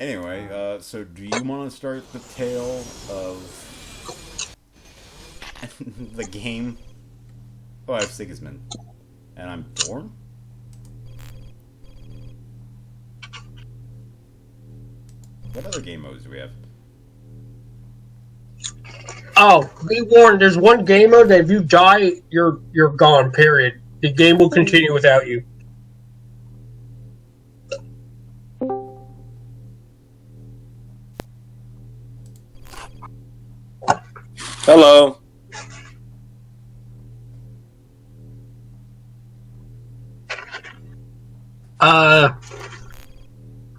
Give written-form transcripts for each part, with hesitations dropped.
Anyway, so do you want to start the tale of the game? Oh, I have Sigismund. And I'm Dorn? What other game modes do we have? Oh, be warned, there's one game mode that if you die, you're gone, period. The game will continue without you. Hello.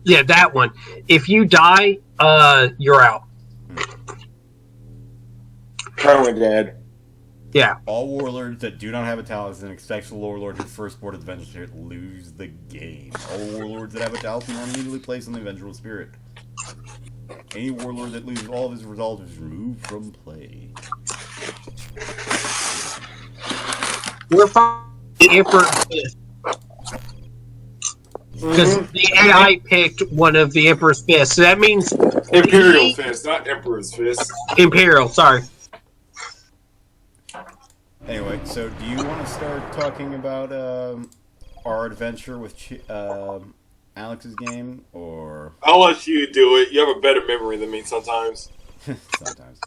Yeah, that one. If you die, you're out. Currently dead. Yeah. All warlords that do not have a talisman, except the warlord who first boarded the Avenger Spirit, lose the game. All warlords that have a talisman are immediately placed on the Avenger Spirit. Any warlord that loses all of his resolve is removed from play. We're fighting the Emperor's Fist. Because the AI picked one of the Emperor's Fists. So that means... Imperial Fist, not Emperor's Fist. Imperial, sorry. Anyway, so do you want to start talking about our adventure with Alex's game, or... I'll let you do it. You have a better memory than me sometimes. Sometimes.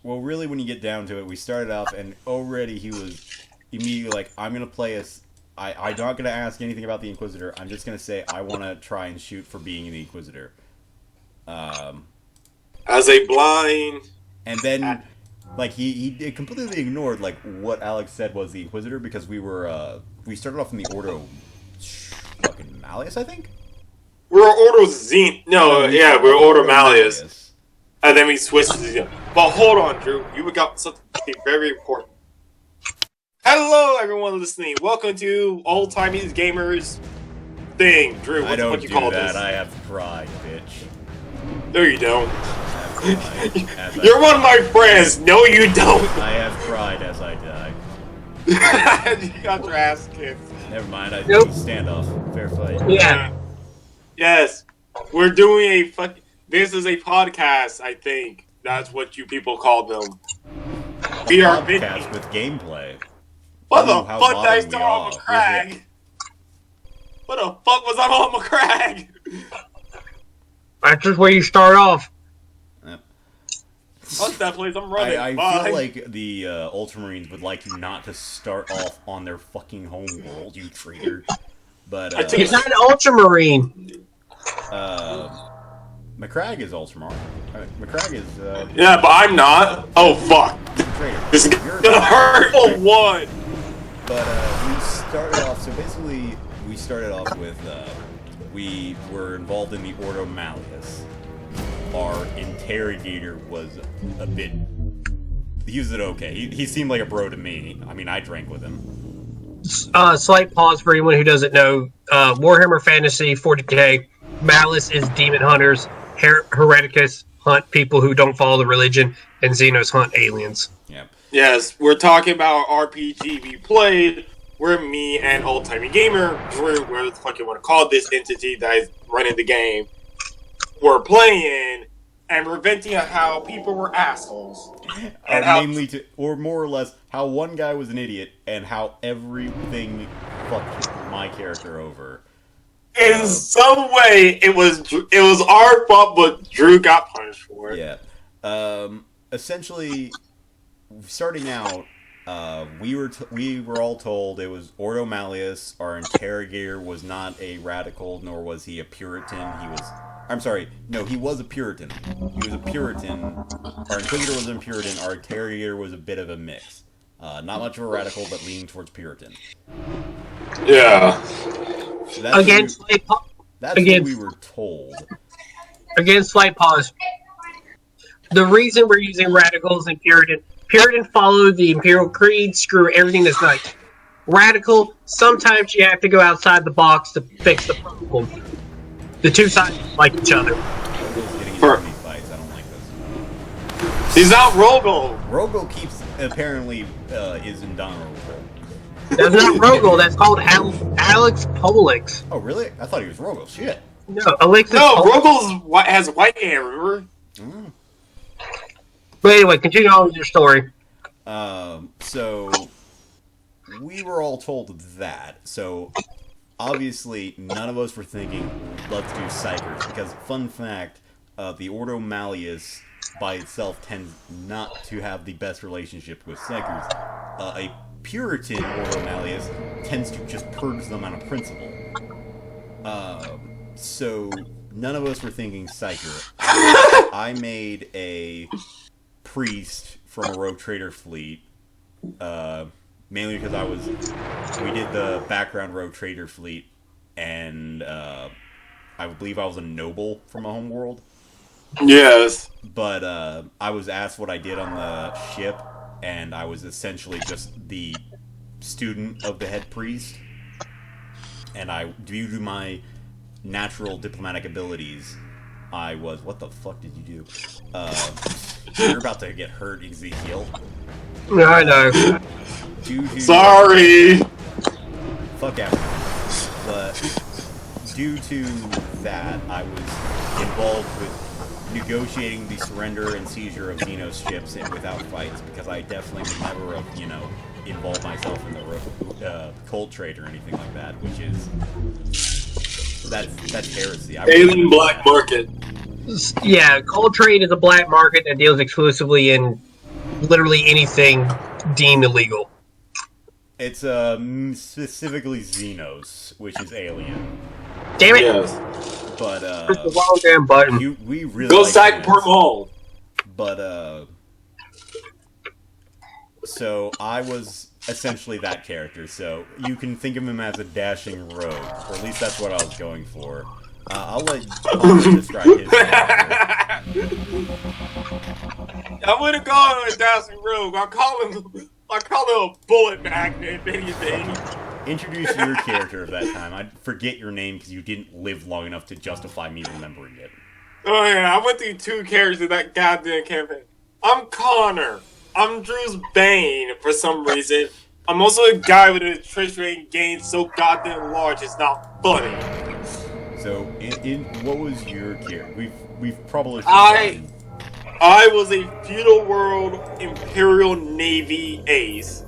Well, really, when you get down to it, we started off, and already he was immediately like, I'm going to play as... I'm not going to ask anything about the Inquisitor. I'm just going to say I want to try and shoot for being the Inquisitor. As a blind... And then, like, he completely ignored, like, what Alex said was the Inquisitor, because we started off in the Ordo fucking Malleus, I think? We're Ordo Zen... No, yeah, we're Ordo Malleus. And then we switched to Zen. But hold on, Drew. You got something very important. Hello, everyone listening. Welcome to Old Timey's Gamers thing. Drew, what you call this? I have pride, bitch. No, you don't. Pride, You're one of my friends. No, you don't. I have pride as I die. You got your ass kicked. Never mind, I Nope. do standoff. Fair fight. Yeah. Yes. We're doing a This is a podcast, I think. That's what you people call them. We are Podcast with gameplay. What the Ooh, how fuck did I modern we start on are. McCrag? What the fuck was I on McCrag? That's just where you start off. Yep. Fuck that place, I'm running. I Bye. feel like the Ultramarines would like you not to start off on their fucking home world, you traitor. But, He's not an Ultramarine. McCrag is Ultramarine. McCrag is, Yeah, but I'm not. Oh, fuck. traitor. This is You're gonna hurt for one. But we started off, so basically we started off with, we were involved in the Ordo Malleus. Our interrogator was a bit, he was okay. He seemed like a bro to me. I mean, I drank with him. Slight pause for anyone who doesn't know. Warhammer Fantasy 40k. Malice is demon hunters. Hereticus hunt people who don't follow the religion. And Xenos hunt aliens. Yep. Yes, we're talking about RPG we played. We're me and Old Timey Gamer, Drew, whatever the fuck you want to call this entity that is running the game. We're playing, and we're venting on how people were assholes. And how, Mainly or more or less, how one guy was an idiot, and how everything fucked my character over. in some way, it was our fault, but Drew got punished for it. Yeah. Essentially, starting out, we were all told it was Ordo Malleus. Our interrogator was not a radical, nor was he a Puritan. I'm sorry, no, he was a Puritan. He was a Puritan. Our Inquisitor was a Puritan. Our interrogator was a bit of a mix. Not much of a radical, but leaning towards Puritan. Yeah. So that's what we were told. Again, slight pause. The reason we're using radicals and Puritan follow the Imperial Creed, screw everything that's nice. Radical, sometimes you have to go outside the box to fix the problem. The two sides like each other. Fights. I don't like this. He's not Rogo. Rogo keeps apparently is indomitable. That's not Rogel. That's called Alex Polix. Oh, really? I thought he was Rogel. Shit. No, Alexis. No, Polix. Has white hair. Remember? Mm. But anyway, continue on with your story. So we were all told that. So obviously, none of us were thinking, let's do Psychers. Because, fun fact, the Ordo Malleus by itself tends not to have the best relationship with Psychers. A Puritan Ordo Malleus tends to just purge them on a principle. So none of us were thinking Psyker. I made a priest from a rogue trader fleet, mainly because we did the background rogue trader fleet, and I believe I was a noble from a home world. Yes. But I was asked what I did on the ship, and I was essentially just the student of the head priest. And due to my natural diplomatic abilities, I was... What the fuck did you do? You're about to get hurt, Ezekiel. I know. Sorry! Fuck out. But due to that, I was involved with negotiating the surrender and seizure of Xenos ships and without fights, because I definitely would never have, involved myself in the cold trade or anything like that, which is... That's heresy. Alien black market. Yeah, cold trade is a black market that deals exclusively in literally anything deemed illegal. It's specifically Xenos, which is alien. Damn it! Yes. But Push the wrong damn button. we really Go like side Port Mall. But so I was essentially that character. So you can think of him as a dashing rogue, or at least that's what I was going for. I'll let Connor describe his character. I would have gone with dashing rogue. I call him a bullet magnet, if anything. Introduce your character of that time. I forget your name because you didn't live long enough to justify me remembering it. Oh yeah, I went through 2 characters in that goddamn campaign. I'm Connor. I'm Drew's Bane for some reason. I'm also a guy with a treasury and gain so goddamn large it's not funny. So, in what was your character? We've probably I was a feudal world Imperial Navy ace.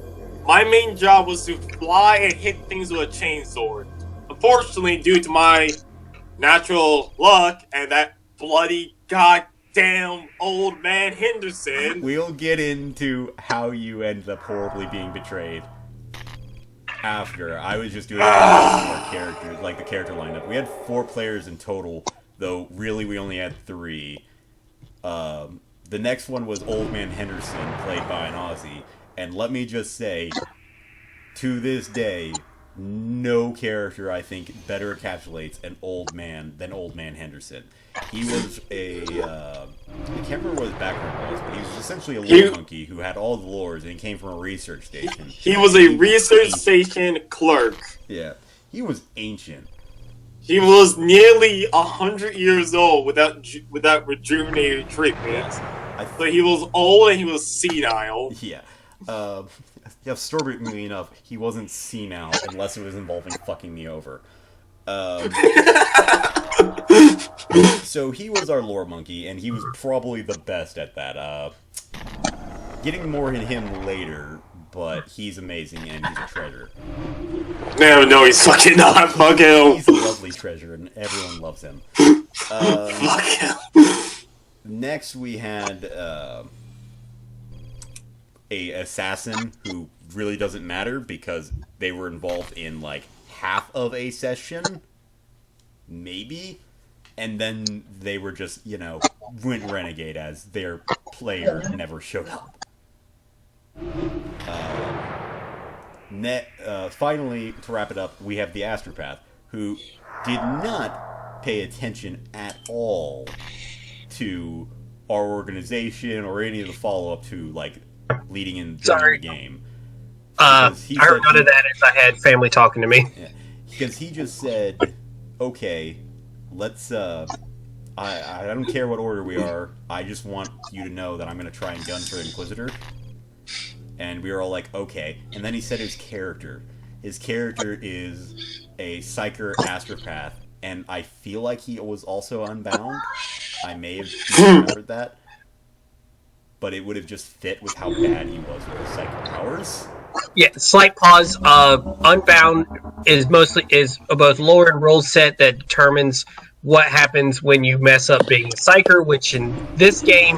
My main job was to fly and hit things with a chainsaw. Unfortunately, due to my natural luck and that bloody goddamn old man Henderson... We'll get into how you ended up horribly being betrayed after. I was just doing our characters, like the character lineup. We had 4 players in total, though really we only had 3. The next one was Old Man Henderson, played by an Aussie. And let me just say, to this day, no character, I think, better encapsulates an old man than Old Man Henderson. He was I can't remember what his background was, but he was essentially a lore monkey who had all the lores, and he came from a research station. He was a research station clerk. Yeah. He was ancient. He was nearly 100 years old without rejuvenated treatment. So he was old and he was senile. Yeah. Disturbingly enough, he wasn't senile unless it was involving fucking me over. So he was our lore monkey, and he was probably the best at that. Getting more in him later, but he's amazing and he's a treasure. No, he's fucking not. Fuck him. He's a lovely treasure, and everyone loves him. Fuck him. Next, we had a assassin who really doesn't matter because they were involved in like half of a session, maybe, and then they were just went renegade as their player never showed up. Finally, to wrap it up, we have the Astropath, who did not pay attention at all to our organization or any of the follow-up to, like, leading in the game. I heard none of that as I had family talking to me. Yeah, because he just said, okay, let's, I don't care what order we are, I just want you to know that I'm going to try and gun for the Inquisitor. And we were all like, okay. And then he said his character. his character is a psyker astropath, and I feel like he was also unbound. I may have remembered that, but it would have just fit with how bad he was with his psychic powers. Yeah, slight pause. Unbound is both lore and rule set that determines what happens when you mess up being a psyker, which in this game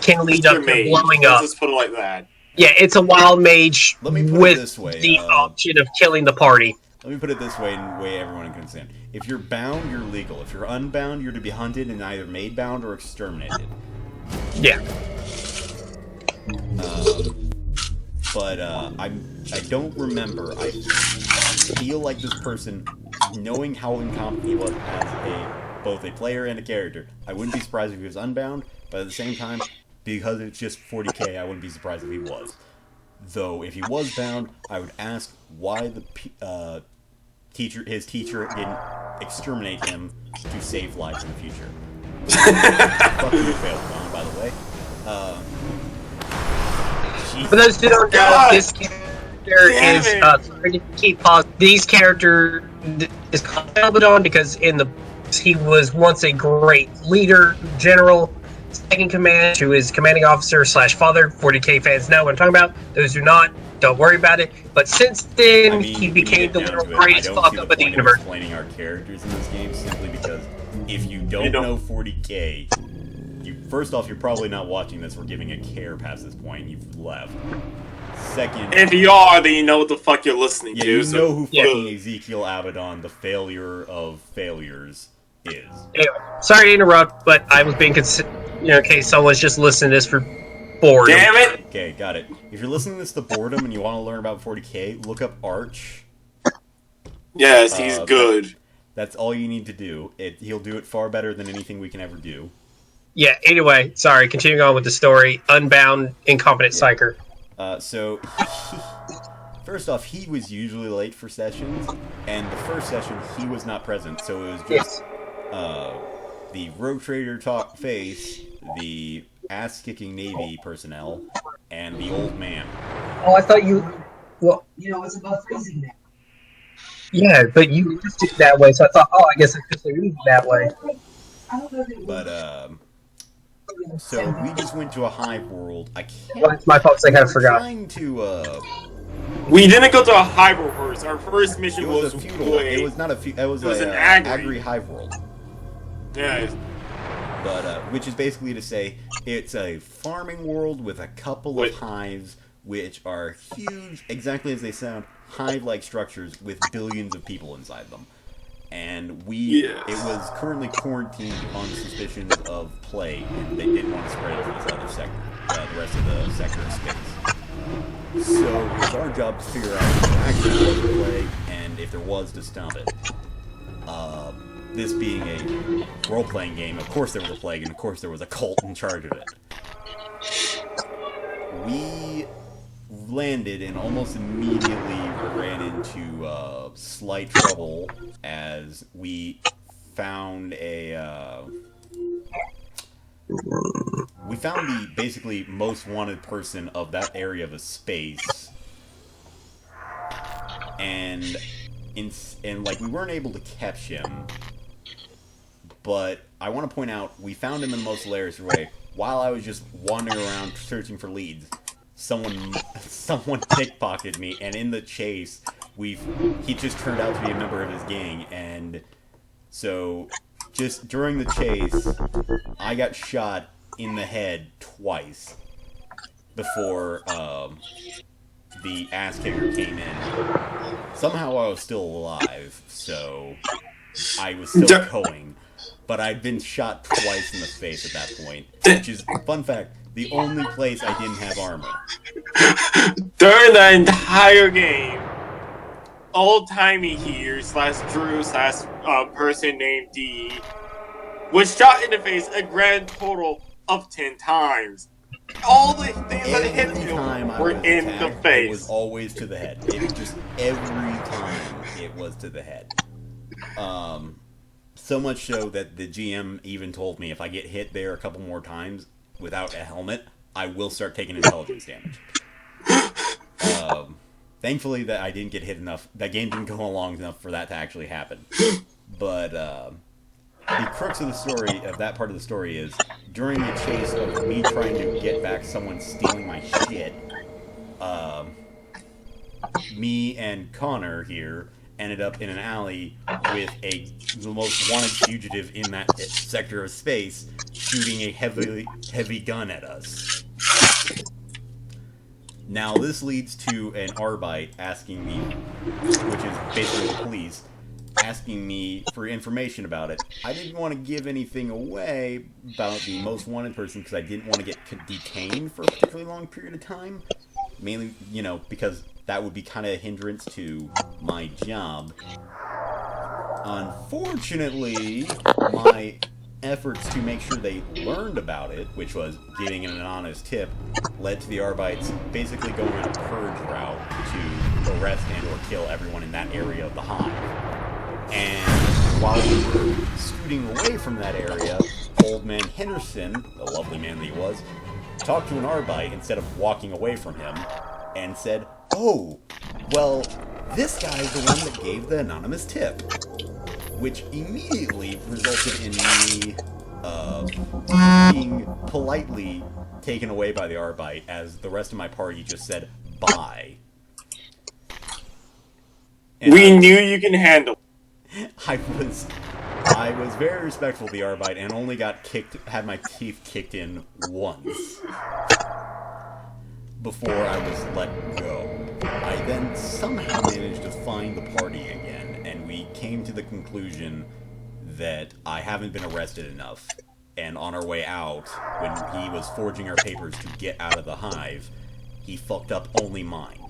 can lead up to blowing up. Let's just put it like that. Yeah, it's a wild mage Let me put it with this way, the option of killing the party. Let me put it this way, in a way everyone can understand. If you're bound, you're legal. If you're unbound, you're to be hunted and either made bound or exterminated. Yeah. But I don't remember. I feel like this person, knowing how incompetent he was as both a player and a character, I wouldn't be surprised if he was unbound. But at the same time, because it's just 40k, I wouldn't be surprised if he was. Though if he was bound, I would ask why the his teacher didn't exterminate him to save lives in the future. Fucking failed on, by the way. For those who don't know, this character is sorry to keep pausing. These character is called Abaddon because he was once a great leader, general, second command to his commanding officer / father. 40k fans know what I'm talking about. Those who not, don't worry about it. But since then, he became the literal greatest fuck up of the universe. Explaining our characters in this game simply because if you don't know 40k, first off, you're probably not watching this. We're giving a care past this point. You've left. Second, if you are, then you know what the fuck you're listening to. You know who fucking Ezekiel Abaddon, the failure of failures, is. Anyway, sorry to interrupt, but I was being in case someone's just listening to this for boredom. Damn it! Okay, got it. If you're listening to this to boredom and you want to learn about 40k, look up Arch. Yes, he's good. That's all you need to do. He'll do it far better than anything we can ever do. Yeah, anyway, sorry, continuing on with the story. Unbound, incompetent psyker. So, first off, he was usually late for sessions, and the first session, he was not present, so it was just the rogue trader face, the ass-kicking Navy personnel, and the old man. Oh, I thought you... Well, it's above freezing now. Yeah, but you used it that way, so I thought, I guess it's just that way. But, so we just went to a hive world. I can't. Well, it's my fault. I kind of forgot. Trying to. We didn't go to a hive world first. Our first mission was a feudal. It was not a feudal. It was an agri hive world. Yeah. But which is basically to say, it's a farming world with a couple of hives, which are huge, exactly as they sound, hive-like structures with billions of people inside them. And it was currently quarantined on suspicions of plague, and they didn't want to spread it to this other sector, the rest of the sector of space. So it was our job to figure out if there actually was a plague, and if there was, to stop it. This being a role-playing game, of course there was a plague, and of course there was a cult in charge of it. We landed and almost immediately ran into slight trouble as we found the basically most wanted person of that area of a space, and like we weren't able to catch him, but I want to point out we found him in the most hilarious way. While I was just wandering around searching for leads, someone pickpocketed me, and in the chase, he just turned out to be a member of his gang, and so just during the chase, I got shot in the head twice before the ass kicker came in. Somehow I was still alive, so I was still going, but I'd been shot twice in the face at that point, which is, fun fact, the only place I didn't have armor. During the entire game, old-timey here / Drew / person named D was shot in the face a grand total of 10 times. All the things that hit you were in the face. It was always to the head. It was just every time it was to the head. So much so that the GM even told me if I get hit there a couple more times without a helmet, I will start taking intelligence damage. Thankfully, that I didn't get hit enough. That game didn't go along enough for that to actually happen. But the crux of the story, of that part of the story, is during the chase of me trying to get back someone stealing my shit, me and Connor here ended up in an alley with the most wanted fugitive in that sector of space shooting a heavy gun at us. Now this leads to an Arbite asking me, which is basically the police, asking me for information about it. I didn't want to give anything away about the most wanted person because I didn't want to get detained for a particularly long period of time. Mainly, because that would be kind of a hindrance to my job. Unfortunately, my efforts to make sure they learned about it, which was giving an anonymous tip, led to the Arbites basically going on a purge route to arrest and or kill everyone in that area of the hive. And while we were scooting away from that area, Old Man Henderson, the lovely man that he was, talked to an Arbite instead of walking away from him, and said, "Oh, well, this guy's the one that gave the anonymous tip." Which immediately resulted in me being politely taken away by the Arbite, as the rest of my party just said, "Bye." And we knew you can handle it. I was very respectful of the Arbite and only had my teeth kicked in once before I was let go. I then somehow managed to find the party again, and we came to the conclusion that I haven't been arrested enough. And on our way out, when he was forging our papers to get out of the hive, he fucked up only mine.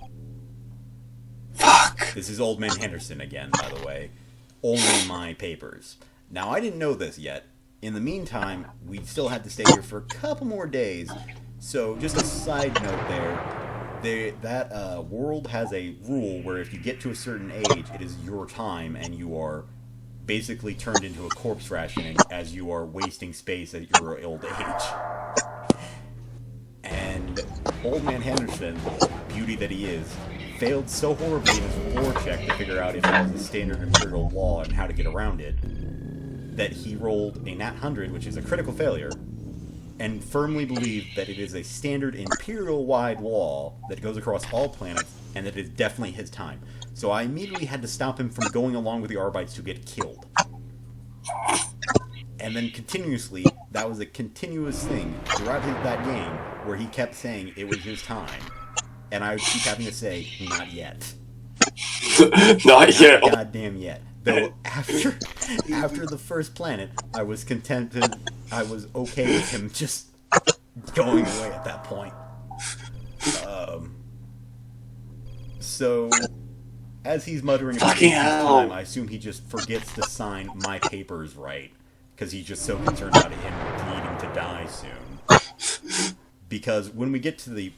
Fuck! This is Old Man Henderson again, by the way. Only my papers. Now, I didn't know this yet. In the meantime, we still had to stay here for a couple more days. So, just a side note that world has a rule where if you get to a certain age, it is your time, and you are basically turned into a corpse ration as you are wasting space at your old age. And Old Man Henderson, beauty that he is, failed so horribly in his lore check to figure out if it was a standard imperial law and how to get around it, that he rolled a nat 100, which is a critical failure, and firmly believed that it is a standard imperial-wide law that goes across all planets, and that it is definitely his time. So I immediately had to stop him from going along with the Arbites to get killed. And then continuously, that was a continuous thing throughout that game, where he kept saying it was his time. And I would keep having to say, not yet. Not yet. Goddamn yet. Though after the first planet, I was I was okay with him just going away at that point. So, as he's muttering about Fucking his hell. time, I assume he just forgets to sign my papers right, because he's just so concerned about him needing to die soon. Because when we get to the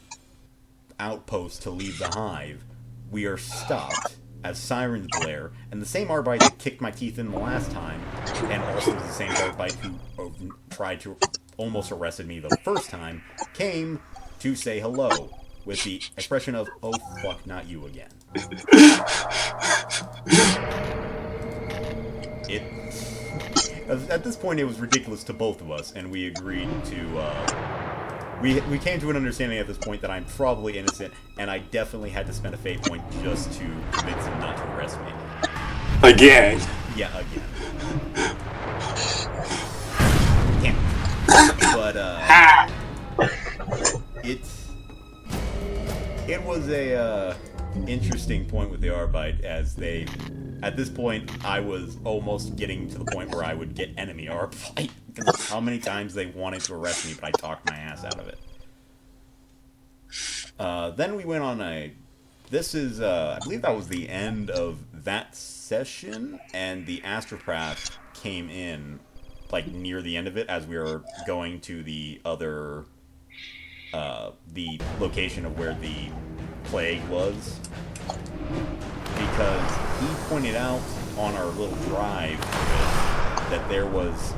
outpost to leave the hive, we are stopped as sirens blare, and the same Arbite that kicked my teeth in the last time, and also the same Arbite who tried to almost arrested me the first time, came to say hello, with the expression of, "Oh fuck, not you again." At this point, it was ridiculous to both of us, and we agreed to, we came to an understanding at this point that I'm probably innocent, and I definitely had to spend a fate point just to convince him not to arrest me. Again. Yeah, again. Damn. But, it was a, interesting point with the Arbite, as at this point, I was almost getting to the point where I would get enemy Arbite, because of how many times they wanted to arrest me, but I talked my ass out of it. Then we went on I believe that was the end of that session, and the Astropath came in, near the end of it, as we were going to the other, the location of where the plague was. Because he pointed out on our little drive that there was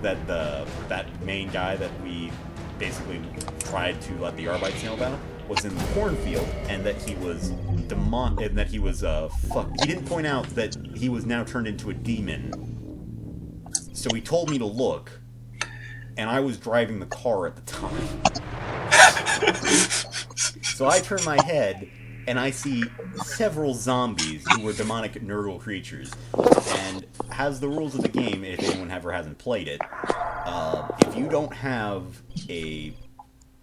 that main guy that we basically tried to let the Arbites know about was in the cornfield, and that he was and that he was fuck. He didn't point out that he was now turned into a demon. So he told me to look, and I was driving the car at the time. So I turn my head, and I see several zombies who were demonic Nurgle creatures. And as the rules of the game, if anyone ever hasn't played it, if you don't have a...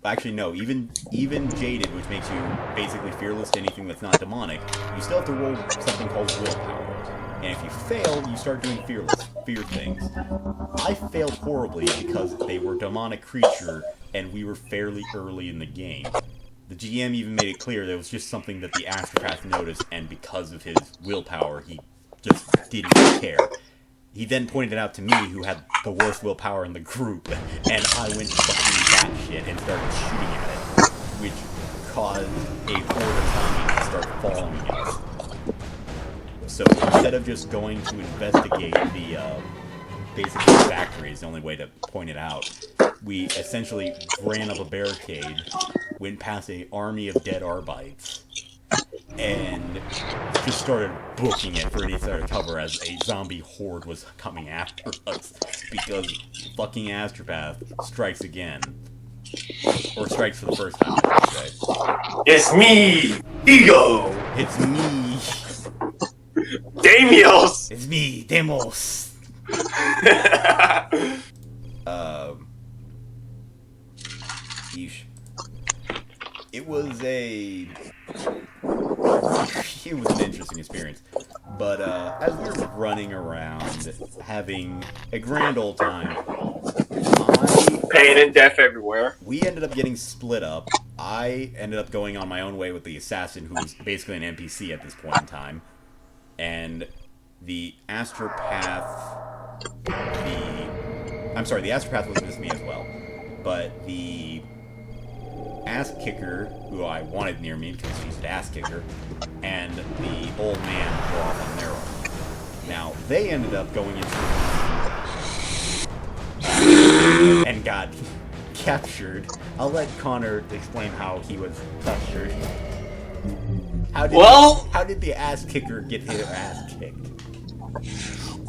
Actually, no, even Jaded, which makes you basically fearless to anything that's not demonic, you still have to roll something called willpower. And if you fail, you start doing fear things. I failed horribly because they were demonic creature, and we were fairly early in the game. The GM even made it clear that it was just something that the Astropath noticed, and because of his willpower, he just didn't care. He then pointed it out to me, who had the worst willpower in the group, and I went fucking batshit and started shooting at it, which caused a horde of zombies to start following us. So instead of just going to investigate the basically the factory, is the only way to point it out, we essentially ran up a barricade, went past an army of dead Arbites, and just started booking it for any sort of cover as a zombie horde was coming after us, because fucking Astropath strikes again. Or strikes for the first time, I should say. It's me, Ego! It's me! Damios! It's me, Demos! Yeesh. It was an interesting experience. But as we were running around, having a grand old time, pain and death everywhere. We ended up getting split up. I ended up going on my own way with the assassin, who was basically an NPC at this point in time. And the Astropath... the Astropath was with me as well. But the ass kicker, who I wanted near me because she's an ass kicker, and the old man were off on their own. Now, they ended up going into and got captured. I'll let Connor explain how he was captured. How did the ass kicker get his ass kicked?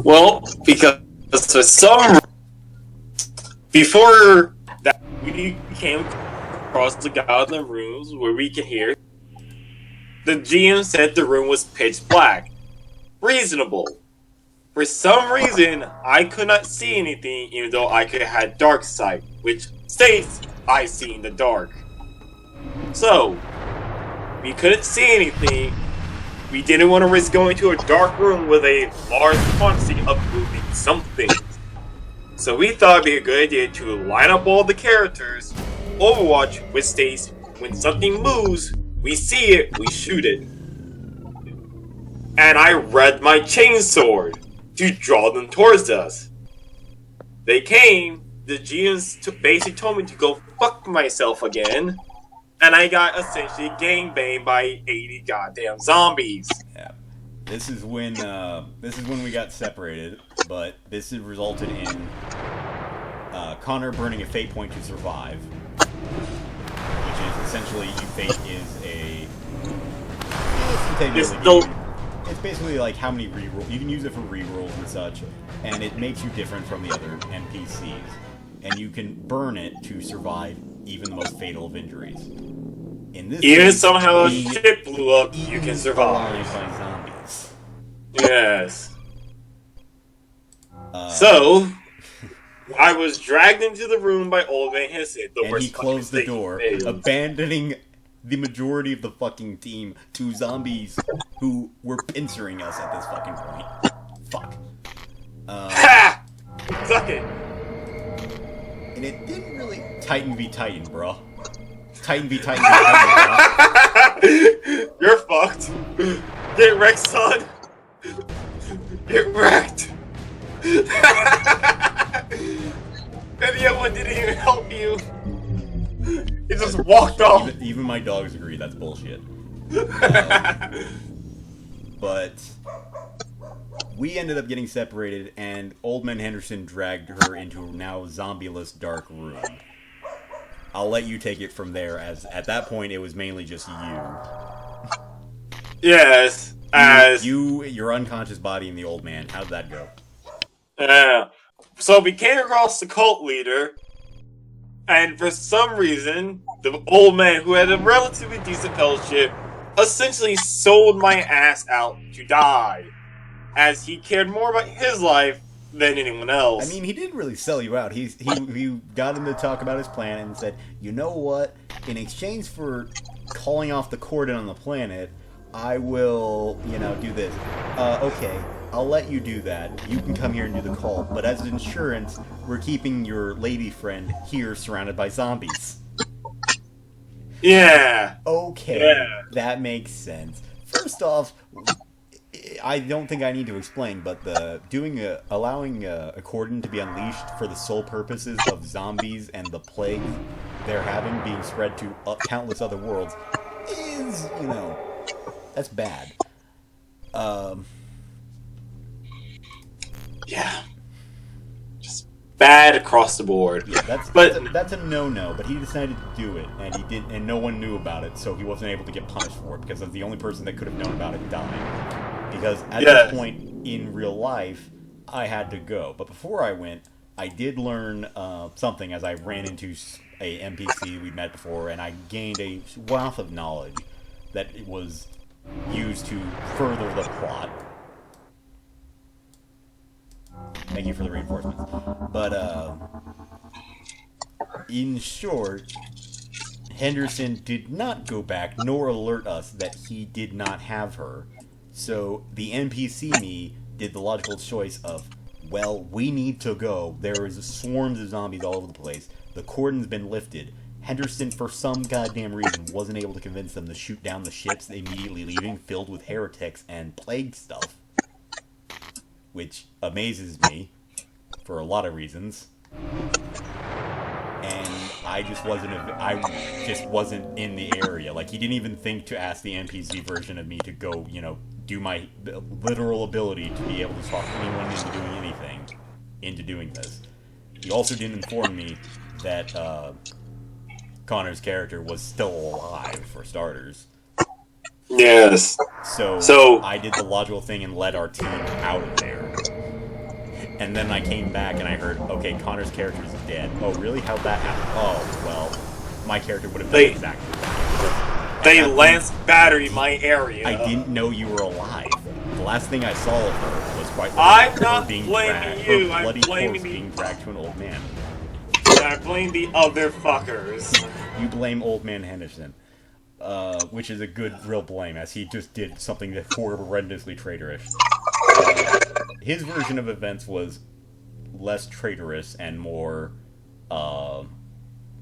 Well, because for some before that we came across the goddamn rooms where we could hear, the GM said the room was pitch black. Reasonable. For some reason, I could not see anything, even though I could have had dark sight, which states I see in the dark. So, we couldn't see anything. We didn't want to risk going to a dark room with a large quantity of moving something. So we thought it'd be a good idea to line up all the characters. Overwatch, which states when something moves, we see it, we shoot it. And I read my chainsword to draw them towards us. They came, the GMs basically told me to go fuck myself again, and I got essentially gangbanged by 80 goddamn zombies. Yeah. This is when we got separated, but this has resulted in Connor burning a fate point to survive, which is essentially fate is a... It's basically like how many rerolls. You can use it for rerolls and such, and it makes you different from the other NPCs. And you can burn it to survive even the most fatal of injuries. In this even case, somehow a ship blew up, you can survive. By zombies. Yes. So, I was dragged into the room by Old Man Hissing. And he closed the door, abandoning the majority of the fucking team to zombies who were pincering us at this fucking point. Fuck. Ha! Suck it! And it didn't really... Titan v Titan, bro. Titan v Titan v Titan, bro. You're fucked. Get wrecked, son. Get wrecked. And the other one didn't even help you. He just walked off. Even my dogs agree that's bullshit. But we ended up getting separated, and Old Man Henderson dragged her into a now zombie-less dark room. I'll let you take it from there, as at that point it was mainly just you. Yes, your unconscious body and the old man. How'd that go? So we came across the cult leader, and for some reason, the old man, who had a relatively decent fellowship, essentially sold my ass out to die, as he cared more about his life than anyone else. I mean, he didn't really sell you out. He got him to talk about his plan and said, you know what? In exchange for calling off the cordon on the planet, I will, do this. Okay, I'll let you do that. You can come here and do the call. But as insurance, we're keeping your lady friend here surrounded by zombies. Yeah. Okay, yeah. That makes sense. First off, I don't think I need to explain, but allowing a cordon to be unleashed for the sole purposes of zombies and the plague they're having being spread to countless other worlds is, that's bad. Yeah. Just bad across the board. Yeah, that's a no-no, but he decided to do it, and he didn't, and no one knew about it, so he wasn't able to get punished for it, because the only person that could have known about it died. Because at this point in real life, I had to go. But before I went, I did learn something as I ran into a NPC we'd met before, and I gained a wealth of knowledge that it was used to further the plot. Thank you for the reinforcements. But, in short, Henderson did not go back nor alert us that he did not have her. So the NPC me did the logical choice of, well, we need to go. There is swarms of zombies all over the place. The cordon's been lifted. Henderson, for some goddamn reason, wasn't able to convince them to shoot down the ships immediately leaving, filled with heretics and plague stuff. Which amazes me, for a lot of reasons. And I just wasn't in the area. Like, he didn't even think to ask the NPC version of me to go, do my literal ability to be able to talk anyone into doing this. He also didn't inform me that Connor's character was still alive, for starters. Yes. So I did the logical thing and led our team out of there. And then I came back and I heard, okay, Connor's character is dead. Oh, really? How'd that happen? Oh, well, my character would have done exactly that. They lance battery my area. I didn't know you were alive. The last thing I saw of her was quite I'm her not being blaming dragged, you. her I'm bloody blaming corpse being dragged to an old man. I blame the other fuckers. You blame old man Henderson, which is a good real blame, as he just did something that's horrendously traitorous. His version of events was less traitorous and more,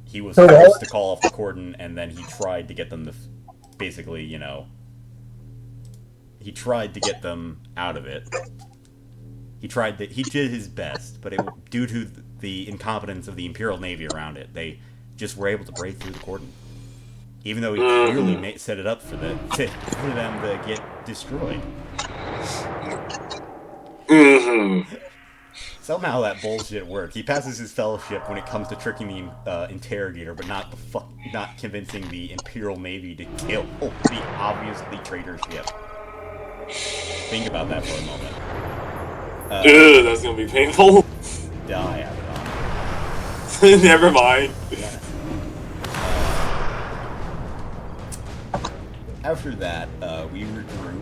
he was forced to call off the cordon, and then he tried to get them to, basically, he tried to get them out of it. He did his best, but due to the incompetence of the Imperial Navy around it, they just were able to break through the cordon. Even though he clearly set it up for them to get destroyed. Somehow that bullshit worked. He passes his fellowship when it comes to tricking the interrogator, but not convincing the Imperial Navy to kill the obviously traitor ship. Think about that for a moment. That's gonna be painful. Die, Abaddon. Never mind. Yeah. After that, we regroup.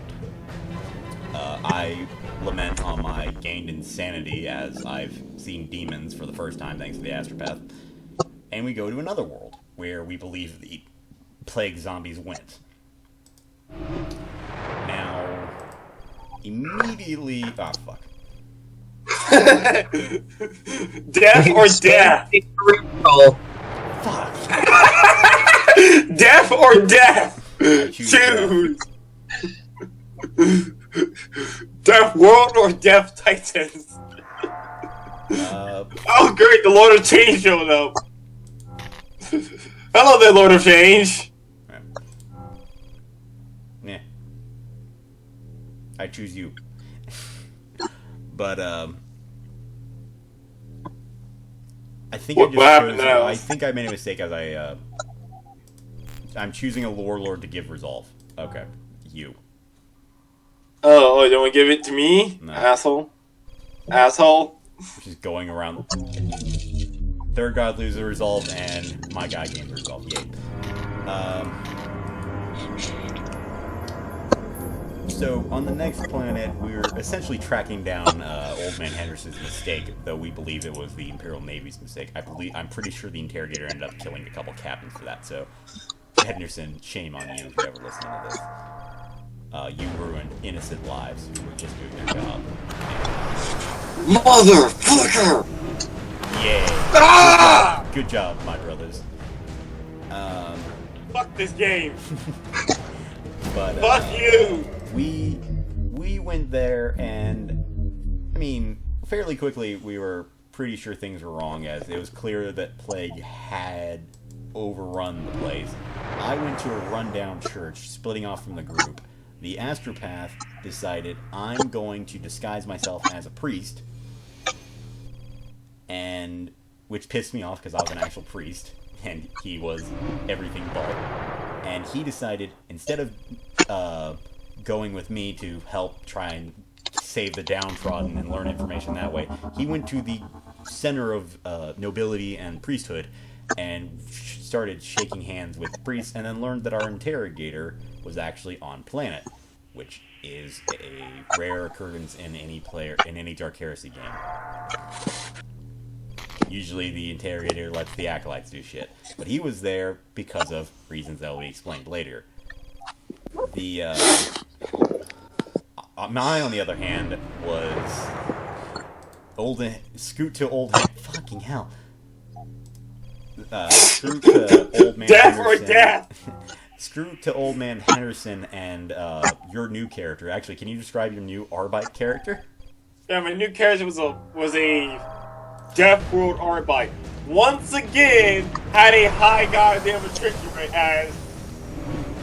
I lament on my gained insanity as I've seen demons for the first time thanks to the astropath. And we go to another world where we believe the plague zombies went. Now, immediately... Oh, fuck. Death or death? Fuck. Death or death? Choose. Death World or Death Titans? Oh great, the Lord of Change showed up. Hello there, Lord of Change. Yeah. I choose you. But I think What happened now? I think I made a mistake as I'm choosing a lore lord to give resolve. Okay, you. Oh, you don't want to give it to me? No. Asshole. Asshole. Just going around. Third god loses resolve, and my guy gains resolve. Yay. So, on the next planet, we're essentially tracking down Old Man Henderson's mistake, though we believe it was the Imperial Navy's mistake. I'm pretty sure the interrogator ended up killing a couple captains for that, so Henderson, shame on you if you're ever listening to this. You ruined innocent lives who were just doing their job. Motherfucker! Yay! Ah! Good job, my brothers. Fuck this game! But Fuck you! We went there, and I mean, fairly quickly we were pretty sure things were wrong, as it was clear that plague had overrun the place. I went to a rundown church, splitting off from the group. The astropath decided I'm going to disguise myself as a priest, and which pissed me off because I was an actual priest and he was everything but. And he decided, instead of going with me to help try and save the downtrodden and learn information that way, he went to the center of nobility and priesthood and started shaking hands with priests, and then learned that our interrogator was actually on planet, which is a rare occurrence in any Dark Heresy game. Usually the interrogator lets the acolytes do shit, but he was there because of reasons that will be explained later. Mine, on the other hand, was Scoot to Old fucking hell. Scoot to Old Man Death Henderson. or death! Scoot to Old Man Henderson and your new character. Actually, can you describe your new Arbite character? Yeah, my new character was a Death World Arbite. Once again, had a high goddamn attrition rate, as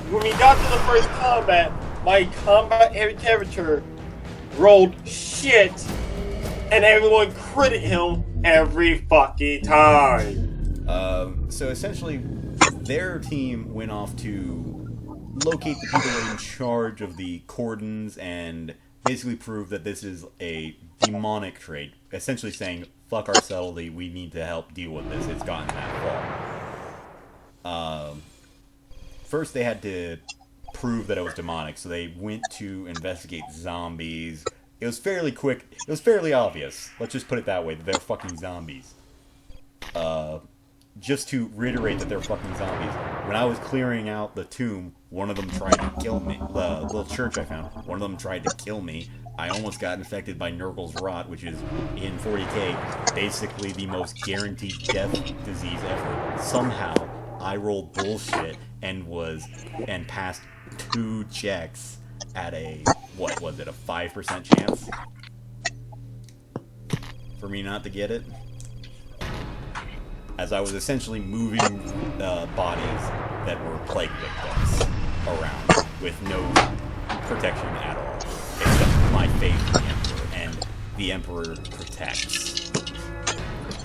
when we got to the first combat, my combat character rolled shit, and everyone critted him every fucking time. So essentially, their team went off to locate the people in charge of the cordons and basically prove that this is a demonic trait. Essentially saying, fuck our subtlety, we need to help deal with this. It's gotten that far. First, they had to prove that it was demonic, so they went to investigate zombies. It was fairly quick. It was fairly obvious. Let's just put it that way, that they're fucking zombies. Just to reiterate that they're fucking zombies, when I was clearing out the tomb, one of them tried to kill me. The little church I found, one of them tried to kill me. I almost got infected by Nurgle's Rot, which is, in 40k, basically the most guaranteed death disease ever. Somehow, I rolled bullshit and passed 2 checks at a, what was it, a 5% chance for me not to get it? As I was essentially moving bodies that were plague victims around with no protection at all, except my faith in the Emperor, and the Emperor protects,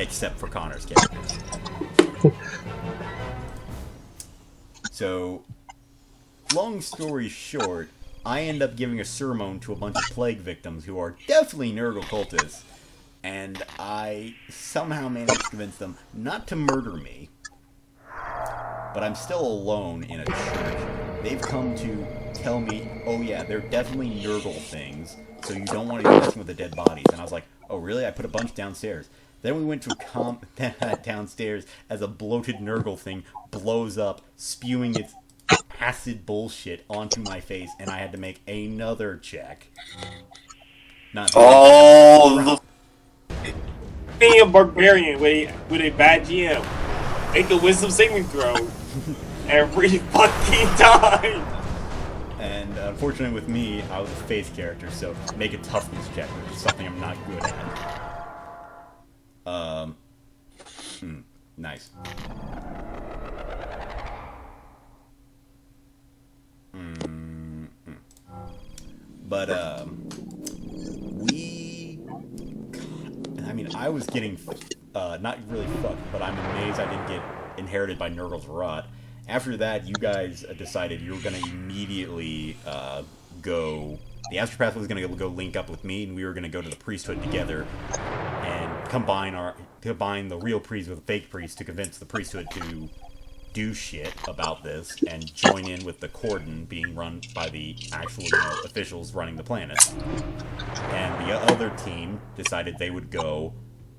except for Connor's characters. So, long story short, I end up giving a sermon to a bunch of plague victims who are definitely Nurgle cultists, and I somehow managed to convince them not to murder me, but I'm still alone in a church. They've come to tell me, oh yeah, they're definitely Nurgle things, so you don't want to be messing with the dead bodies. And I was like, oh really? I put a bunch downstairs. Then we went to downstairs as a bloated Nurgle thing blows up, spewing its acid bullshit onto my face, and I had to make another check. Not Being a barbarian with a bad GM, make a wisdom saving throw every fucking time. And unfortunately with me, I was a faith character, so make a toughness check, which is something I'm not good at. Nice. But I mean, I was getting not really fucked, but I'm amazed I didn't get inherited by Nurgle's rot. After that, you guys decided you were going to immediately go... The Astropath was going to go link up with me, and we were going to go to the priesthood together and combine the real priest with the fake priest to convince the priesthood to do shit about this and join in with the cordon being run by the actual officials running the planet. And the other team decided they would go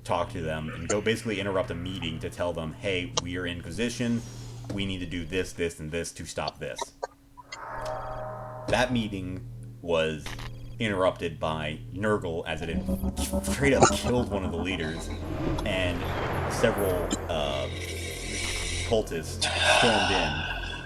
talk to them and go basically interrupt a meeting to tell them, hey, we are in position, we need to do this, this, and this to stop this. That meeting was interrupted by Nurgle, as it had straight up killed one of the leaders, and several cultists stormed in,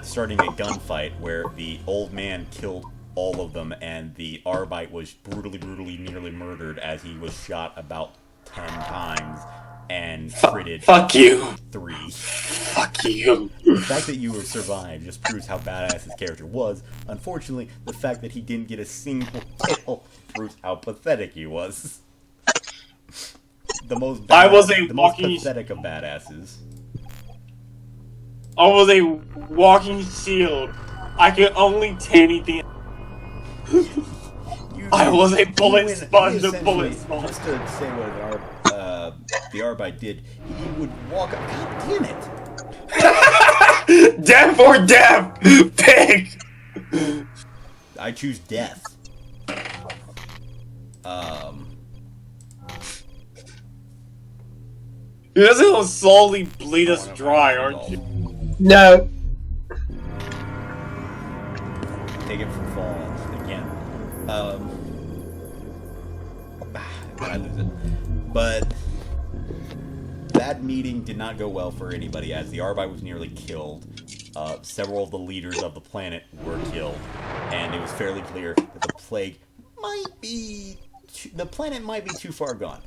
starting a gunfight where the old man killed all of them, and the Arbite was brutally, nearly murdered as he was shot about 10 times and critted Fuck you. 3. Fuck you. The fact that you were survived just proves how badass his character was. Unfortunately, the fact that he didn't get a single kill proves how pathetic he was. The most pathetic of badasses. I was a walking shield. I could only take anything. I was a bullet sponge of bullet sponge. Just to say what the Arbite did, he would walk up. God damn it! Death or death! Pick! I choose death. You're just gonna slowly bleed us dry, aren't you? No. Take it from Fallen again. I lose it. But that meeting did not go well for anybody, as the Arbite was nearly killed. Several of the leaders of the planet were killed, and it was fairly clear that the plague might be... the planet might be too far gone.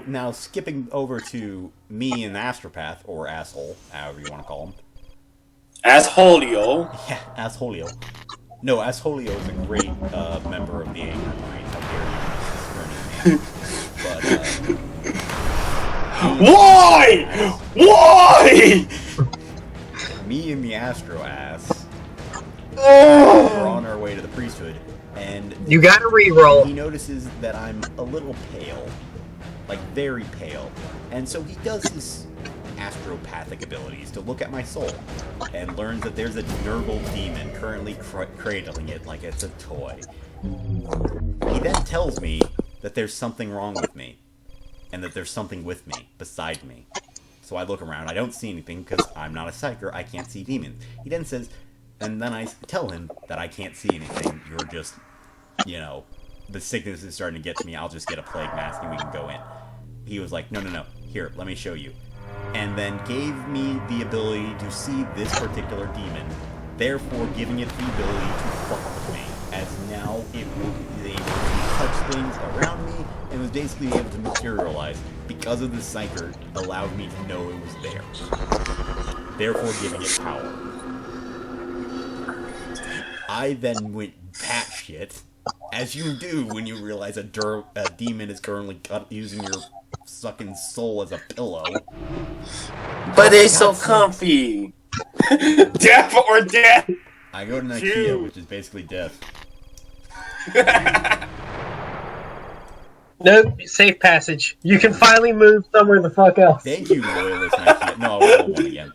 Now skipping over to me and the Astropath, or Asshole, however you want to call him. Assholio. Yeah, Assholio. No, Assholio is a great member of the Angry Breed. How dare you? But, Why? Why? me and the Astro Ass were on our way to the priesthood, and You gotta reroll. he notices that I'm a little pale. Like, very pale. And so he does his astropathic abilities to look at my soul, and learns that there's a Nurgle demon currently cradling it like it's a toy. He then tells me that there's something wrong with me, and that there's something with me, beside me. So I look around, I don't see anything, because I'm not a psyker, I can't see demons. He then says, and then I tell him that I can't see anything, you're just, the sickness is starting to get to me, I'll just get a plague mask and we can go in. He was like, no, here, let me show you. And then gave me the ability to see this particular demon, therefore giving it the ability to fuck with me, as now it was able to touch things around me, and was basically able to materialize, because of the psyker allowed me to know it was there, therefore giving it power. I then went batshit, as you do when you realize a demon is currently using your sucking soul as a pillow. But it's so comfy. Death or death. I go to Ikea, which is basically death. Nope, safe passage. You can finally move somewhere the fuck else. Thank you, loyalist Ikea. No, I'll roll one again.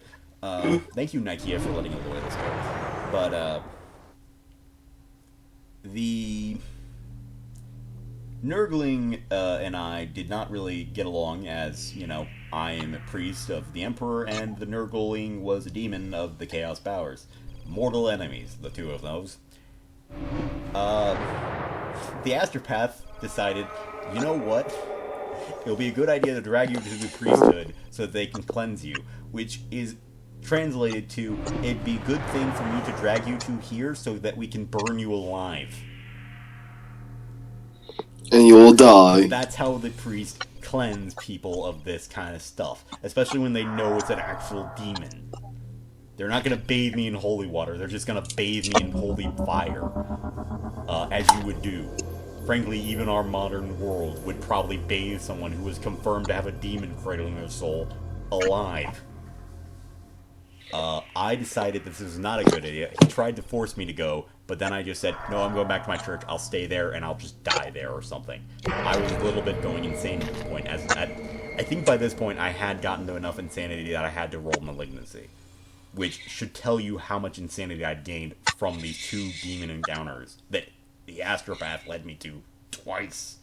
Thank you, Ikea, for letting a loyalist go. But, the Nurgling and I did not really get along, as, I am a priest of the Emperor, and the Nurgling was a demon of the Chaos Powers. Mortal enemies, the two of those. The Astropath decided, you know what? It'll be a good idea to drag you to the priesthood so that they can cleanse you, which is translated to, it'd be a good thing for me to drag you to here so that we can burn you alive. And you will die. That's how the priest cleanse people of this kind of stuff, especially when they know it's an actual demon. They're not going to bathe me in holy water, they're just going to bathe me in holy fire, as you would do frankly, even our modern world would probably bathe someone who was confirmed to have a demon cradling their soul alive. I decided this was not a good idea. He tried to force me to go, but then I just said, no, I'm going back to my church. I'll stay there, and I'll just die there or something. I was a little bit going insane at this point. I think by this point, I had gotten to enough insanity that I had to roll malignancy, which should tell you how much insanity I'd gained from these 2 demon encounters that the astropath led me to twice.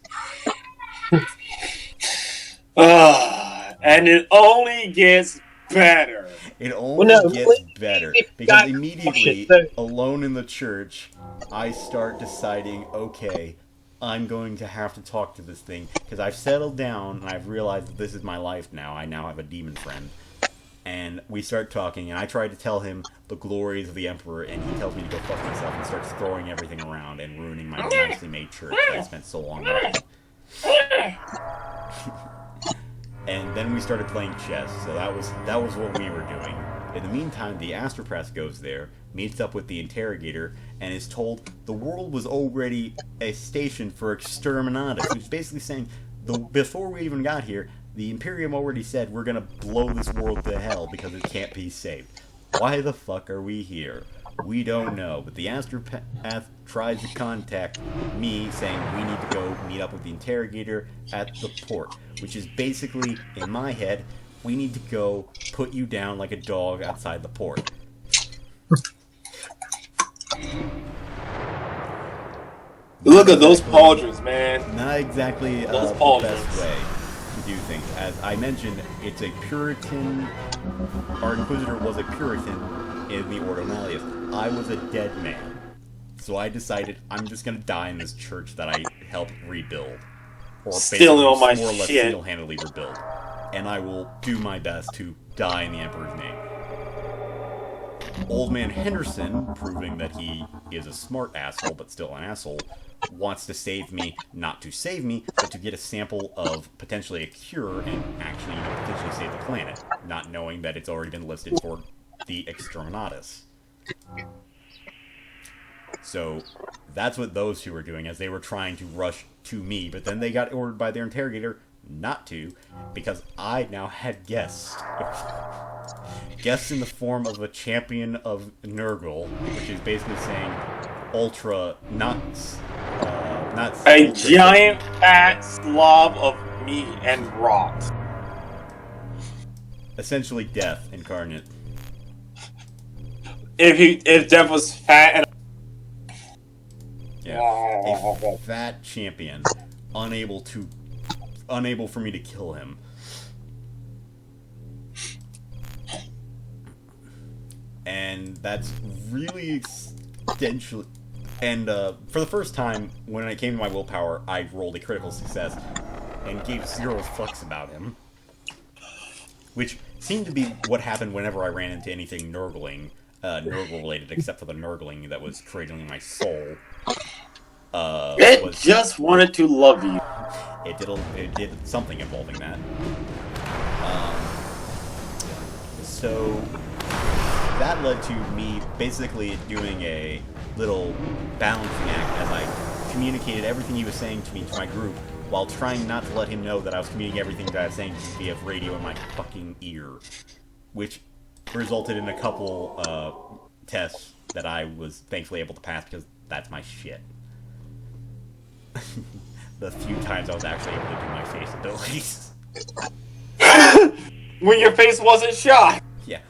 And it only gets better. It only gets better. Because immediately, alone in the church, I start deciding, okay, I'm going to have to talk to this thing. Because I've settled down, and I've realized that this is my life now. I now have a demon friend. And we start talking, and I try to tell him the glories of the Emperor, and he tells me to go fuck myself and starts throwing everything around and ruining my nicely made church that I spent so long on. And then we started playing chess, so that was what we were doing. In the meantime, the astropath goes there, meets up with the interrogator, and is told the world was already a station for exterminatus, which is basically saying, before we even got here, the Imperium already said we're gonna blow this world to hell because it can't be saved. Why the fuck are we here? We don't know, but the astropath tries to contact me, saying we need to go meet up with the interrogator at the port, which is basically, in my head, we need to go put you down like a dog outside the port. Look at those pauldrons, man. Not exactly the best way to do things. As I mentioned, it's a Puritan. Our Inquisitor was a Puritan in the Ordo Malleus. I was a dead man. So I decided I'm just gonna die in this church that I helped rebuild. Or stealing all my more or less shit. single-handedly rebuild. And I will do my best to die in the Emperor's name. Old Man Henderson, proving that he is a smart asshole, but still an asshole, wants to save me, not to save me, but to get a sample of potentially a cure and actually, potentially save the planet, not knowing that it's already been listed for the exterminatus. So, that's what those 2 were doing, as they were trying to rush to me, but then they got ordered by their interrogator not to, because I now had guests. Guests in the form of a champion of Nurgle, which is basically saying ultra nuts. A giant fat slob of meat and rot. Essentially death incarnate. If Death was fat and yeah, a fat champion, unable for me to kill him. And that's really extensive. And for the first time, when it came to my willpower, I rolled a critical success and gave 0 fucks about him. Which seemed to be what happened whenever I ran into anything Nurgle related, except for the Nurgling that was cradling my soul. It just wanted to love you. It did something involving that. So that led to me basically doing a little balancing act as I communicated everything he was saying to me to my group, while trying not to let him know that I was communicating everything that I was saying via radio in my fucking ear, which resulted in a couple tests that I was thankfully able to pass because that's my shit. The few times I was actually able to do my face abilities. When your face wasn't shot. Yeah.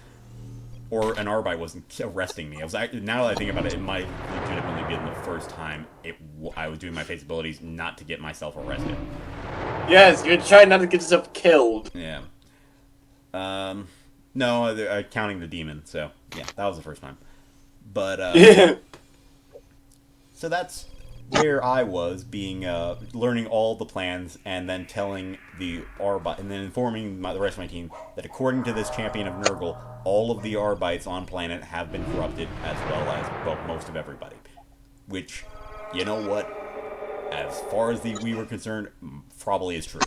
Or an Arbite wasn't arresting me. I was actually, now that I think about it, it might legitimately been the first time I was doing my face abilities not to get myself arrested. Yes, you're trying not to get yourself killed. Yeah. No, counting the demon, so yeah, that was the first time. But, Yeah. So that's where I was, learning all the plans, and then telling the Arbite, and then informing the rest of my team that according to this champion of Nurgle, all of the Arbites on planet have been corrupted, as well as most of everybody. Which, you know what? As far as we were concerned, probably is true.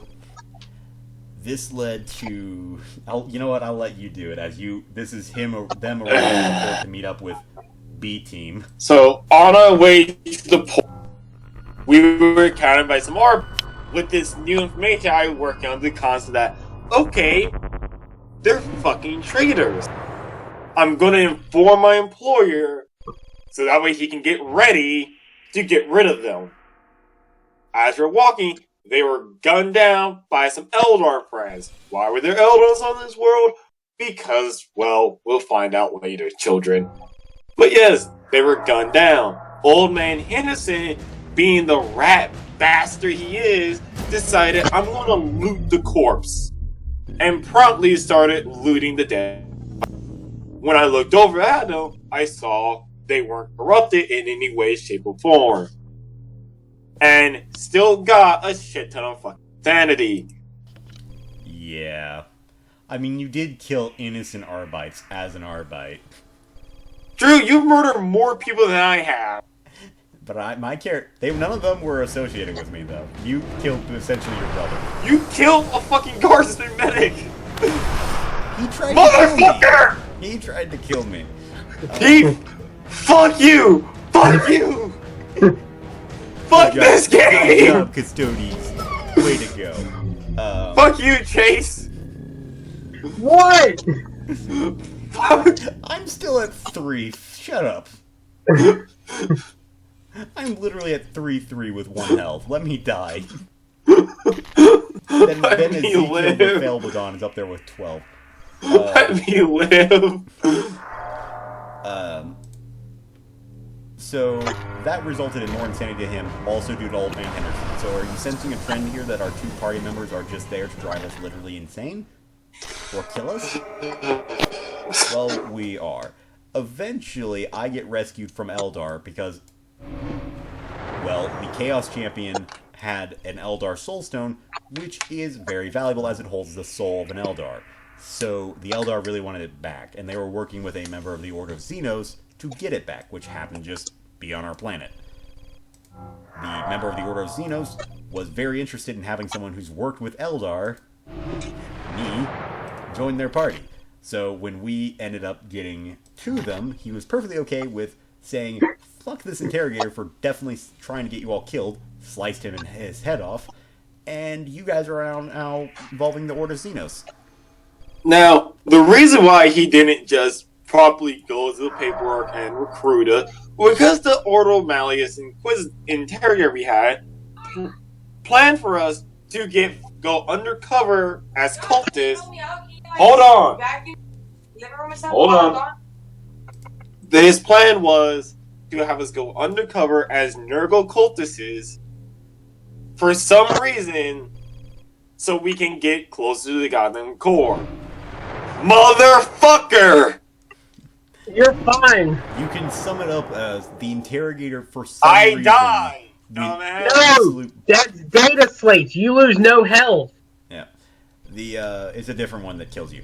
This led to, you know what? I'll let you do it. This is them arriving at the port to meet up with B team. So on our way to the port, we were encountered by some more. With this new information, I worked on the concept that, okay, they're fucking traitors. I'm gonna inform my employer so that way he can get ready to get rid of them. As we're walking, they were gunned down by some Eldar friends. Why were there Eldars on this world? Because, well, we'll find out later, children. But yes, they were gunned down. Old man Henderson, being the rat bastard he is, decided, I'm gonna loot the corpse. And promptly started looting the dead. When I looked over at them, I saw they weren't corrupted in any way, shape, or form. And still got a shit ton of fucking sanity. Yeah. I mean, you did kill innocent Arbites as an Arbite. Drew, you've murdered more people than I have. But my character, none of them were associated with me, though. You killed essentially your brother. You killed a fucking guardsman medic! He tried Motherfucker! to kill me! He tried to kill me. Fuck you! Fuck you! Fuck this game! Good job, Custodes. Way to go. Fuck you, Chase! What? I'm still at 3. Shut up. I'm literally at 3-3 with 1 health. Let me die. then Ezekiel with Felbadon is up there with 12. Let me live. So that resulted in more insanity to him, also due to Old Man Henderson. So are you sensing a trend here that our 2 party members are just there to drive us literally insane? Or kill us? Well, we are. Eventually, I get rescued from Eldar because, well, the Chaos Champion had an Eldar Soulstone, which is very valuable as it holds the soul of an Eldar. So the Eldar really wanted it back, and they were working with a member of the Order of Xenos to get it back, which happened to just be on our planet. The member of the Order of Xenos was very interested in having someone who's worked with Eldar, me, join their party. So when we ended up getting to them, he was perfectly okay with saying, fuck this interrogator for definitely trying to get you all killed, sliced him and his head off, and you guys are now involving the Order of Xenos. Now, the reason why he didn't just properly go to the paperwork and recruit us was because the Order Malleus interrogator we had planned for us to go undercover as cultists. Hold on. Hold on. His plan was to have us go undercover as Nurgle cultists for some reason so we can get closer to the goddamn core. Motherfucker! You're fine. You can sum it up as the interrogator for some reason. I died! Dumbass. No! That's data slates. You lose no health. Yeah. It's a different one that kills you.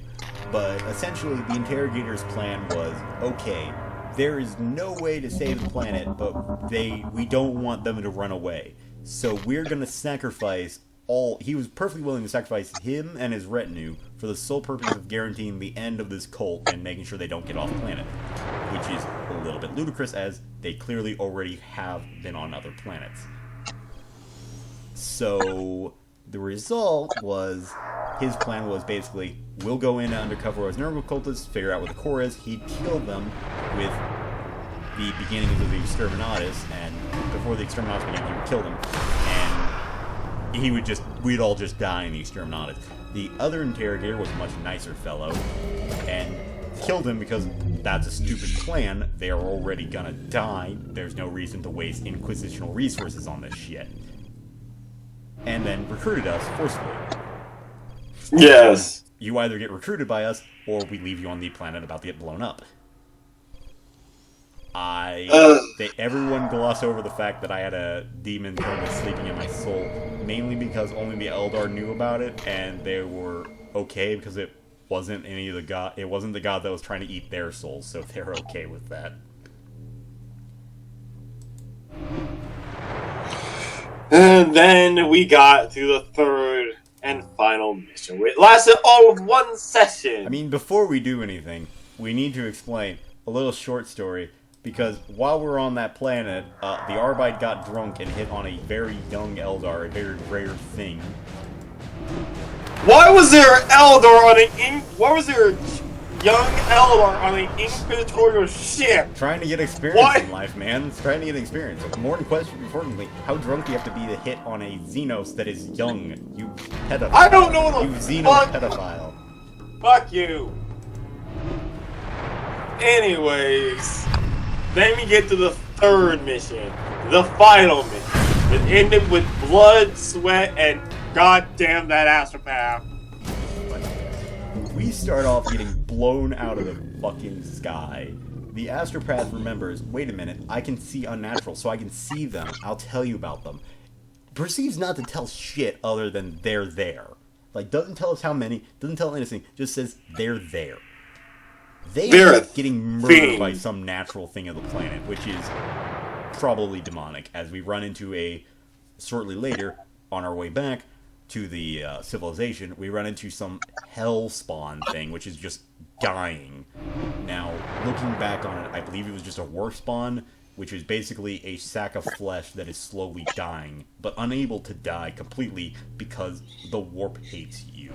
But essentially, the interrogator's plan was, okay, there is no way to save the planet, but we don't want them to run away. So we're going to sacrifice he was perfectly willing to sacrifice him and his retinue for the sole purpose of guaranteeing the end of this cult and making sure they don't get off planet. Which is a little bit ludicrous, as they clearly already have been on other planets. So the result was, his plan was basically, we'll go in undercover as Nurgle cultists, figure out what the core is, he'd kill them with the beginnings of the Exterminatus, and before the Exterminatus began, he would kill them, and we'd all just die in the Exterminatus. The other interrogator was a much nicer fellow, and killed him because that's a stupid plan. They are already gonna die. There's no reason to waste inquisitional resources on this shit. And then recruited us forcefully. Yes. You either get recruited by us, or we leave you on the planet about to get blown up. Everyone glossed over the fact that I had a demon thermal sleeping in my soul, mainly because only the Eldar knew about it, and they were okay because it wasn't the god that was trying to eat their souls, so they're okay with that. And then we got to the third and final mission. It lasted all of one session. I mean, before we do anything, we need to explain a little short story, Because while we're on that planet, the Arbite got drunk and hit on a very young Eldar, a very rare thing. Why was there an Eldar on an Why was there a young Eldar on an Inquisitorial ship? Trying to get experience in life, man. It's trying to get experience. More importantly, how drunk do you have to be to hit on a Xenos that is young? You pedophile. I don't know the You Xeno pedophile. Fuck you. Anyways, then we get to the third mission, the final mission. It ended with blood, sweat, and goddamn that astropath. We start off getting blown out of the fucking sky. The astropath remembers, wait a minute, I can see unnatural, so I can see them. I'll tell you about them. Perceives not to tell shit other than they're there. Like, doesn't tell us how many, doesn't tell anything, just says they're there. They're getting murdered by some natural thing of the planet, which is probably demonic, as we run into shortly later, on our way back to the civilization, we run into some hell spawn thing, which is just dying. Now, looking back on it, I believe it was just a warp spawn, which is basically a sack of flesh that is slowly dying, but unable to die completely because the warp hates you.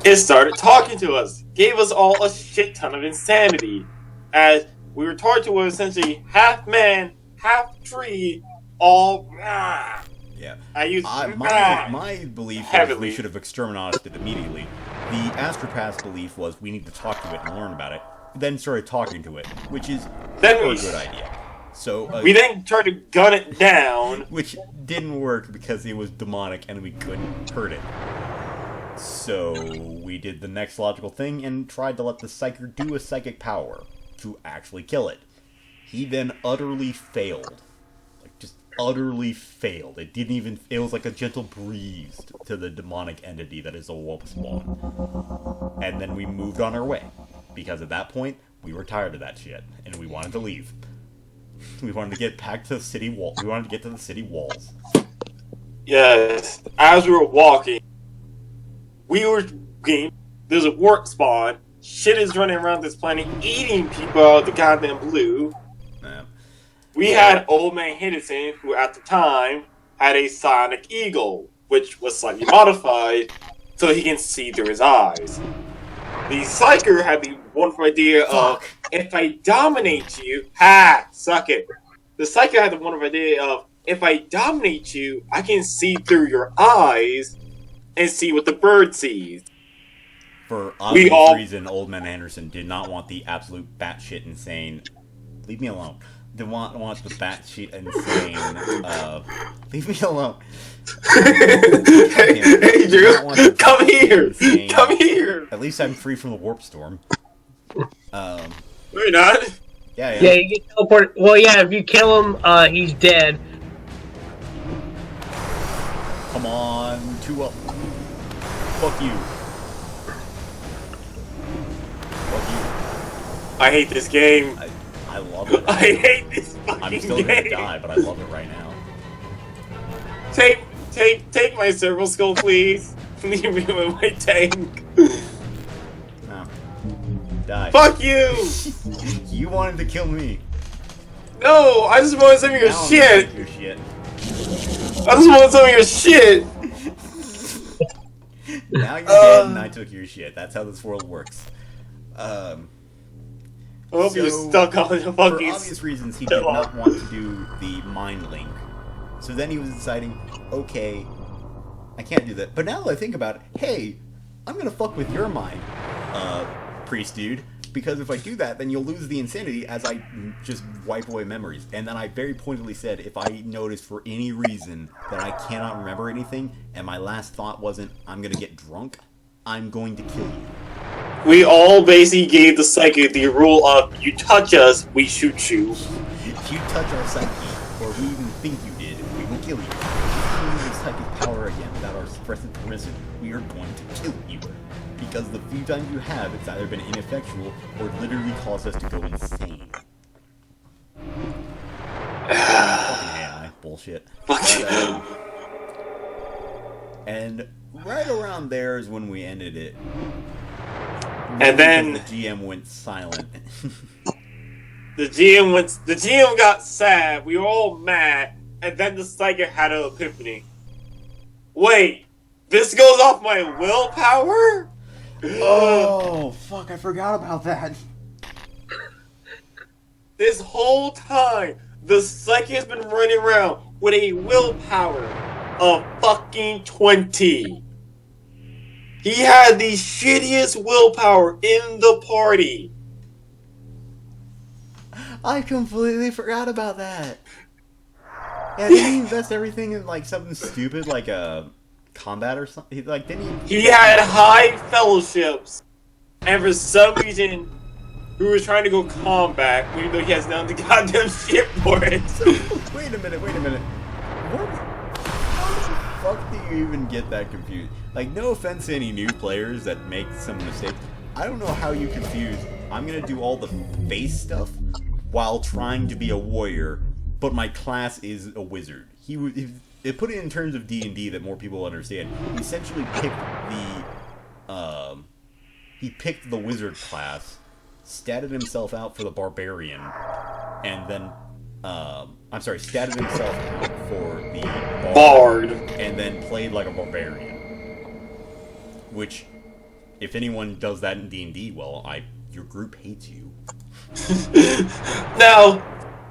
It started talking to us, gave us all a shit ton of insanity, as we were taught to was essentially half man, half tree, all. Yeah. I used my belief heavily. was we should have exterminated it immediately. The astropath's belief was we need to talk to it and learn about it. Then started talking to it, which is a good idea. So we then tried to gun it down, which didn't work because it was demonic and we couldn't hurt it. So we did the next logical thing and tried to let the Psyker do a psychic power to actually kill it. He then utterly failed. Like, just utterly failed. It was like a gentle breeze to the demonic entity that is a warp spawn. And then we moved on our way. Because at that point, we were tired of that shit. And we wanted to leave. We wanted to get back to the city wall. We wanted to get to the city walls. Yes. As we were walking, there's a warp spawn. Shit is running around this planet, eating people out of the goddamn blue. We had Old Man Henderson, who at the time had a Sonic Eagle, which was slightly modified so he can see through his eyes. The Psyker had the wonderful idea of, if I dominate you, suck it. The Psyker had the wonderful idea of, if I dominate you, I can see through your eyes and see what the bird sees. For obvious reason, Old Man Anderson did not want the absolute batshit insane. Leave me alone. Did want the batshit insane. Leave me alone. Hey, Drew, come here. Insane. Come here. At least I'm free from the warp storm. No, you're not. Yeah, Yeah, you get teleported. Well, yeah, if you kill him, he's dead. Come on, 2-up. Fuck you. Fuck you. I hate this game. I love it. I hate this fucking I'm still game. gonna die, but I love it right now. Take my servo skull, please. Leave me with my tank. No. Die. Fuck you! You wanted to kill me. No, I just wanted some of your Now shit. Your shit. I just wanted some of your shit. Now you're dead and I took your shit. That's how this world works. I hope you're stuck on the fucking... For obvious reasons, he did not want to do the mind link. So then he was deciding, okay, I can't do that. But now that I think about it, hey, I'm gonna fuck with your mind, priest dude. Because if I do that, then you'll lose the insanity as I just wipe away memories. And then I very pointedly said, if I notice for any reason that I cannot remember anything, and my last thought wasn't, I'm gonna get drunk, I'm going to kill you. We all basically gave the psychic the rule of, you touch us, we shoot you. If you touch our psyche, or we even think you did, we will kill you. If you use your psychic power again without our expressive permission, we are going to kill you. Because the few times you have, it's either been ineffectual or literally caused us to go insane. Fucking AI bullshit. And right around there is when we ended it. And then the GM went silent. The GM got sad. We were all mad, and then the psychic had an epiphany. Wait, this goes off my willpower? Oh, fuck! I forgot about that. This whole time, the psychic has been running around with a willpower of fucking 20. He had the shittiest willpower in the party. I completely forgot about that. Yeah, didn't he invest everything in like something stupid like a combat or something? Like, didn't he? He had high fellowships, and for some reason, he was trying to go combat, even though he has none of the goddamn shit for it. Wait a minute. What? How the fuck do you even get that confused? Like, no offense to any new players that make some mistakes. I don't know how you confuse. I'm gonna do all the face stuff while trying to be a warrior, but my class is a wizard. It put it in terms of D&D that more people understand. He essentially picked the wizard class, statted himself out for the barbarian, and then statted himself out for the bard, and then played like a barbarian. Which, if anyone does that in D&D, well, your group hates you. Now,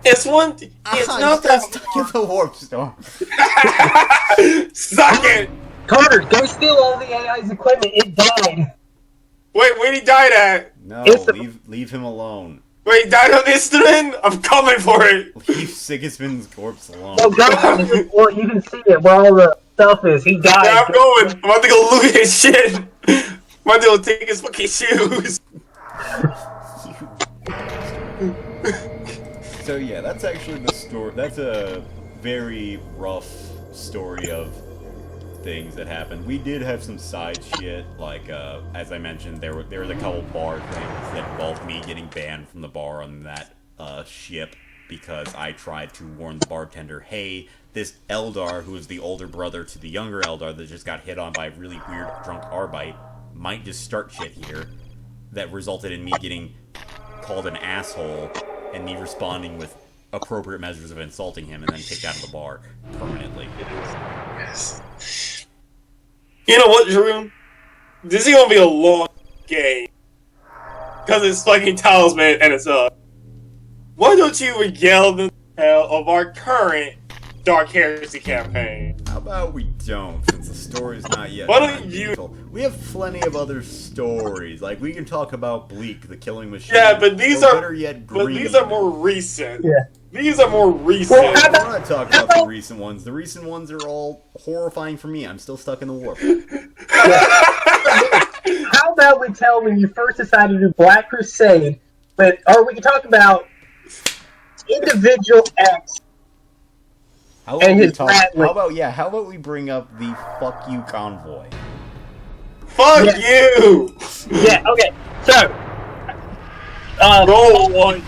it's one thing. It's not that stuck in the warp storm. Suck it! Carter, go steal all the AI's equipment. It died. Wait, where he died at? No, leave him alone. Wait, he died on Isthmin? I'm coming for it! Leave Sigismund's corpse alone. Oh God! Well, you can see it where all the stuff is. He died. Yeah, I'm going. I'm about to go loot his shit. I'm about to go take his fucking shoes. So yeah, that's actually the story. That's a very rough story of things that happened. We did have some side shit, like as I mentioned, there was a couple bar things that involved me getting banned from the bar on that ship because I tried to warn the bartender, hey, this Eldar, who is the older brother to the younger Eldar that just got hit on by a really weird drunk Arbite, might just start shit here. That resulted in me getting called an asshole and me responding with appropriate measures of insulting him and then kicked out of the bar permanently. You know what, Drew? This is gonna be a long game. Because it's fucking Talisman and it's why don't you regale the hell of our current Dark Heresy campaign? How about we don't, since the story's not yet. Why don't you? We have plenty of other stories. Like, we can talk about Bleak, the Killing Machine. Yeah, but these are better yet, Green. But these are more recent. Yeah. These are more recent. Well, I don't want to talk about the recent ones. The recent ones are all horrifying for me. I'm still stuck in the warp. How about we tell when you first decided to do Black Crusade, or we can talk about individual X. How And his how rattling. about we bring up the fuck you convoy? Fuck Yeah. you! Yeah, okay. So, Roll one,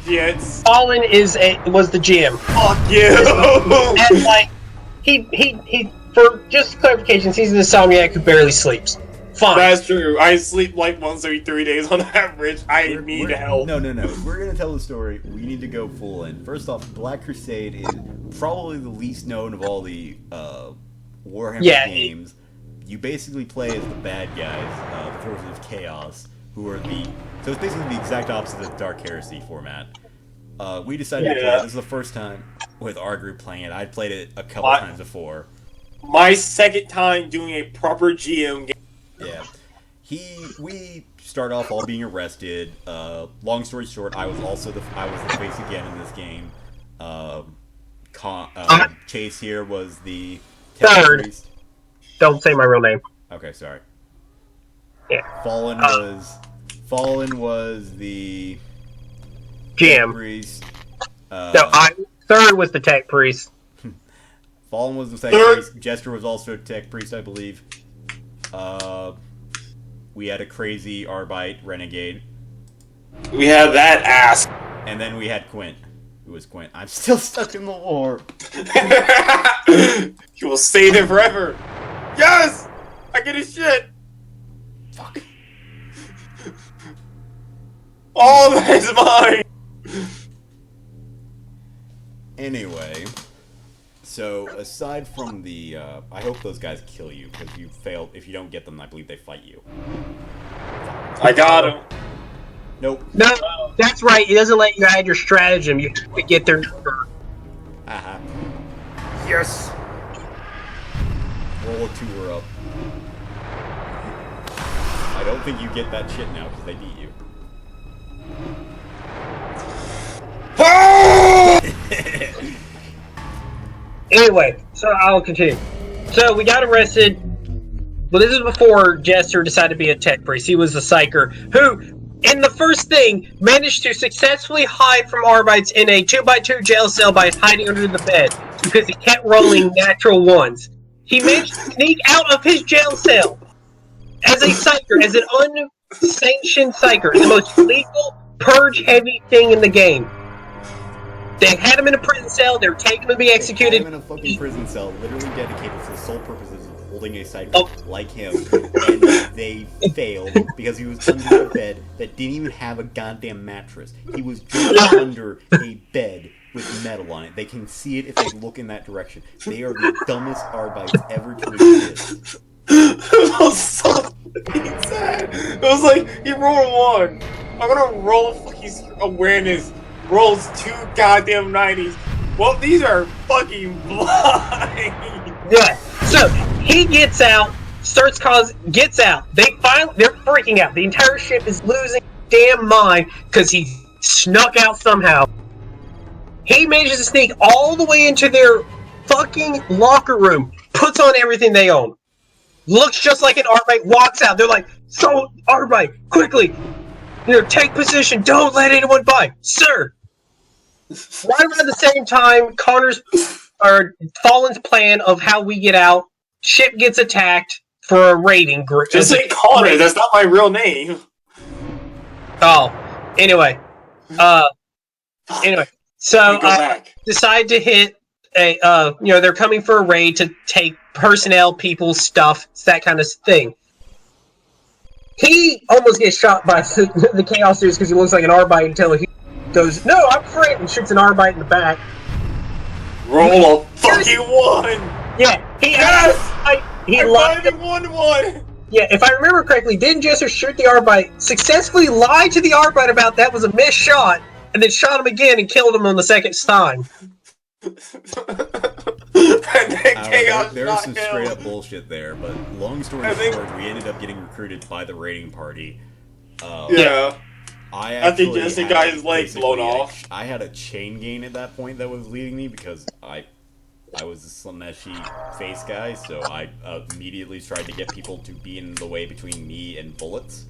idiots. Fallen was the GM. Fuck you! And, like, he for just clarifications, he's an insomniac who barely sleeps. Fine. That's true. I sleep like once every 3 days on average. I need help. No. We're gonna tell the story. We need to go full in. First off, Black Crusade is probably the least known of all the Warhammer games. You basically play as the bad guys, the Forces of Chaos, who are so it's basically the exact opposite of the Dark Heresy format. We decided to play it. This is the first time with our group playing it. I'd played it a couple times before. My second time doing a proper GM game. Yeah. We start off all being arrested. Long story short, I was the face again in this game. Chase here was the Third. priest. Don't say my real name. Okay, sorry. Yeah. Fallen was the GM. priest. Third was the tech priest. Fallen was the tech priest. Jester was also a tech priest, I believe. We had a crazy Arbite renegade. We had that ass. And then we had Quint. Who was Quint? I'm still stuck in the war. You will save him forever. Yes! I get his shit. Fuck. All that is mine. Anyway, so aside from the, I hope those guys kill you because you failed. If you don't get them, I believe they fight you. I got him. Nope. No, that's right. It doesn't let you add your stratagem. You have to get their number. Haha. Yes. Roll a 2 or up. I don't think you get that shit now because they beat you. Anyway, so I'll continue. So we got arrested. Well, this is before Jester decided to be a tech priest. He was a psyker who, in the first thing, managed to successfully hide from Arbites in a 2x2 jail cell by hiding under the bed because he kept rolling natural ones. He managed to sneak out of his jail cell as a psyker, as an unsanctioned psyker, the most legal, purge-heavy thing in the game. They had him in a prison cell. They were taking him to be executed. They had him in a fucking prison cell, literally dedicated to the sole purposes of holding a psycho like him, and they failed because he was under a bed that didn't even have a goddamn mattress. He was just under a bed with metal on it. They can see it if they look in that direction. They are the dumbest Arbites ever to exist. It was so fucking sad. It was like, he rolled a 1. I'm gonna roll fucking awareness. Rolls 2 goddamn 90s. Well, these are fucking blind. Yeah. So he gets out, gets out. They're freaking out. The entire ship is losing damn mind because he snuck out somehow. He manages to sneak all the way into their fucking locker room, puts on everything they own, looks just like an Arbite, walks out. They're like, "So, Arbite, quickly, take position. Don't let anyone by, sir." Right around the same time, Fallen's plan of how we get out, ship gets attacked for a raiding group. Just say Connor. That's not my real name. Oh, anyway, so decide to hit a. They're coming for a raid to take personnel, people, stuff, that kind of thing. He almost gets shot by the Chaos Dudes because he looks like an Arbite until he goes, "No, I'm afraid," and shoots an Arbite in the back. Roll a fucking 1! Yeah, he lied. 1-1! Yeah, if I remember correctly, didn't Jester shoot the Arbite, successfully lied to the Arbite about that was a missed shot, and then shot him again and killed him on the second time? There was some straight up bullshit there, but long story short, we ended up getting recruited by the raiding party. Yeah. I think just the guy's leg blown off. I had a chain gain at that point that was leading me because I was a Slaneshi face guy, so I immediately tried to get people to be in the way between me and bullets.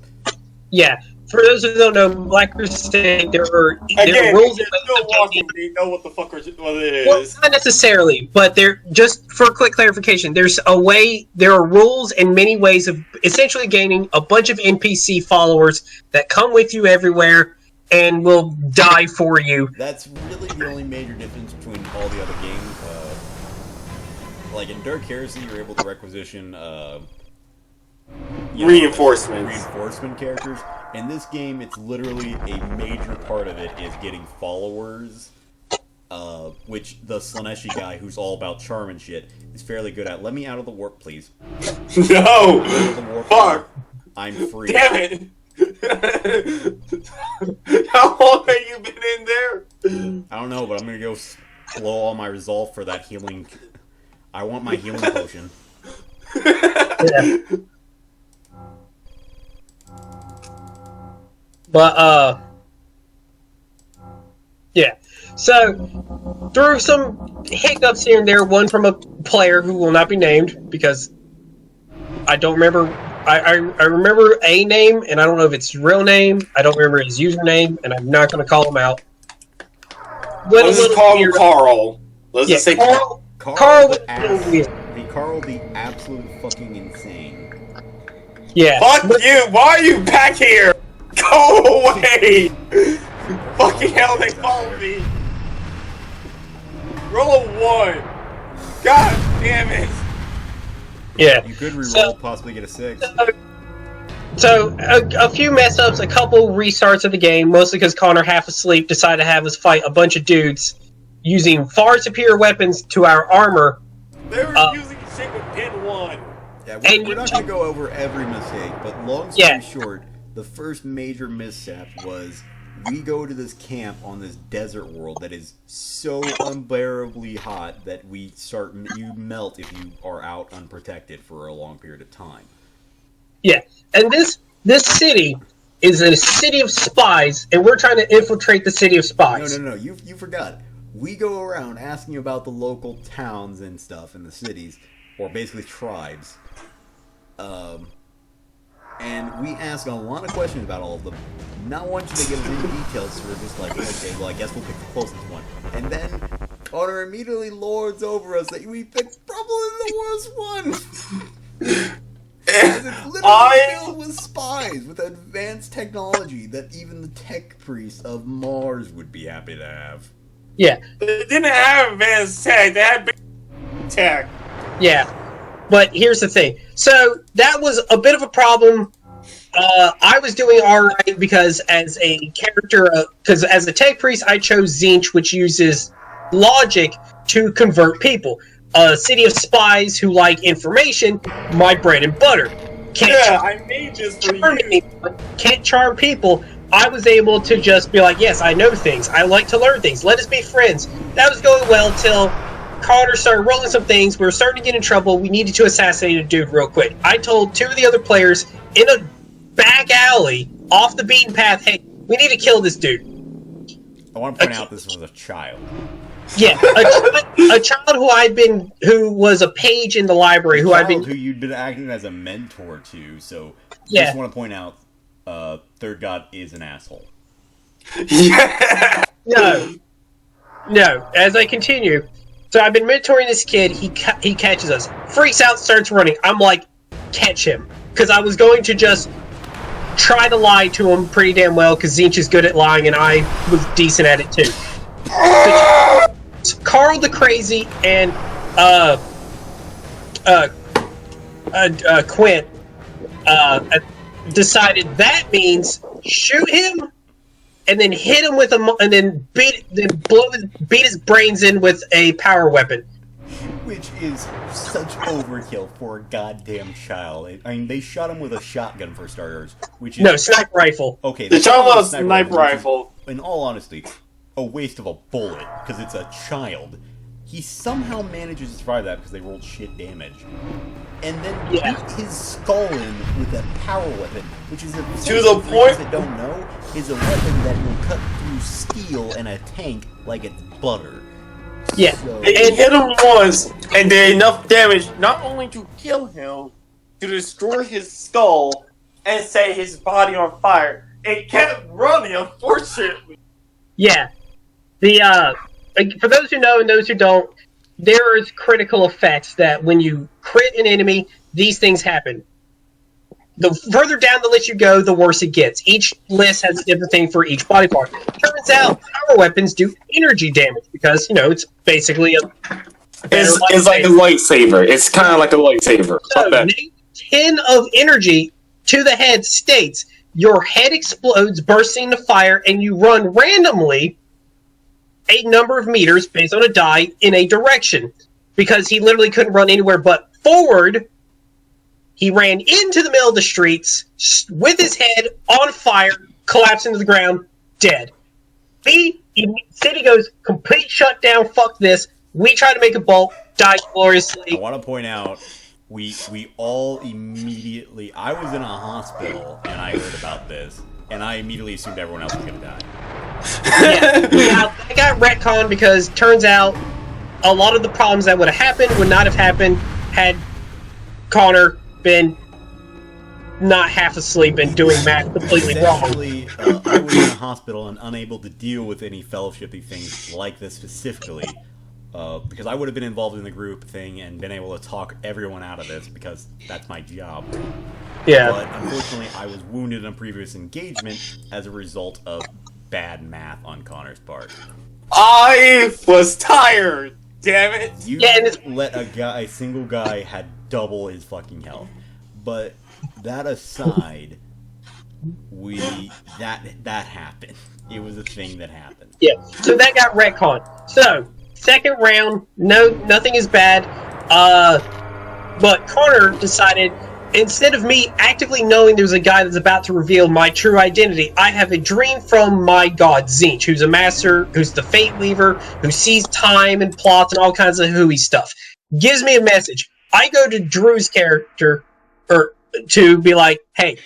Yeah, for those who don't know, Black Crusade, there are rules and ways of walking, you know what the fuck it is. Well, not necessarily, but just for quick clarification, there are rules and many ways of essentially gaining a bunch of NPC followers that come with you everywhere and will die for you. That's really the only major difference between all the other games. Like in Dark Heresy, you're able to requisition reinforcement characters. In this game, it's literally a major part of it is getting followers, which the Slaneshi guy, who's all about charm and shit, is fairly good at. Let me out of the warp, please. No! Fuck! I'm free. Damn it! How long have you been in there? I don't know, but I'm gonna go blow all my resolve for that healing. I want my healing potion. Yeah. But, yeah. So, through some hiccups here and there, one from a player who will not be named, because I don't remember, I remember a name, and I don't know if it's his real name, I don't remember his username, and I'm not going to call him out. Let's just call him Carl. Let's just say Carl. Carl the absolute fucking insane. Yeah. Fuck you! Why are you back here? Go away! Fucking hell, they followed me! Roll a 1! God damn it! Yeah. You could reroll, possibly get a 6. So, a few mess ups, a couple restarts of the game, mostly because Connor, half asleep, decided to have us fight a bunch of dudes. using far superior weapons to our armor. They were using shit with pin 1. Yeah, we're not going to go over every mistake, but long story short, the first major mishap was we go to this camp on this desert world that is so unbearably hot that you melt if you are out unprotected for a long period of time. Yeah, and this city is a city of spies, and we're trying to infiltrate the city of spies. No, you forgot. We go around asking about the local towns and stuff in the cities, or basically tribes. And we ask a lot of questions about all of them. Not wanting to give us any details, so we're just like, okay, well, I guess we'll pick the closest one. And then Connor immediately lords over us that we picked probably the worst one. Because it's literally filled with spies with advanced technology that even the tech priests of Mars would be happy to have. Yeah. They didn't have advanced tech, they had big tech. Yeah. But here's the thing. So that was a bit of a problem. I was doing alright because as a character, because as a tech priest, I chose Zinch, which uses logic to convert people. A city of spies who like information, my bread and butter. I made just for you. Can't charm people. I was able to just be like, yes, I know things. I like to learn things. Let us be friends. That was going well till Connor started rolling some things. We were starting to get in trouble. We needed to assassinate a dude real quick. I told 2 of the other players in a back alley off the beaten path, hey, we need to kill this dude. I want to point out this was a child. Yeah, a child who was a page in the library, who you'd been acting as a mentor to. So, yeah. Just want to point out, Third God is an asshole. Yeah. No. As I continue, so I've been mentoring this kid. He catches us, freaks out, starts running. I'm like, catch him, because I was going to just try to lie to him pretty damn well, because Zinch is good at lying, and I was decent at it too. So Carl the Crazy and Quint decided that means shoot him and then hit him with and then beat his brains in with a power weapon. Which is such overkill for a goddamn child. I mean, they shot him with a shotgun for starters, which is... No, sniper rifle. Okay, they shot him with a sniper rifle. In all honesty, a waste of a bullet, because it's a child. He somehow manages to survive that because they rolled shit damage. And then beat his skull in with a power weapon, which is to the point that don't know, is a weapon that will cut through steel and a tank like it's butter. Yeah. So, they hit him once and did enough damage not only to kill him, to destroy his skull and set his body on fire. It kept running, unfortunately. Yeah. For those who know and those who don't, there is critical effects that when you crit an enemy, these things happen. The further down the list you go, the worse it gets. Each list has a different thing for each body part. Turns out power weapons do energy damage because, it's basically It's like a lightsaber. It's kind of like a lightsaber. So, 10 of energy to the head states your head explodes, bursting into fire, and you run randomly a number of meters based on a die in a direction. Because he literally couldn't run anywhere but forward. He ran into the middle of the streets with his head on fire, collapsing to the ground, dead. City goes complete shutdown, fuck this. We try to make a bolt, die gloriously. I want to point out, we all immediately... I was in a hospital, and I heard about this, and I immediately assumed everyone else was going to die. Yeah, I got retconned because turns out a lot of the problems that would have happened would not have happened had Connor been not half asleep and doing math completely wrong. I was in a hospital and unable to deal with any fellowshippy things like this specifically, because I would have been involved in the group thing and been able to talk everyone out of this because that's my job. Yeah. But unfortunately, I was wounded in a previous engagement as a result of bad math on Connor's part. I was tired. Damn it! You let a single guy had double his fucking health. But that aside, that happened. It was a thing that happened. Yeah. So that got retconned. So Second round, no, nothing is bad. But Connor decided, instead of me actively knowing there's a guy that's about to reveal my true identity, I have a dream from my god, Zinch, who's a master, who's the Fate Weaver, who sees time and plots and all kinds of hooey stuff. Gives me a message. I go to Drew's character, to be like, hey,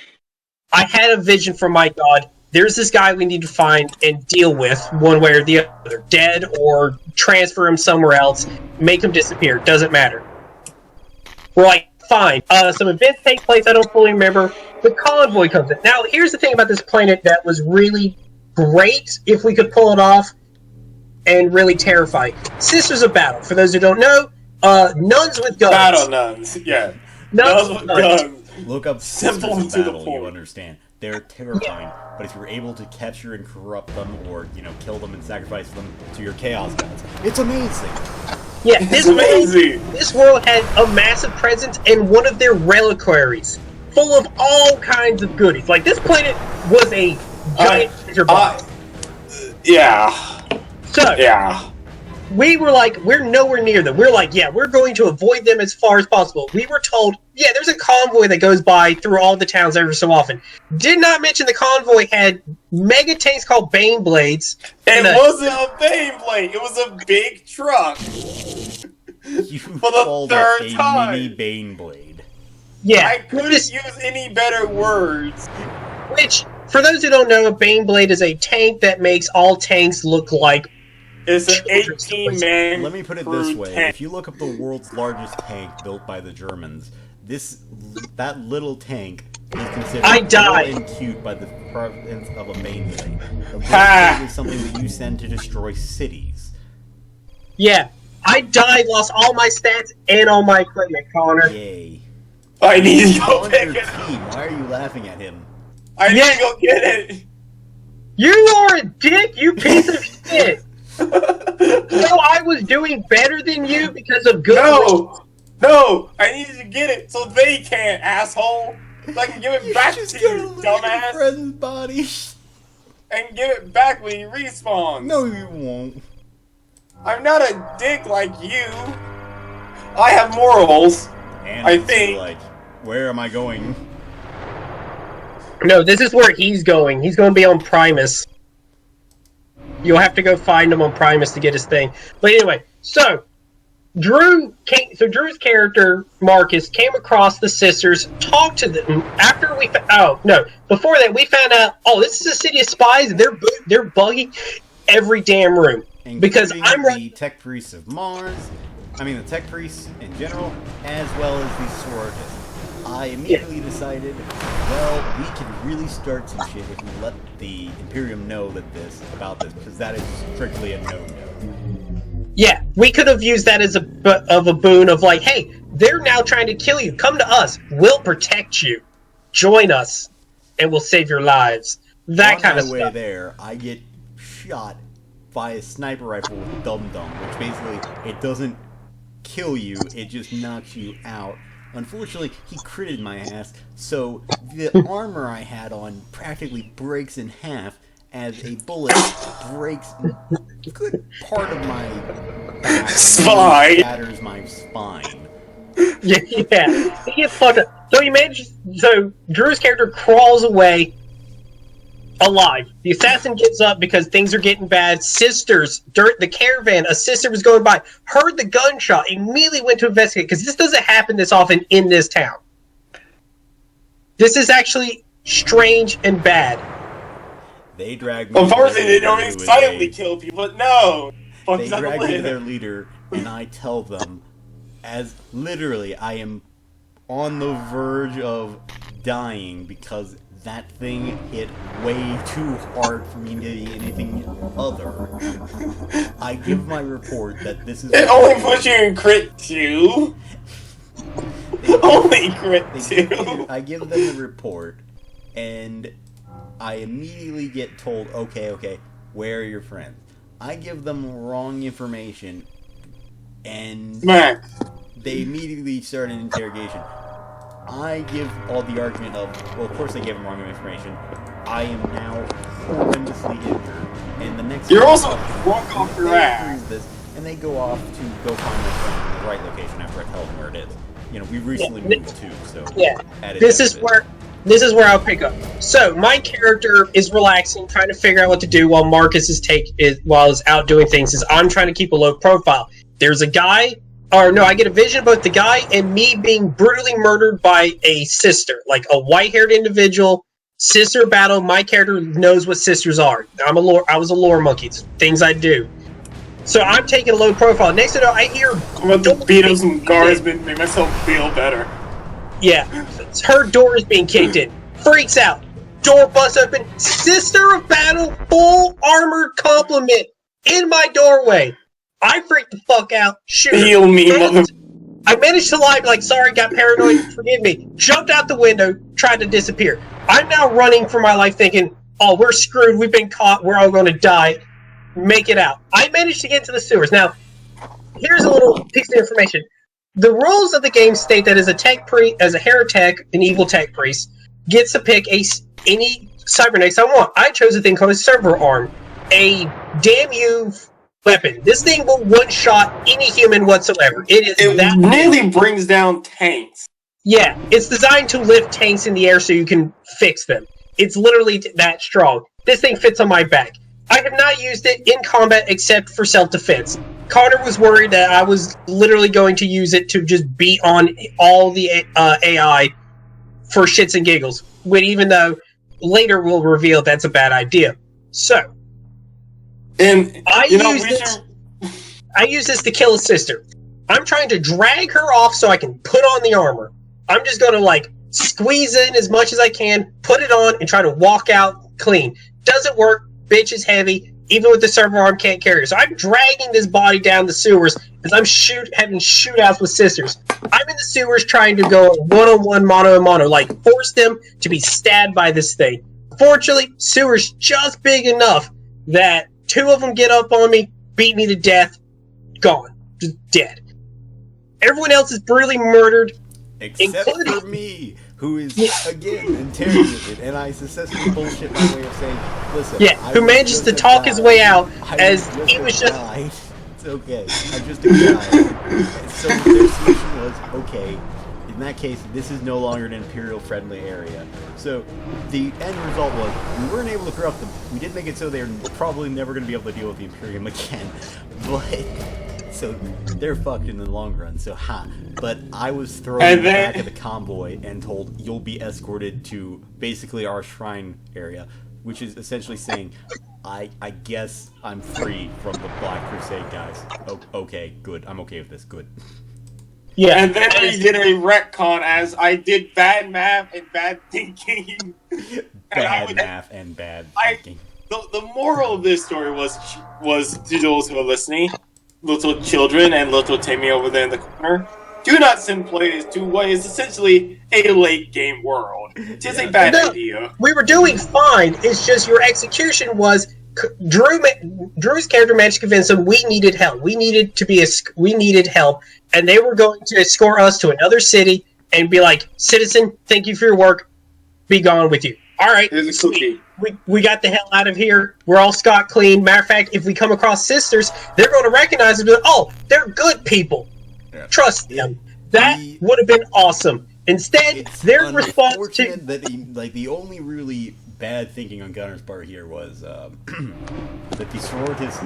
I had a vision from my god. There's this guy we need to find and deal with one way or the other. Dead or transfer him somewhere else. Make him disappear. Doesn't matter. We're like, fine. Some events take place I don't fully remember. The convoy comes in. Now, here's the thing about this planet that was really great, if we could pull it off, and really terrifying. Sisters of Battle. For those who don't know, nuns with guns. Battle nuns, yeah. Nuns with guns. Look up Simple Sisters of to the Battle, point. you understand. They're terrifying, but if you're able to capture and corrupt them, or, kill them and sacrifice them to your chaos gods, it's amazing! Yeah, It's amazing! This world had a massive presence in one of their reliquaries, full of all kinds of goodies. Like, this planet was a giant treasure box. Yeah. So, Yeah. we were like, we're nowhere near them. We're like, yeah, we're going to avoid them as far as possible. We were told, yeah, there's a convoy that goes by through all the towns every so often. Did not mention the convoy had mega tanks called Bane Blades. It wasn't a Beyblade, it was a big truck. You For the called third it a time. mini Baneblade. Yeah, I couldn't use any better words. which, for those who don't know, a Bane Blade is a tank that makes all tanks look like. It's an 18-man. Let me put it this way: if you look up the world's largest tank built by the Germans, that little tank is considered I died. and cute by the province of a Baneblade. A Baneblade is something that you send to destroy cities. Yeah, I died, lost all my stats and all my equipment, Connor. Yay! I need to go On pick your it. team, why are you laughing at him? I need to go get it. You are a dick, you piece of shit. So I was doing better than you because of good. No, I needed to get it so they can't, asshole. So I can give it back to you, dumbass, Friend's body. and give it back when he respawns. No, you won't. I'm not a dick like you. I have morals. And I so, think- like, where am I going? No, this is where he's going. He's going to be on Primus. You'll have to go find him on Primus to get his thing. But anyway, so Drew's character Marcus came across the sisters, talked to them after we. Before that we found out. Oh, this is a city of spies. They're bugging every damn room because Including I'm the right. tech priests of Mars. I mean, the tech priests in general, as well as the sororists. I immediately decided, well, we can really start some shit if we let the Imperium know about this, because that is strictly a no-no. Yeah, we could have used that as a boon of like, hey, they're now trying to kill you. Come to us. We'll protect you. Join us, and we'll save your lives. That kind of On my way stuff. there, I get shot by a sniper rifle with dum-dum, which basically, it doesn't kill you, it just knocks you out. Unfortunately, he critted my ass, so the armor I had on practically breaks in half as a bullet breaks a good part of my back. Spine. Shatters my spine. Yeah, he gets fucked up. So Drew's character crawls away alive. The assassin gets up because things are getting bad. The caravan, a sister was going by, heard the gunshot, immediately went to investigate because this doesn't happen this often in this town. This is actually strange and bad. They dragged me. Unfortunately, to they their don't leader, silently kill people, but no. They drag me to their leader, and I tell them, as literally, I am on the verge of dying because that thing hit way too hard for me to be anything other. I give my report that this is... It only puts you in crit 2. Only crit 2. I give them the report, and I immediately get told, okay, where are your friends? I give them wrong information, and Smack. they immediately start an interrogation. I give all the argument of, well, of course I gave them wrong information. I am now horrendously injured, and the next You're thing also I drunk off your they ass. prove this, and they go off to go find their friend in the right location after I tell them where it is. You know, we recently moved too, so this is where I'll pick up. So my character is relaxing, trying to figure out what to do while Marcus is out doing things. Is I'm trying to keep a low profile. There's a guy, or no, I get a vision about the guy and me being brutally murdered by a sister, like a white-haired individual. Sister battle. My character knows what sisters are. I was a lore monkey. It's things I do. So I'm taking a low profile. Next thing I know, I hear... I'm about to beat up some guardsmen, make myself feel better. Yeah. Her door is being kicked in. Freaks out. Door busts open. Sister of battle, full armored complement in my doorway. I freak the fuck out. Shoot. Heal me, mother... I managed to lie, like, sorry, got paranoid, forgive me. Jumped out the window, tried to disappear. I'm now running for my life thinking, oh, we're screwed, we've been caught, we're all going to die. Make it out. I managed to get into the sewers. Now, here's a little piece of information. The rules of the game state that as a heretic, an evil tech priest, gets to pick any cybernetics I want. I chose a thing called a server arm. A damn you weapon. This thing will one-shot any human whatsoever. It nearly brings down tanks. Yeah, it's designed to lift tanks in the air so you can fix them. It's literally that strong. This thing fits on my back. I have not used it in combat except for self-defense. Connor was worried that I was literally going to use it to just beat on all the AI for shits and giggles. But even though later we'll reveal that's a bad idea. So, and I use this to kill a sister. I'm trying to drag her off so I can put on the armor. I'm just going to squeeze in as much as I can, put it on, and try to walk out clean. Doesn't work. Bitch is heavy. Even with the server arm, can't carry her. So I'm dragging this body down the sewers as I'm having shootouts with sisters. I'm in the sewers trying to go one-on-one, mano-a-mano, force them to be stabbed by this thing. Fortunately, sewers just big enough that two of them get up on me, beat me to death, gone. Just dead. Everyone else is brutally murdered. Except for me, who is, again, interrogated, and I successfully bullshit my way of saying, listen... Yeah, who manages to talk his way out as he was just... It's okay, I'm just a guy. So their solution was, okay, in that case, this is no longer an Imperial-friendly area. So the end result was, we weren't able to corrupt them. We did make it so they're probably never going to be able to deal with the Imperium again. But... So they're fucked in the long run, so But I was thrown in the back of the convoy and told you'll be escorted to basically our shrine area, which is essentially saying, I guess I'm free from the Black Crusade guys. Okay, good. I'm okay with this. Good. Yeah, and then we did a retcon as I did bad math and bad thinking. Bad math and bad thinking. The moral of this story was to those who are listening, little children and little Timmy over there in the corner, do not send players to what is essentially a late game world. It is a bad idea. We were doing fine. It's just your execution was Drew's character managed to convince them we needed help. We needed help, and they were going to escort us to another city and be like, "Citizen, thank you for your work. Be gone with you." All right, we got the hell out of here. We're all scot clean. Matter of fact, if we come across sisters, they're going to recognize them. Oh, they're good people. Yeah. Trust them. That would have been awesome. Instead, their response to the only really bad thinking on Gunner's part here was that the sororists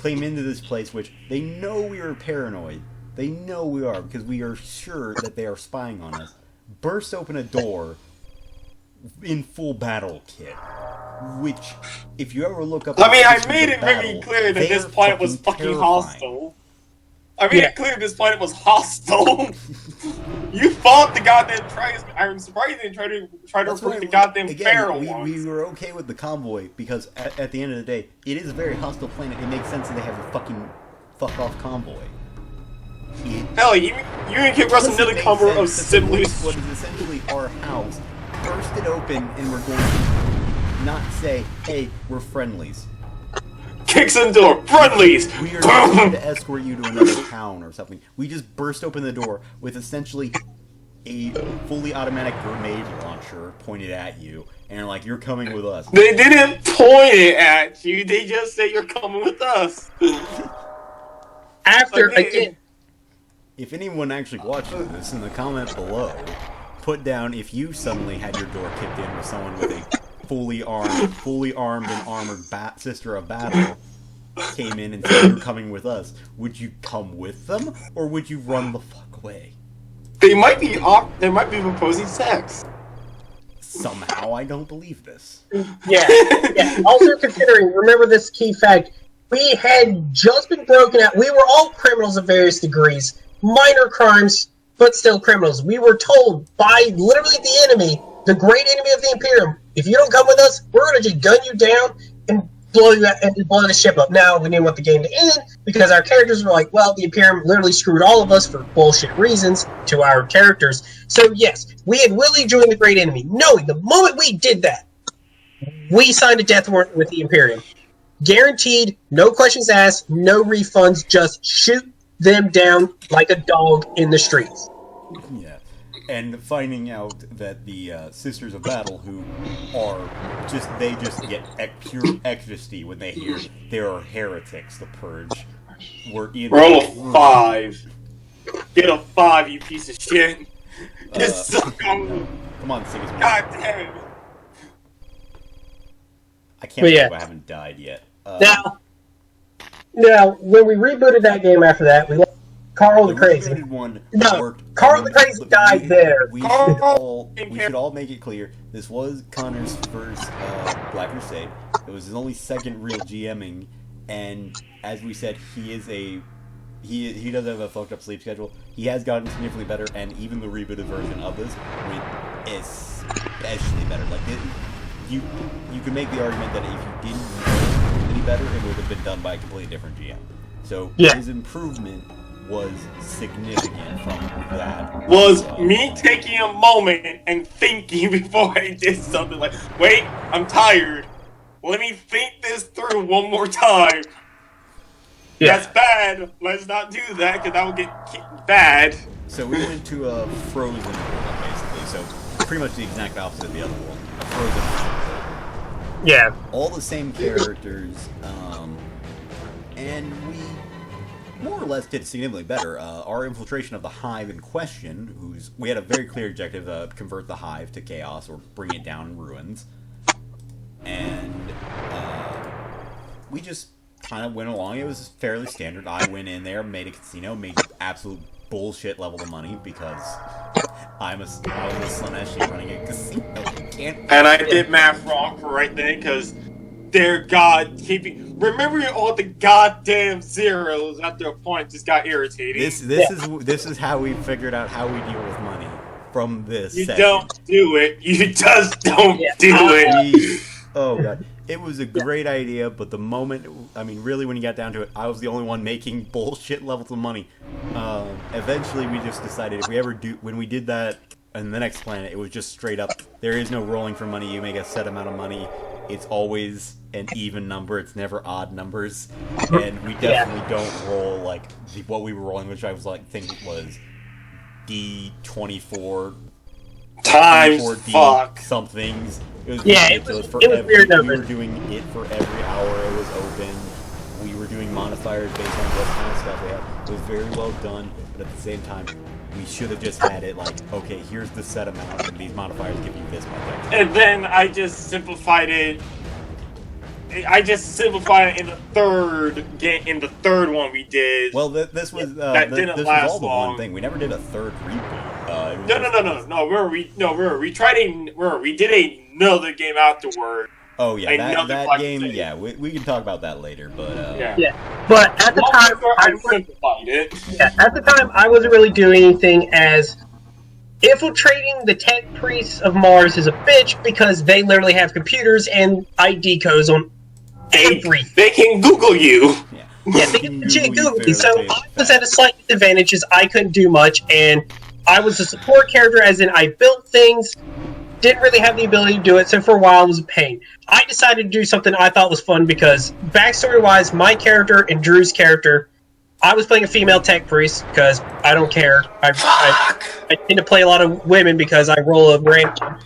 came into this place, which they know we are paranoid. They know we are because we are sure that they are spying on us. Burst open a door in full battle kit, which, if you ever look up... I made it very clear that this planet was fucking hostile. I made it clear this planet was hostile. You fought the goddamn tribesmen. I'm surprised they didn't try to recruit the goddamn feral ones. We were okay with the convoy, because at the end of the day, it is a very hostile planet. It makes sense that they have a fucking fuck-off convoy. Hell, you and Kid Russ another cover of simply... What is essentially our house. Burst it open, and we're going to not say, hey, we're friendlies. Kicks in the door, friendlies! We are not going to escort you to another town or something. We just burst open the door with essentially a fully automatic grenade launcher pointed at you, and like, you're coming with us. They didn't point it at you. They just said you're coming with us. After, again... If anyone actually watches this, in the comment below, put down if you suddenly had your door kicked in with someone with a fully armed and armored sister of battle came in and said you're coming with us. Would you come with them, or would you run the fuck away? They might be proposing sex. Somehow I don't believe this. Yeah. Also considering, remember this key fact, we had just been broken out. We were all criminals of various degrees. Minor crimes, but still criminals. We were told by literally the enemy, the great enemy of the Imperium, if you don't come with us, we're going to just gun you down and blow you out and blow the ship up. Now, we didn't want the game to end because our characters were like, well, the Imperium literally screwed all of us for bullshit reasons to our characters. So, yes, we had willingly joined the great enemy, knowing the moment we did that, we signed a death warrant with the Imperium. Guaranteed, no questions asked, no refunds, just shoot them down like a dog in the streets. Yeah. And finding out that the Sisters of Battle, who are they just get pure ecstasy when they hear there are heretics, the Purge, were in roll a 5. Get a 5, you piece of shit. Just suck on. Come on, sing us. God damn it. I can't believe I haven't died yet. Now, when we rebooted that game after that, we lost Carl the Crazy. Carl the Crazy died there. We should all make it clear, this was Connor's first Black Crusade. It was his only second real GMing, and as we said, he does have a fucked up sleep schedule. He has gotten significantly better, and even the rebooted version of this went especially better. Like, you could make the argument that if you didn't know any better, it would have been done by a completely different GM. So his improvement was significant from that. Was me taking a moment and thinking before I did something like, wait, I'm tired. Let me think this through one more time. Yeah. That's bad. Let's not do that because that will get bad. So we went to a frozen world, basically. So pretty much the exact opposite of the other one. A frozen world. Yeah. All the same characters, and we more or less did significantly better. Our infiltration of the Hive in question, we had a very clear objective, convert the Hive to chaos or bring it down in ruins. And we just kind of went along. It was fairly standard. I went in there, made a casino, made absolute bullshit level of money because I was a Slaneshi running a casino. And I did math wrong right then because their god keeping remembering all the goddamn zeros after a point just got irritating. This is how we figured out how we deal with money from this. You don't do it. You just don't do it. Oh god. It was a great idea, but the moment, really when you got down to it, I was the only one making bullshit levels of money. Eventually we just decided when we did that in the next planet, it was just straight up, there is no rolling for money, you make a set amount of money, it's always an even number, it's never odd numbers, and we definitely don't roll like what we were rolling, which I was thinking was D24 times fuck somethings. It was ridiculous. It was weird numbers. We were doing it for every hour it was open. We were doing modifiers based on what kind of stuff we had. It was very well done, but at the same time, we should have just had it okay, here's the set amount, and these modifiers give you this much extra. And then I just simplified it. In the third game, in the third one we did. Well, this was that didn't this last was all the long. one thing. We never did a third reboot. We did another game afterward. Oh yeah, that game. Yeah, we can talk about that later. But But at the time, I simplified it. Yeah, at the time, I wasn't really doing anything as infiltrating the tech priests of Mars is a bitch because they literally have computers and ID codes on everything. They can Google you. Yeah, they can Google me. So I was at a slight disadvantage as I couldn't do much, and I was a support character, as in I built things, didn't really have the ability to do it, so for a while it was a pain. I decided to do something I thought was fun because, backstory-wise, my character and Drew's character I was playing a female tech priest because I don't care. I tend to play a lot of women because I roll a random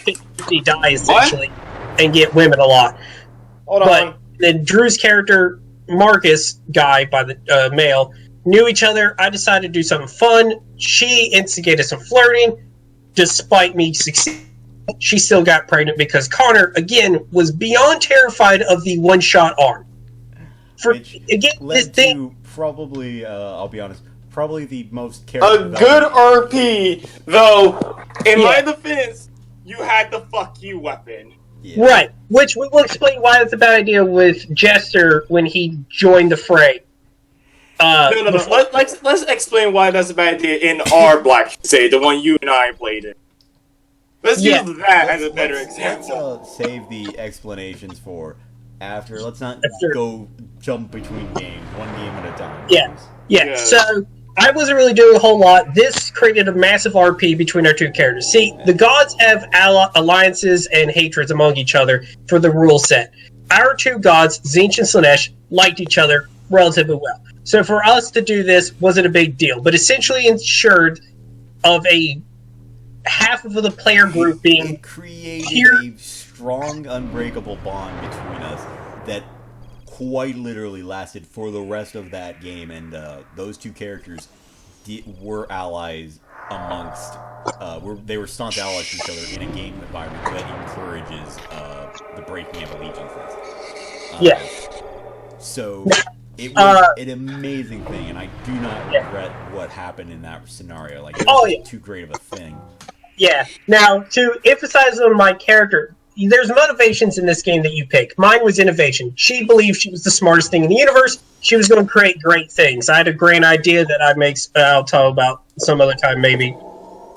50 die essentially and get women a lot. Hold But on. then Drew's character, Marcus, guy by the male, knew each other. I decided to do something fun. She instigated some flirting. Despite me succeeding, she still got pregnant because Connor, again, was beyond terrified of the one-shot arm. Which Again, led this thing. to probably, I'll be honest, probably the most A character good development. RP, though. In my Yeah. defense, you had the fuck you weapon. Yeah. Right, which we will explain why it's a bad idea with Jester when he joined the fray. No. Let's explain why that's a bad idea in our Black Crusade, the one you and I played in. Let's Yeah. use that as a better Let's example. save the explanations for after. Let's not After. go jump between games, one game at a time. Yeah. please. Yeah, so I wasn't really doing a whole lot. This created a massive RP between our two characters. See, the gods have alliances and hatreds among each other for the rule set. Our two gods, Zinch and Slanesh, liked each other relatively well. So for us to do this wasn't a big deal, but essentially ensured of a half of the player group being It created here. a strong, unbreakable bond between us that quite literally lasted for the rest of that game, and those two characters were allies amongst. They were staunch allies to each other in a game environment that encourages the breaking of allegiances. Yeah. So it was an amazing thing, and I do not regret what happened in that scenario. Like, it was too great of a thing. Yeah. Now, to emphasize on my character, there's motivations in this game that you pick. Mine was innovation. She believed she was the smartest thing in the universe. She was going to create great things. I had a grand idea that I'll tell about some other time, maybe.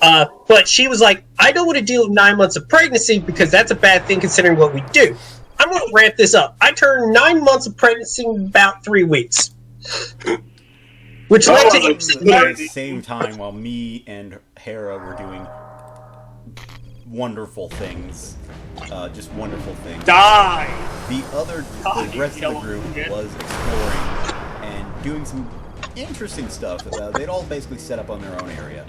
But she was like, I don't want to deal with 9 months of pregnancy because that's a bad thing considering what we do. I'm going to ramp this up. I turned 9 months of pregnancy in about 3 weeks. Which led was to a instant good At murder. the same time, while me and Hera were doing wonderful things, just wonderful things. Die! The rest of the group was exploring and doing some interesting stuff. They'd all basically set up on their own area.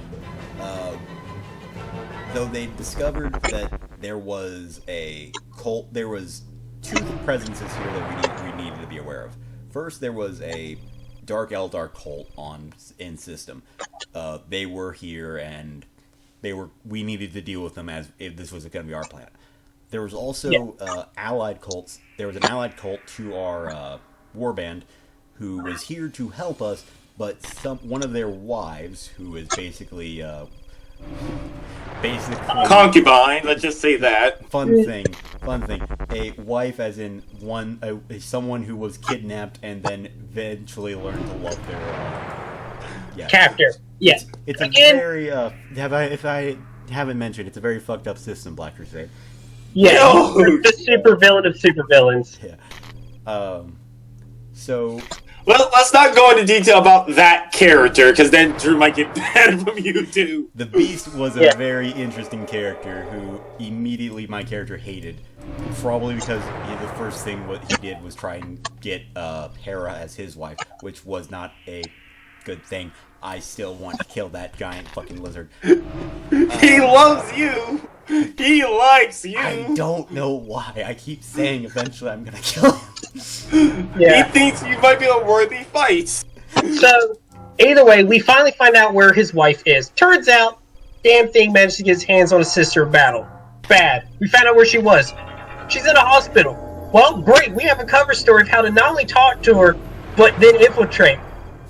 Though they discovered that there was a cult, there was two presences here that we needed to be aware of. First, there was a Dark Eldar cult in system. They were here, and we needed to deal with them as if this was going to be our planet. There was also allied cults. There was an allied cult to our warband who was here to help us, but one of their wives, who is basically Concubine, let's just say that. fun thing. A wife, as in someone who was kidnapped and then eventually learned to love their Captor. Yeah. It's a Again- very if I haven't mentioned, it's a very fucked up system, Black Crusade. Yeah. No. The super villain of super villains. Yeah. So Let's not go into detail about that character, because then Drew might get mad from you too. the Beast was a Yeah. very interesting character who immediately my character hated. Probably because the first thing what he did was try and get Hera as his wife, which was not a good thing. I still want to kill that giant fucking lizard. He loves you! He likes you! I don't know why. I keep saying eventually I'm gonna kill him. He Yeah. thinks you might be a worthy fight! So, either way, we finally find out where his wife is. Turns out, damn thing managed to get his hands on his sister in battle. Bad. We found out where she was. She's in a hospital. Well, great. We have a cover story of how to not only talk to her, but then infiltrate.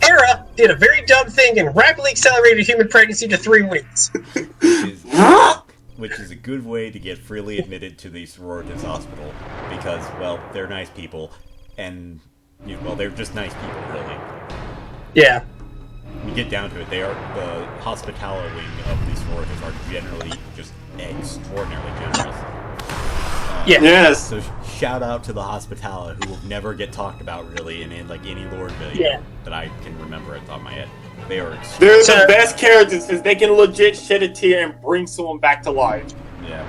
Hera did a very dumb thing and rapidly accelerated human pregnancy to 3 weeks. Which is a good way to get freely admitted to the sororitas hospital because, well, they're nice people, and they're just nice people, really. Yeah. When you get down to it, they are the hospitaller wing of the sororitas are generally just extraordinarily generous. Yeah. Yes! So shout out to the hospitaller, who will never get talked about really in like any Lord video Yeah. that I can remember at the top of my head. They are They're So- the best characters because they can legit shed a tear and bring someone back to life. Yeah.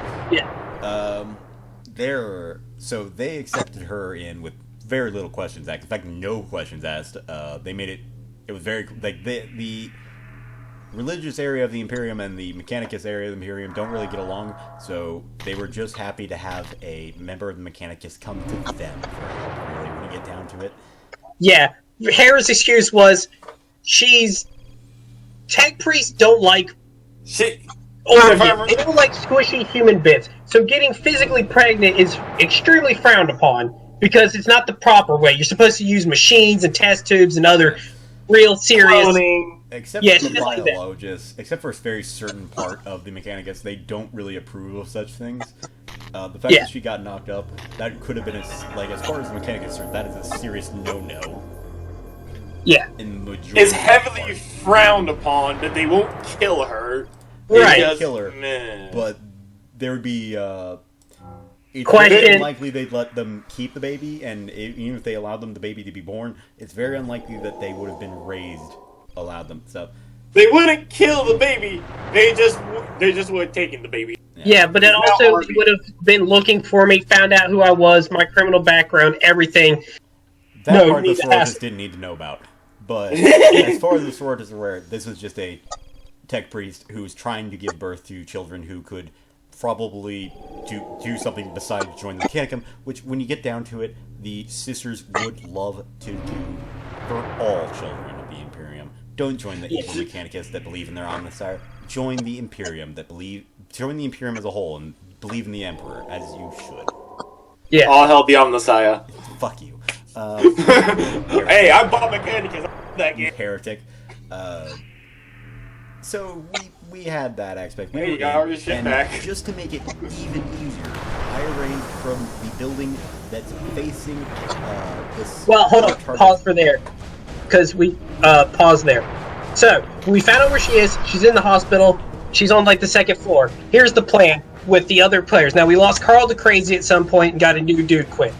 So they accepted her in with very little questions asked. In fact, no questions asked. They made it It was very like the religious area of the Imperium and the Mechanicus area of the Imperium don't really get along, so they were just happy to have a member of the Mechanicus come to them for help, really, when you get down to it. Yeah, Hera's excuse was tech priests don't like they don't like squishy human bits, so getting physically pregnant is extremely frowned upon because it's not the proper way. You're supposed to use machines and test tubes and other real serious cloning. Except for the biologists, except for a very certain part of the Mechanicus, they don't really approve of such things. The fact that she got knocked up, that could have been as far as the Mechanicus are, that is a serious no-no. Yeah. In the majority It's heavily frowned upon that they won't kill her. Right. They kill her, but there would be it's Question. very unlikely they'd let them keep the baby, and even if they allowed them the baby to be born, it's very unlikely that they would have been raised, allowed them. So they wouldn't kill the baby. They just would have taken the baby. Yeah, but it also would have been looking for me, found out who I was, my criminal background, everything. That part the sororitas didn't need to know about. But as far as the sororitas are aware, this was just a tech priest who was trying to give birth to children who could probably do something besides join the Mechanicum, which, when you get down to it, the sisters would love to do for all children of the Imperium. Don't join the evil Mechanicus that believe in their Omnissiah. Join the Imperium join the Imperium as a whole and believe in the Emperor, as you should. Yeah. All hell be Omnissiah. Fuck you. Hey, I bought Mechanicus. That game. Heretic. So we had that aspect. Hey, you got all your shit back. Just to make it even easier, I arranged from the building that's facing this. Well, hold on. Pause for there, because we pause there. So we found out where she is. She's in the hospital. She's on the second floor. Here's the plan with the other players. Now we lost Carl the Crazy at some point and got a new dude quit.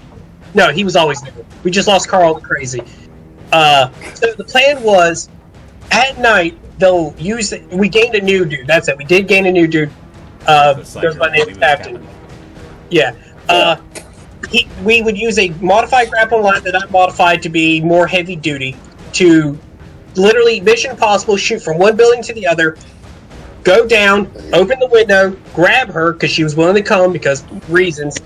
No, he was always new. We just lost Carl the Crazy. So the plan was, at night, they'll use it. We gained a new dude. That's it. We did gain a new dude. There's my name, Captain. Yeah. We would use a modified grappling line that I modified to be more heavy duty to literally, Mission Impossible, shoot from one building to the other, go down, open the window, grab her, because she was willing to come because reasons,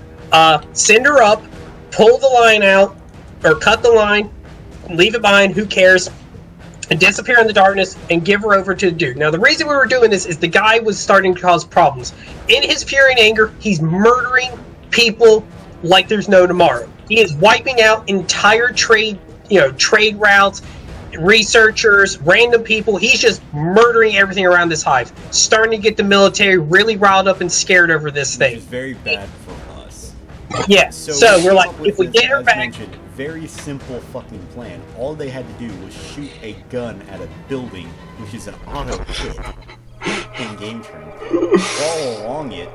send her up, pull the line out, or cut the line, leave it behind, who cares, and disappear in the darkness and give her over to the dude. Now, the reason we were doing this is the guy was starting to cause problems. In his fury and anger, he's murdering people like there's no tomorrow. He is wiping out entire trade routes, researchers, random people. He's just murdering everything around this hive. Starting to get the military really riled up and scared over this thing. Which is very bad for us. Yeah, so we're like, if we get her back... Very simple fucking plan. All they had to do was shoot a gun at a building, which is an auto hit in game terms, fall along it,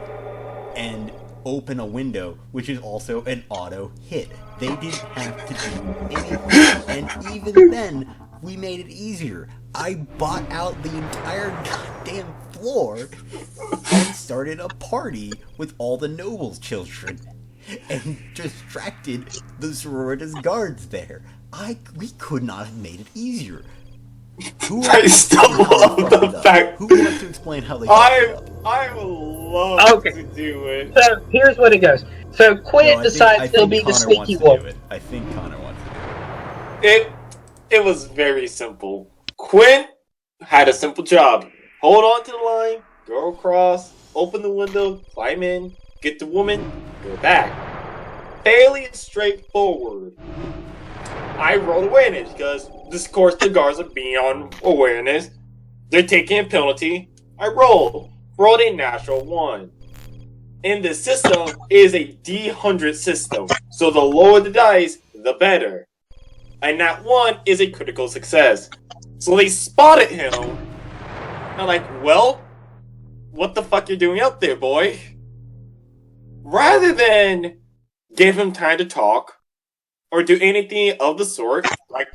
and open a window, which is also an auto hit. They didn't have to do anything, and even then, we made it easier. I bought out the entire goddamn floor and started a party with all the nobles' children. And distracted the sororitas guards there. We could not have made it easier. I still love the fact. Who would like to explain how they fucked it up? I would love to do it. So here's what it goes. So Quint decides he'll be the sneaky one. I think Connor wants to do it. It was very simple. Quinn had a simple job. Hold on to the line, go across, open the window, climb in, get the woman, go back. Fairly straightforward. I rolled awareness because, of course, the guards are beyond awareness. They're taking a penalty. I rolled a natural 1. In this system, it is a D100 system, so the lower the dice, the better. And that 1 is a critical success. So they spotted him. I'm like, well, what the fuck you doing up there, boy? Rather than give him time to talk, or do anything of the sort, like,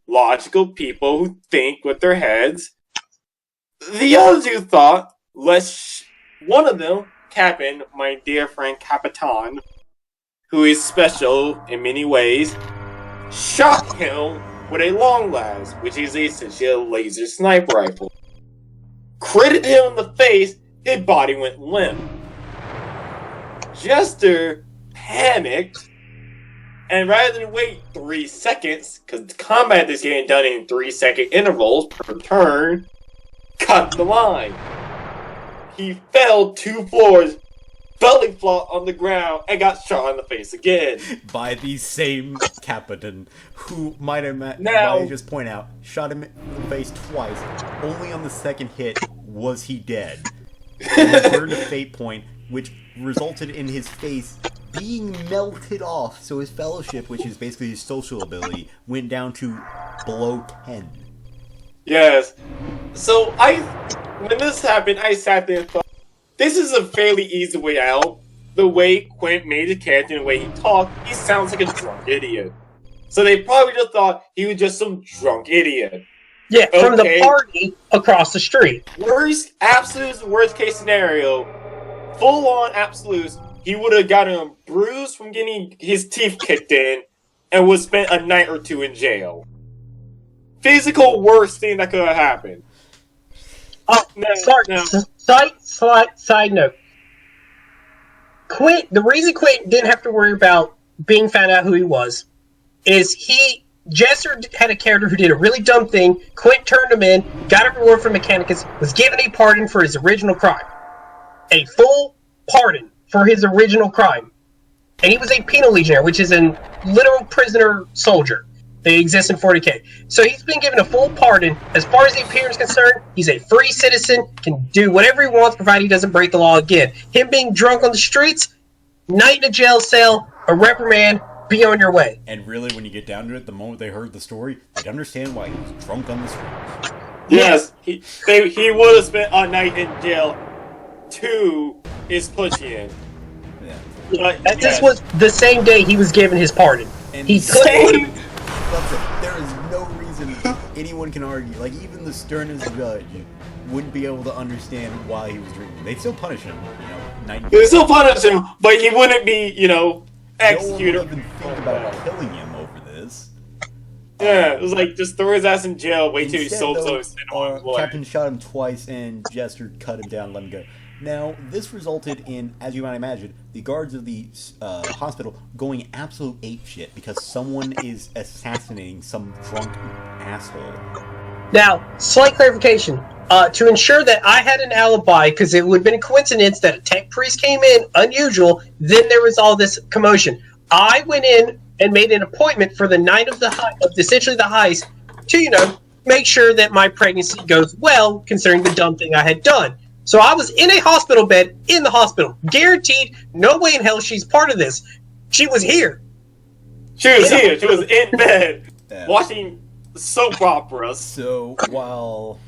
logical people who think with their heads, the other two thought, one of them, Captain, my dear friend Capitan, who is special in many ways, shot him with a long last, which is essentially a laser sniper rifle. Critted him in the face, his body went limp. Jester panicked, and rather than wait 3 seconds, because combat is getting done in 3-second intervals per turn, cut the line. He fell 2 floors, belly flop on the ground, and got shot in the face again. By the same captain who might Now- I just point out, shot him in the face twice. Only on the second hit was he dead. And he burned a fate point, which resulted in his face being melted off. So his fellowship, which is basically his social ability, went down to below 10. Yes. So when this happened, I sat there and thought, this is a fairly easy way out. The way Quint made his character and the way he talked, he sounds like a drunk idiot. So they probably just thought he was just some drunk idiot. Yeah, from Okay. the party across the street. Absolute worst case scenario, full on absolutes, he would have gotten bruised from getting his teeth kicked in and would spend a night or 2 in jail. Physical worst thing that could have happened. Oh, No, sorry. no. Side note. The reason Quint didn't have to worry about being found out who he was is Jester had a character who did a really dumb thing. Quint turned him in, got a reward from Mechanicus, was given a pardon for his original crime. A full pardon for his original crime. And he was a penal legionnaire, which is a literal prisoner soldier. They exist in 40k. So he's been given a full pardon. As far as the Imperium is concerned, he's a free citizen, can do whatever he wants, provided he doesn't break the law again. Him being drunk on the streets, night in a jail cell, a reprimand, be on your way. And really, when you get down to it, the moment they heard the story, they'd understand why he was drunk on the streets. Yes, he would have spent a night in jail. 2 is pushing it. Yeah. But This yes. was the same day he was given his pardon. And He Same. That's it. There is no reason anyone can argue. Like, even the sternest judge wouldn't be able to understand why he was drinking. They'd still punish him, night. They still punish him, but he wouldn't be, executed. No one would even think about killing him over this. Yeah, it was like, just throw his ass in jail, wait till he's Instead, so though, close. Captain shot him twice, and Jester cut him down and let him go. Now, this resulted in, as you might imagine, the guards of the hospital going absolute apeshit because someone is assassinating some drunk asshole. Now, slight clarification. To ensure that I had an alibi, because it would have been a coincidence that a tech priest came in, unusual, then there was all this commotion. I went in and made an appointment for the night of essentially the heist to, make sure that my pregnancy goes well, considering the dumb thing I had done. So I was in a hospital bed, in the hospital. Guaranteed, no way in hell she's part of this. She was here. She was here, she was in bed, Yeah. watching soap operas. So, while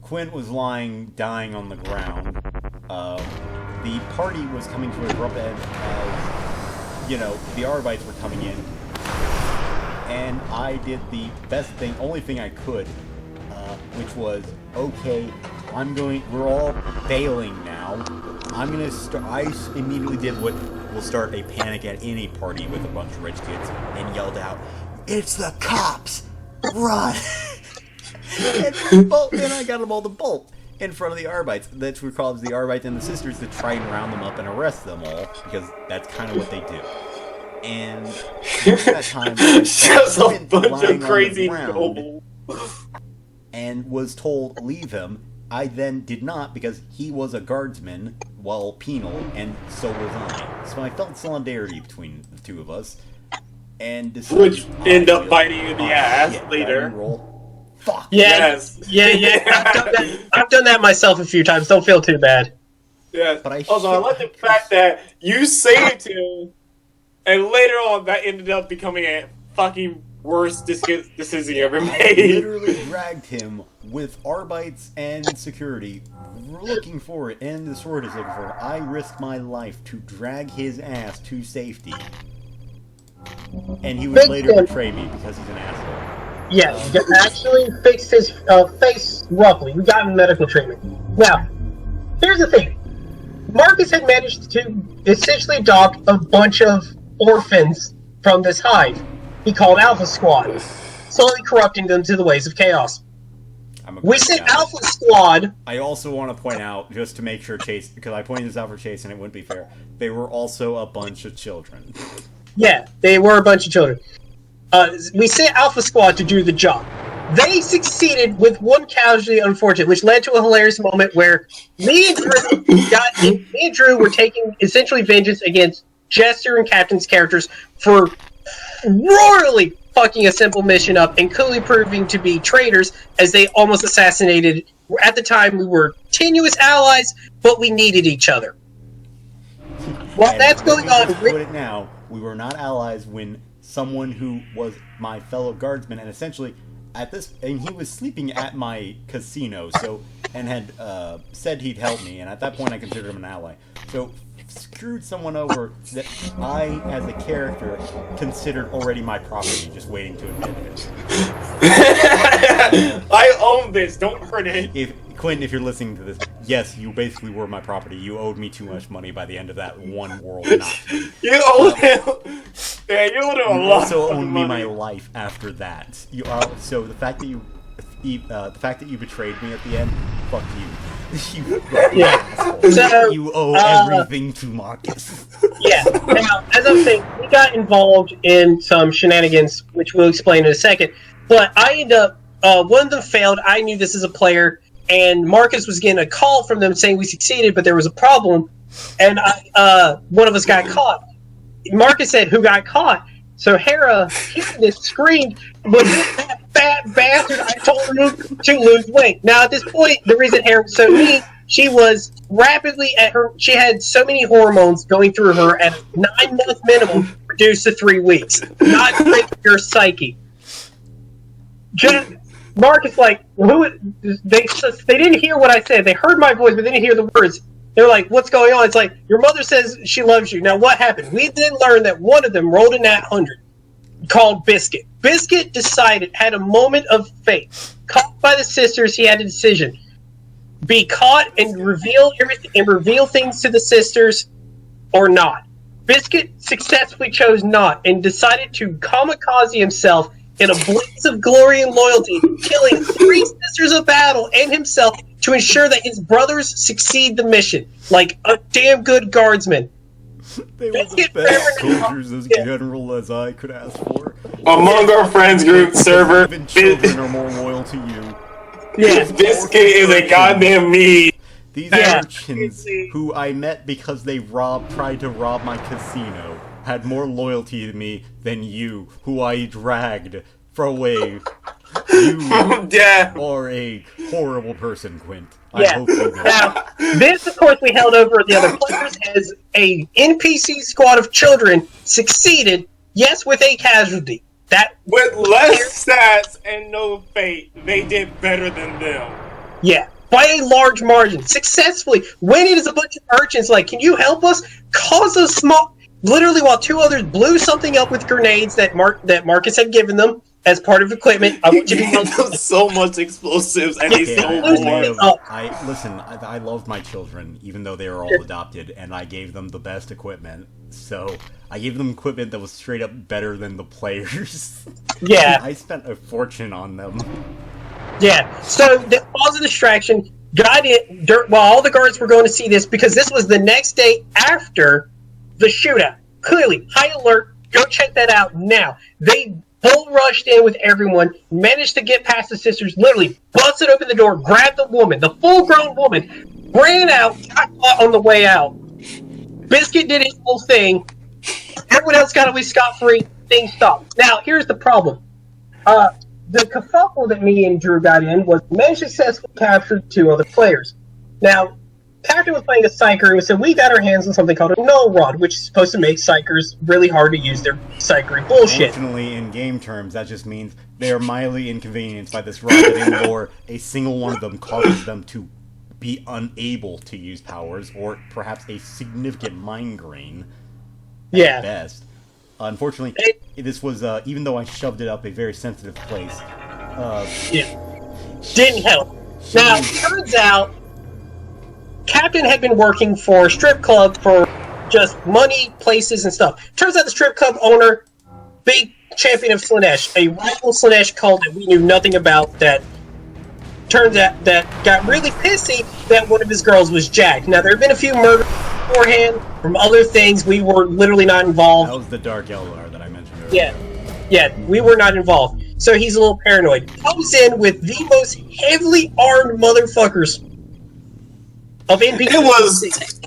Quint was dying on the ground, the party was coming to a abrupt end as, the Arbites were coming in. And I did the only thing I could, which was, okay, we're all failing now. I immediately did what will start a panic at any party with a bunch of rich kids and yelled out, "It's the cops! Run!" Then I got them all to bolt in front of the Arbites. That's what calls the Arbites and the Sisters to try and round them up and arrest them all, because that's kind of what they do. And during that time, Just a Quint bunch lying on of the crazy ground noble. and was told leave him. I then did not, because he was a guardsman while penal, and so was I. So I felt solidarity between the two of us, and decided, Which end up biting you in the ass later. Roll. Fuck. Yes. Yeah. I've done that myself a few times. Don't feel too bad. Yes. But I like the fact that you saved him, and later on that ended up becoming a fucking worst decision you ever I made. literally dragged him with Arbites and security looking for it, and the sword is looking for it. I risked my life to drag his ass to safety. And he would later betray me because he's an asshole. Yes, actually fixed his face roughly. We got him medical treatment. Now, here's the thing. Marcus had managed to essentially adopt a bunch of orphans from this hive. He called Alpha Squad. slowly corrupting them to the ways of chaos. We sent Alpha Squad. I also want to point out, just to make sure Chase, because I pointed this out for Chase and it wouldn't be fair, they were also a bunch of children. Yeah, they were a bunch of children. We sent Alpha Squad to do the job. They succeeded with one casualty, unfortunately, which led to a hilarious moment where me and Drew were taking essentially vengeance against Jester and Captain's characters for royally fucking a simple mission up and clearly proving to be traitors as they almost assassinated. At the time, we were tenuous allies, but we needed each other. While that's going on, put it now, we were not allies when someone who was my fellow guardsman and essentially and he was sleeping at my casino, and had said he'd help me, and at that point I considered him an ally. So screwed someone over that I, as a character, considered already my property, just waiting to admit it. I own this. Don't hurt it. Quentin, if you're listening to this, yes, you basically were my property. You owed me too much money by the end of that one world. You owed him. Yeah, you owed him a lot. You also owed me my life after that. So the fact that you betrayed me at the end, fuck you. You owe everything to Marcus. Yeah. Now, as I was saying, we got involved in some shenanigans, which we'll explain in a second. But I ended up, one of them failed. I knew this as a player, and Marcus was getting a call from them saying we succeeded, but there was a problem, and one of us got caught. Marcus said, "Who got caught?" So Hera, hearing this, screamed, "Was this that fat bastard I told her to lose weight?" Now, at this point, the reason Hera was so mean, she was rapidly she had so many hormones going through her at a 9-month minimum, reduced to 3 weeks. Not great for your psyche. Marcus, they didn't hear what I said. They heard my voice, but they didn't hear the words. They're like, "What's going on?" It's like, "Your mother says she loves you." Now, what happened? We then learned that one of them rolled a nat 100, called Biscuit. Biscuit had a moment of faith. Caught by the sisters, he had a decision: be caught and reveal everything and reveal things to the sisters, or not. Biscuit successfully chose not and decided to kamikaze himself in a blaze of glory and loyalty, killing 3 sisters of battle and himself to ensure that his brothers succeed the mission, like a damn good guardsman. They were the best soldiers as general as I could ask for. Among our friends group server, even children are more loyal to you. Yeah, Biscuit is a goddamn me. These urchins who I met because they tried to rob my casino had more loyalty to me than you, who I dragged away. You are a horrible person, Quint. I hope you know. Now, this, of course, we held over the other players as a NPC squad of children succeeded, yes, with a casualty. With less stats and no fate, they did better than them. Yeah, by a large margin. Successfully. When it is a bunch of urchins like, "Can you help us?" Cause a small... Literally, while 2 others blew something up with grenades that Marcus had given them as part of equipment. I want you to know so much explosives, and they still I loved my children, even though they were all adopted, and I gave them the best equipment. So I gave them equipment that was straight up better than the players. Yeah, I spent a fortune on them. Yeah. So the cause of distraction got it while all the guards were going to see this, because this was the next day after the shootout. Clearly, high alert. Go check that out now. They bull rushed in with everyone, managed to get past the sisters, literally busted open the door, grabbed the woman, the full-grown woman, ran out, got caught on the way out. Biscuit did his whole thing. Everyone else got away scot-free. Things stopped. Now, here's the problem. The kerfuffle that me and Drew got in was men successfully captured 2 other players. Now, Captain was playing a psyker, and said we got our hands on something called a null rod, which is supposed to make psykers really hard to use their psykery bullshit. Unfortunately, in game terms, that just means they are mildly inconvenienced by this rod that in lore, a single one of them causes them to be unable to use powers, or perhaps a significant mind drain at best. Unfortunately, this was, even though I shoved it up a very sensitive place, didn't help. Now, it turns out Captain had been working for a strip club for just money, places, and stuff. Turns out the strip club owner, big champion of Slanesh, a rival Slanesh cult that we knew nothing about. That turns out that got really pissy that one of his girls was jacked. Now there have been a few murders beforehand from other things. We were literally not involved. That was the Dark Eldar that I mentioned earlier. Yeah, we were not involved. So he's a little paranoid. Comes in with the most heavily armed motherfuckers of NPC. It was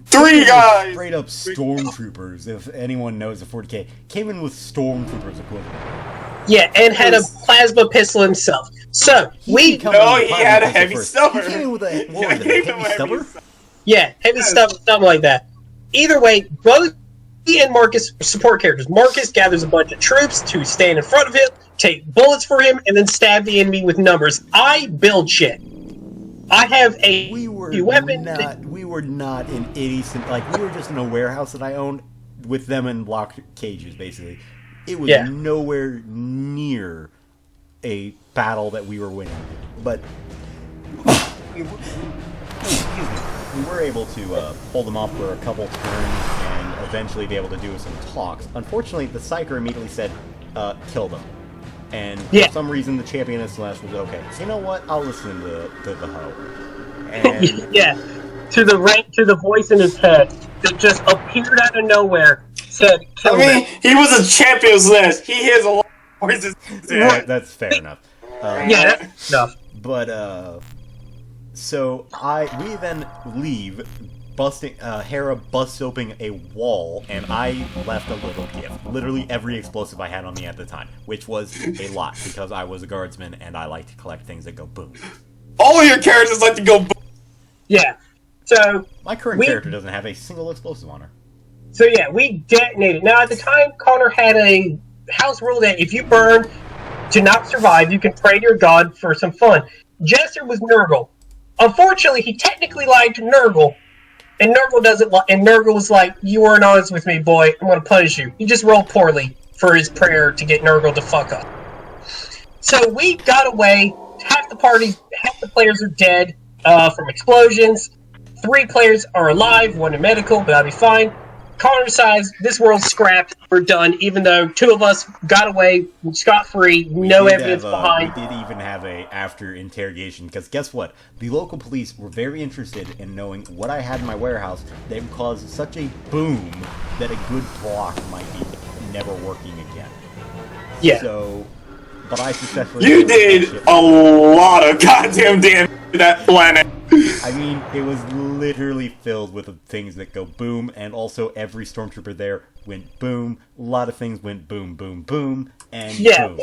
3 guys! Straight up stormtroopers, if anyone knows the 40k. Came in with stormtroopers equivalent. Yeah, and had a plasma pistol himself. So, he had a heavy stubber. He came in with a, what was it, a heavy stubber? Yeah, heavy stuff, something like that. Either way, both he and Marcus are support characters. Marcus gathers a bunch of troops to stand in front of him, take bullets for him, and then stab the enemy with numbers. I build shit. I have a weapon. We were not in any... Like, we were just in a warehouse that I owned with them in locked cages, basically. It was nowhere near a battle that we were winning. But... we were able to hold them off for a couple turns and eventually be able to do some talks. Unfortunately, the Psyker immediately said, kill them. And for some reason, the champion of Slash was okay. So you know what? I'll listen to the hoe. And to the voice in his head that just appeared out of nowhere, said, kill them. He was a champion of Slash. He hears a lot of voices. Yeah, that's fair enough. That's enough. But, so we then leave, Hera busts open a wall, and I left a little gift. Literally every explosive I had on me at the time, which was a lot, because I was a guardsman, and I like to collect things that go boom. All your characters like to go boom! Yeah. So... My current character doesn't have a single explosive on her. So yeah, we detonated. Now at the time, Connor had a house rule that if you burn to not survive, you can pray to your god for some fun. Jester was Nurgle. Unfortunately, he technically lied to Nurgle, and Nurgle doesn't. And Nurgle was like, "You weren't honest with me, boy. I'm going to punish you." He just rolled poorly for his prayer to get Nurgle to fuck up. So we got away. Half the players are dead from explosions. 3 players are alive. 1 in medical, but that'll be fine. Connor decides this world's scrapped. We're done. Even though 2 of us got away scot-free, no evidence behind. We did even have a after interrogation, because guess what? The local police were very interested in knowing what I had in my warehouse that would cause such a boom that a good block might be never working again. Yeah. So, but I successfully... You did a lot of goddamn damage to that planet. I mean, it was literally filled with things that go boom, and also every stormtrooper there went boom. A lot of things went boom, boom, boom, and boom.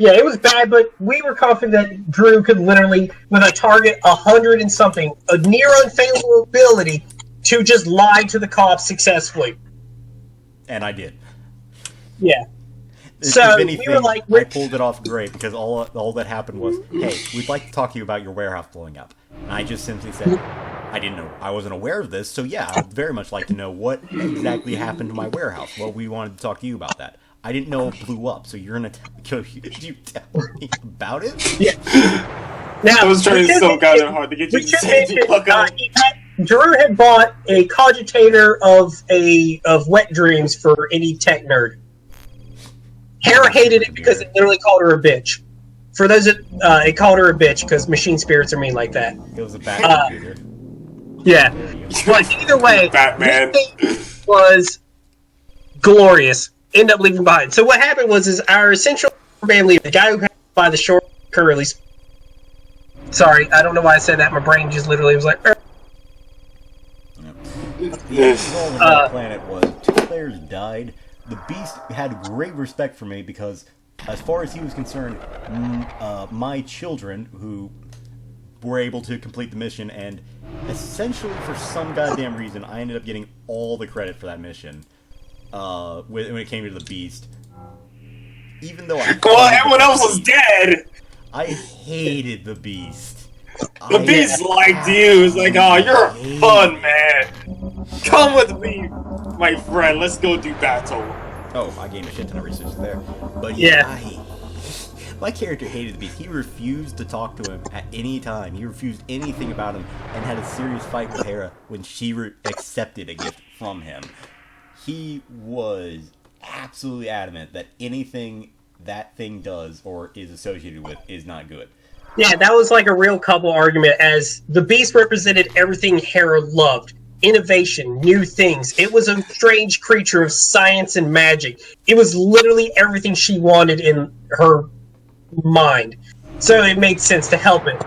It was bad, but we were confident that Drew could literally, with a target 100 and something, a near unfailable ability to just lie to the cops successfully. And I did. Yeah. So we were like, I pulled it off great, because all that happened was, hey, we'd like to talk to you about your warehouse blowing up. And I just simply said, I didn't know, I wasn't aware of this, so yeah, I'd very much like to know what exactly happened to my warehouse. Well, we wanted to talk to you about that. I didn't know it blew up, so you're gonna did you tell me about it? Yeah. Now, I was trying so goddamn hard to get you to say the fuck up. Drew had bought a cogitator of wet dreams for any tech nerd. Hera hated it because it literally called her a bitch. For those that it called her a bitch because machine spirits are mean like that. It was a bad computer. Yeah. But either way, Batman was glorious. End up leaving behind. So what happened was our essential band leader, the guy who had to by the short curlies. Sorry, I don't know why I said that. My brain just literally was like. The result of that planet was 2 players died. The Beast had great respect for me because, as far as he was concerned, my children, who were able to complete the mission, and essentially for some goddamn reason, I ended up getting all the credit for that mission when it came to the Beast. Even though everyone else was dead! I hated the Beast. The Beast liked you. It's like, oh, you're fun, man. Come with me, my friend. Let's go do battle. Oh, I gained a shit ton of research there. But my character hated the Beast. He refused to talk to him at any time. He refused anything about him and had a serious fight with Hera when she accepted a gift from him. He was absolutely adamant that anything that thing does or is associated with is not good. Yeah, that was like a real couple argument, as the Beast represented everything Hera loved. Innovation, new things. It was a strange creature of science and magic. It was literally everything she wanted in her mind. So it made sense to help it.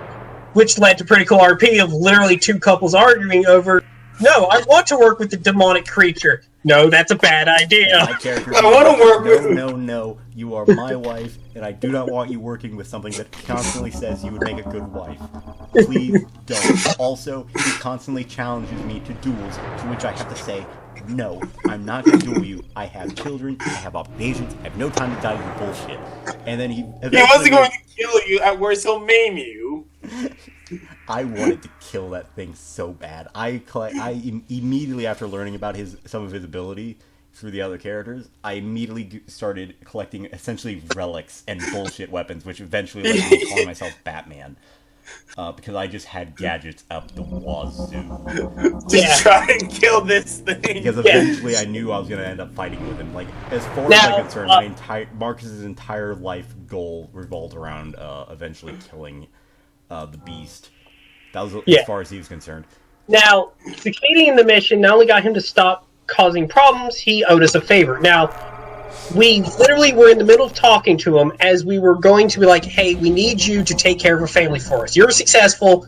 Which led to pretty cool RP of literally two couples arguing over, no, I want to work with the demonic creature. No, that's a bad idea. My character, I want to work with. No, you are my wife, and I do not want you working with something that constantly says you would make a good wife. Please don't. Also, he constantly challenges me to duels, to which I have to say, no, I'm not going to duel you. I have children, I have obligations, I have no time to die with bullshit. And then he wasn't going to kill you, at worst he'll maim you. I wanted to kill that thing so bad. Immediately after learning about some of his ability through the other characters, I immediately started collecting essentially relics and bullshit weapons, which eventually led me to call myself Batman. Because I just had gadgets up the wazoo. Just try and kill this thing. Because eventually I knew I was going to end up fighting with him. Like, as far as I'm concerned, Marcus's entire life goal revolved around eventually killing the Beast. That was as far as he was concerned. Now, succeeding in the mission not only got him to stop causing problems, he owed us a favor. Now, we literally were in the middle of talking to him as we were going to be like, hey, we need you to take care of a family for us. You're successful.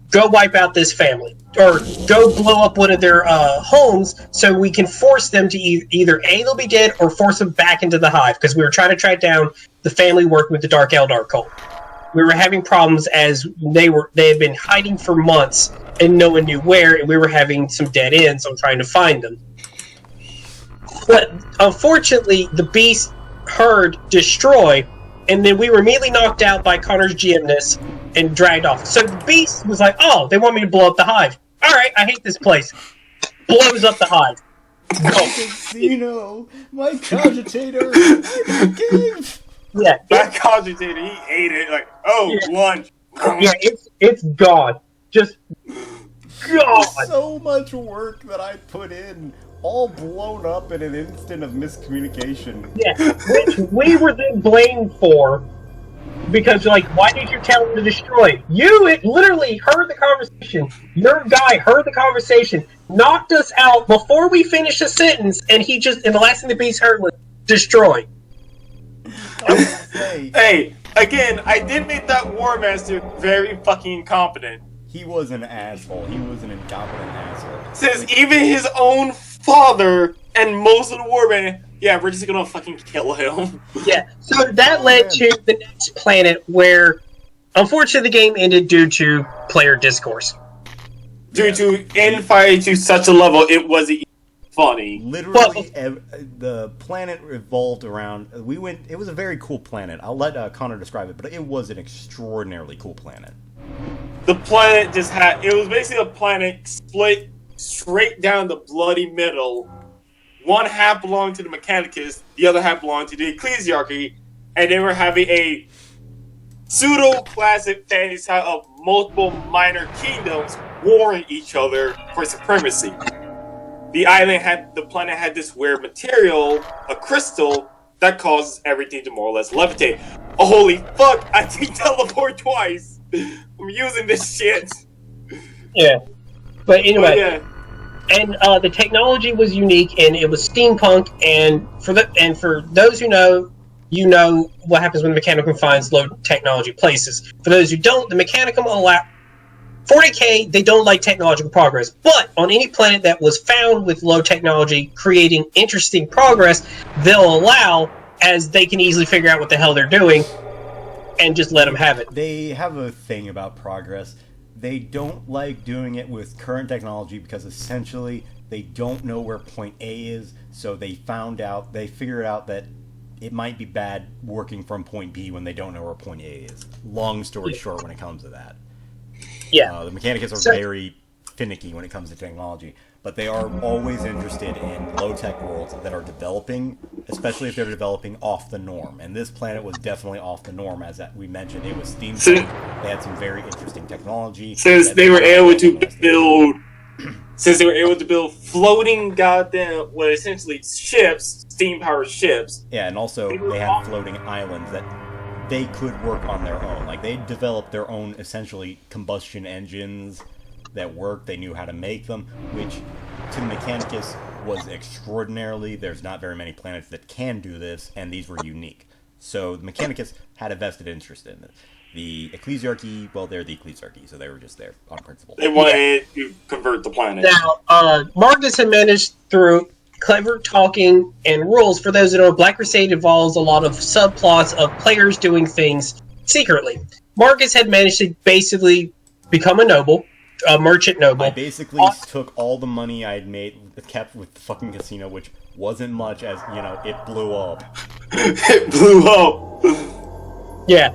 Go wipe out this family. Or go blow up one of their homes so we can force them to either A, they'll be dead, or force them back into the hive. Because we were trying to track down the family working with the Dark Eldar cult. We were having problems as they had been hiding for months and no one knew where, and we were having some dead ends on trying to find them. But unfortunately, the Beast heard destroy, and then we were immediately knocked out by Connor's GMness and dragged off. So the Beast was like, oh, they want me to blow up the hive. Alright, I hate this place. Blows up the hive. Casino, my cogitator, I forgive. Yeah, that cogitator, he ate it like, lunch. Yeah, it's gone. Just gone. So much work that I put in, all blown up in an instant of miscommunication. Yeah, which we were then blamed for, because like, why did you tell him to destroy? You literally heard the conversation. Your guy heard the conversation, knocked us out before we finished a sentence, and the last thing the Beast heard was destroy. Hey, again, I did make that War Master very fucking incompetent. He was an asshole. He was an incompetent asshole. Since even his own father and most of the Warband, yeah, we're just gonna fucking kill him. Yeah, so that led to the next planet where, unfortunately, the game ended due to player discourse. Due to infighting to such a level, it wasn't funny. Literally, the planet revolved around. It was a very cool planet. I'll let Connor describe it, but it was an extraordinarily cool planet. The planet it was basically a planet split straight down the bloody middle. One half belonged to the Mechanicus, the other half belonged to the Ecclesiarchy, and they were having a pseudo-classic fantasy style of multiple minor kingdoms warring each other for supremacy. The planet had this weird material, a crystal, that causes everything to more or less levitate. Oh, holy fuck, I can teleport twice! I'm using this shit! Yeah. But anyway, and the technology was unique, and it was steampunk, and for those who know, you know what happens when the Mechanicum finds low technology places. For those who don't, the Mechanicum allow 40k, they don't like technological progress, but on any planet that was found with low technology creating interesting progress, they'll allow, as they can easily figure out what the hell they're doing, and just let them have it. They have a thing about progress. They don't like doing it with current technology because essentially they don't know where point A is, so they figured out that it might be bad working from point B when they don't know where point A is. Long story short when it comes to that. Yeah. The Mechanicus are very finicky when it comes to technology, but they are always interested in low-tech worlds that are developing, especially if they're developing off the norm. And this planet was definitely off the norm, as we mentioned. It was steampunk. They had some very interesting technology. Since they were able to build since they were able to build floating goddamn, well, essentially ships, steam-powered ships. Yeah, and also they had floating islands that they could work on their own. Like, they developed their own, essentially, combustion engines that worked. They knew how to make them, which, to Mechanicus, was extraordinarily... There's not very many planets that can do this, and these were unique. So, Mechanicus had a vested interest in it. The Ecclesiarchy, well, they're the Ecclesiarchy, so they were just there on principle. They wanted to convert the planet. Now, Marcus had managed through clever talking and rules. For those that know, Black Crusade involves a lot of subplots of players doing things secretly. Marcus had managed to basically become a noble, a merchant noble. I basically took all the money I had made, kept with the fucking casino, which wasn't much, as, you know, it blew up. It blew up! Yeah.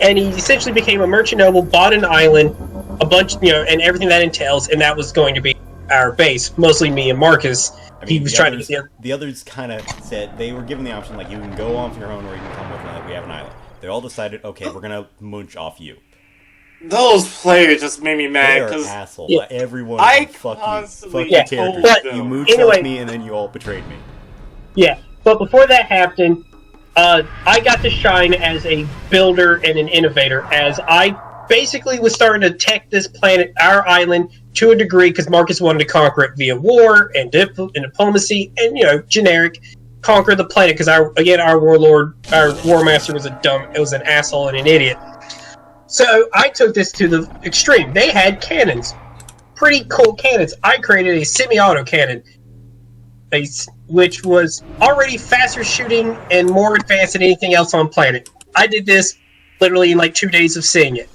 And he essentially became a merchant noble, bought an island, a bunch, you know, and everything that entails, and that was going to be our base. Mostly me and Marcus. I mean, he was trying to get the others kind of said, they were given the option, like, you can go off your own or you can come with us, we have an island. They all decided, okay, we're gonna munch off you. Those players just made me mad, They're because... assholes. Yeah. Everyone, I fuck constantly you told characters. them. You munched Anyway. off me and then you all betrayed me. Yeah, but before that happened, I got to shine as a builder and an innovator, as I basically was starting to tech this planet, our island, to a degree, because Marcus wanted to conquer it via war and diplomacy, and, you know, generic, conquer the planet, because our warlord, our war master was an asshole and an idiot. So I took this to the extreme. They had cannons. Pretty cool cannons. I created a semi-auto cannon, which was already faster shooting and more advanced than anything else on planet. I did this literally in like 2 days of seeing it.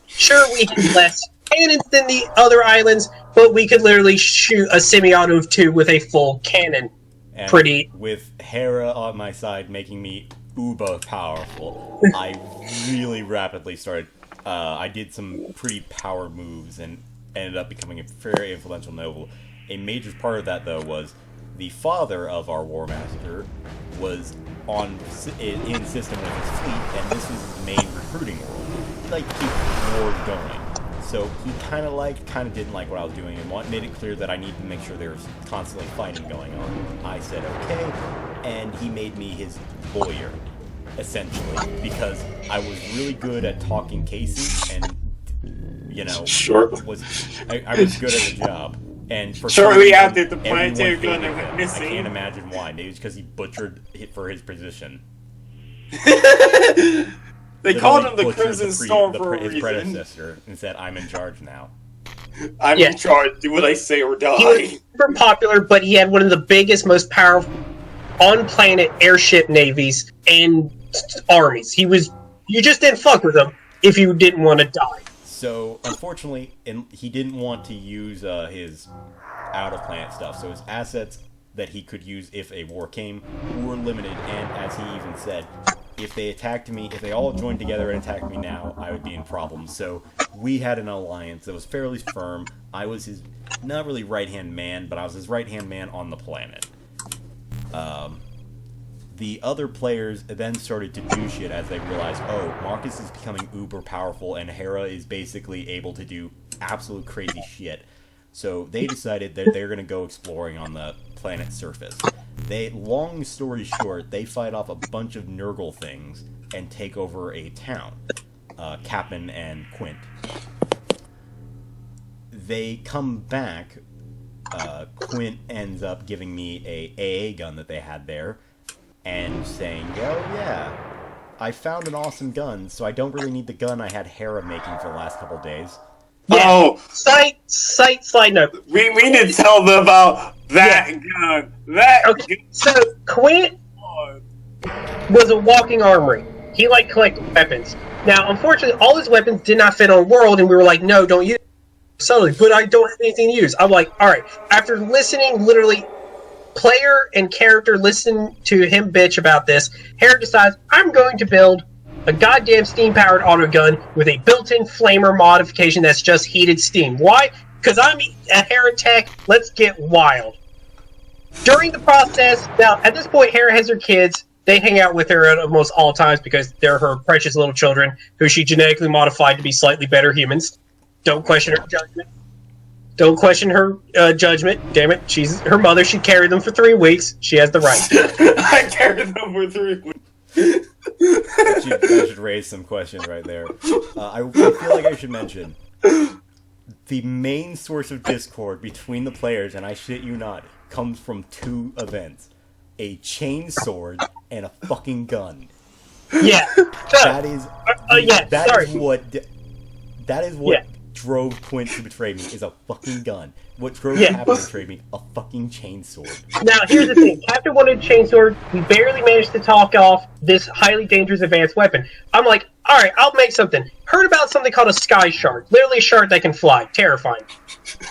Sure, we had less cannons than the other islands, but we could literally shoot a semi-auto of 2 with a full cannon. And Pretty. with Hera on my side making me uber powerful, I really rapidly started... I did some pretty power moves and ended up becoming a very influential noble. A major part of that, though, was the father of our War Master was in system with his fleet, and this was his main recruiting world. He liked to keep war going. So he kind of didn't like what I was doing, and made it clear that I needed to make sure there was constantly fighting going on. I said okay, and he made me his lawyer, essentially, because I was really good at talking cases, and, you know, Sure. I was good at the job. And for Shortly some after reason, the planetary everyone gun hated him. missing. I can't imagine why. Maybe it's because he butchered it for his position. They called him the Literally Crimson butchered Storm for a his reason. predecessor and said, "I'm in charge now." I'm in charge. Do what I say or He die. was super popular, but he had one of the biggest, most powerful on-planet airship navies and armies. You just didn't fuck with him if you didn't want to die. So, unfortunately, he didn't want to use his out-of-planet stuff, so his assets that he could use if a war came were limited, and as he even said, if they attacked me, if they all joined together and attacked me now, I would be in problems. So, we had an alliance that was fairly firm. I was his, not really right-hand man, but I was his right-hand man on the planet. The other players then started to do shit as they realized, oh, Marcus is becoming uber powerful and Hera is basically able to do absolute crazy shit. So they decided that they're going to go exploring on the planet's surface. Long story short, they fight off a bunch of Nurgle things and take over a town, Capin and Quint. They come back. Quint ends up giving me a AA gun that they had there, and saying, oh yeah, I found an awesome gun, so I don't really need the gun I had Hera making for the last couple days. Yeah. Oh, Side note. we need to tell them about that gun. Okay, so Quint was a walking armory. He liked collecting weapons. Now, unfortunately, all his weapons did not fit on World, and we were like, no, don't use it. Subtly, but I don't have anything to use. I'm like, alright, after listening, literally, player and character listen to him bitch about this, Hera decides, I'm going to build a goddamn steam-powered autogun with a built-in flamer modification that's just heated steam. Why? Because I'm a Hera tech, let's get wild. During the process, now, at this point, Hera has her kids. They hang out with her at almost all times because they're her precious little children, who she genetically modified to be slightly better humans. Don't question her judgment. Don't question her judgment. Damn it, she's her mother. She carried them for 3 weeks. She has the right. I carried them for 3 weeks. I should raise some questions right there. I feel like I should mention the main source of discord between the players, and I shit you not, comes from 2 events: a chain sword and a fucking gun. Yeah. That is what drove Quint to betray me, is a fucking gun. What drove Captain to betray me, a fucking chainsword. Now, here's the thing. Captain wanted a chainsword. We barely managed to talk off this highly dangerous advanced weapon. I'm like, alright, I'll make something. Heard about something called a sky shark. Literally a shark that can fly. Terrifying.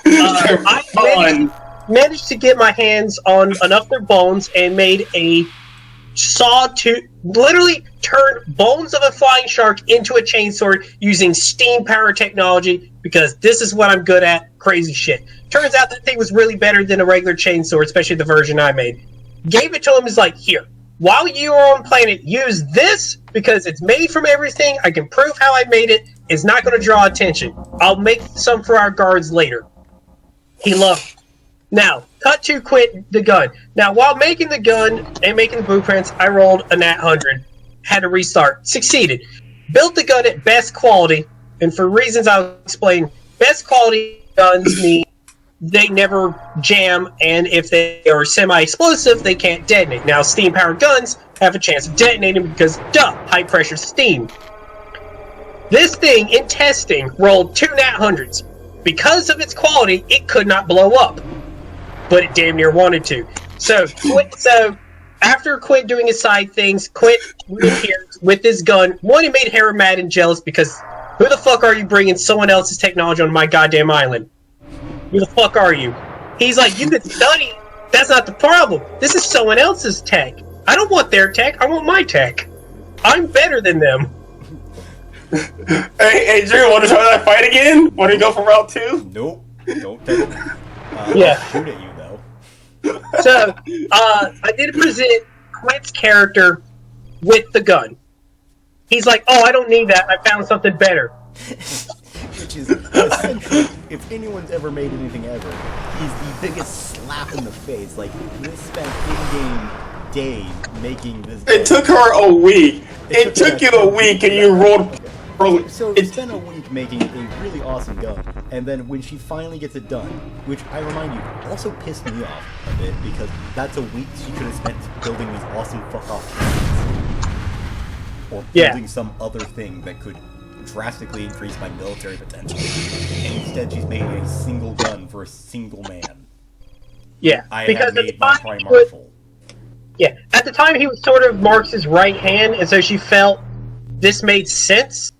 I managed to get my hands on enough of their bones and made a literally turned bones of a flying shark into a chainsword using steam power technology, because this is what I'm good at. Crazy shit. Turns out that thing was really better than a regular chainsword, especially the version I made. Gave it to him, is like, here, while you are on planet, use this because it's made from everything. I can prove how I made it. It's not going to draw attention. I'll make some for our guards later. He loved it. Now, cut to Quint the gun. Now, while making the gun and making the blueprints, I rolled a nat 100. Had to restart. Succeeded. Built the gun at best quality, and for reasons I'll explain, best quality guns mean they never jam, and if they are semi-explosive, they can't detonate. Now, steam-powered guns have a chance of detonating because, high-pressure steam. This thing, in testing, rolled 2 nat 100s. Because of its quality, it could not blow up. But it damn near wanted to. So after Quint doing his side things, Quint reappears with this gun. One, it made Hera mad and jealous because who the fuck are you bringing someone else's technology on my goddamn island? Who the fuck are you? He's like, you could study. That's not the problem. This is someone else's tech. I don't want their tech. I want my tech. I'm better than them. Hey, Drew, want to try that fight again? Want to go for round 2? Nope. Don't take it. Yeah. I'll shoot at you, though. So, I did present Quint's character with the gun. He's like, oh, I don't need that. I found something better. Which is, essentially, if anyone's ever made anything ever, he's the biggest slap in the face. Like, we spent in-game days making this gun. It took her a week. It took you a week and you rolled... So it's been a week making a really awesome gun, and then when she finally gets it done, which I remind you also pissed me off a bit because that's a week she could have spent building these awesome fuck-off cannons, or building some other thing that could drastically increase my military potential, and instead she's made a single gun for a single man. Yeah, I because had made my Prime Marshal. Yeah, at the time he was sort of Marx's right hand, and so she felt this made sense.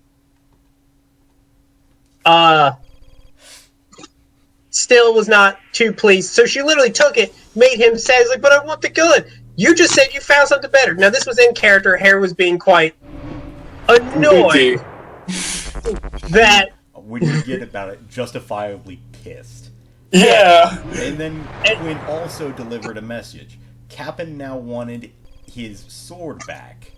Still was not too pleased. So she literally took it, made him say, like, but I want the gun. You just said you found something better. Now, this was in character. Hare was being quite annoyed that... When you get about it, justifiably pissed. Yeah. And then Quinn also delivered a message. Cap'n now wanted his sword back.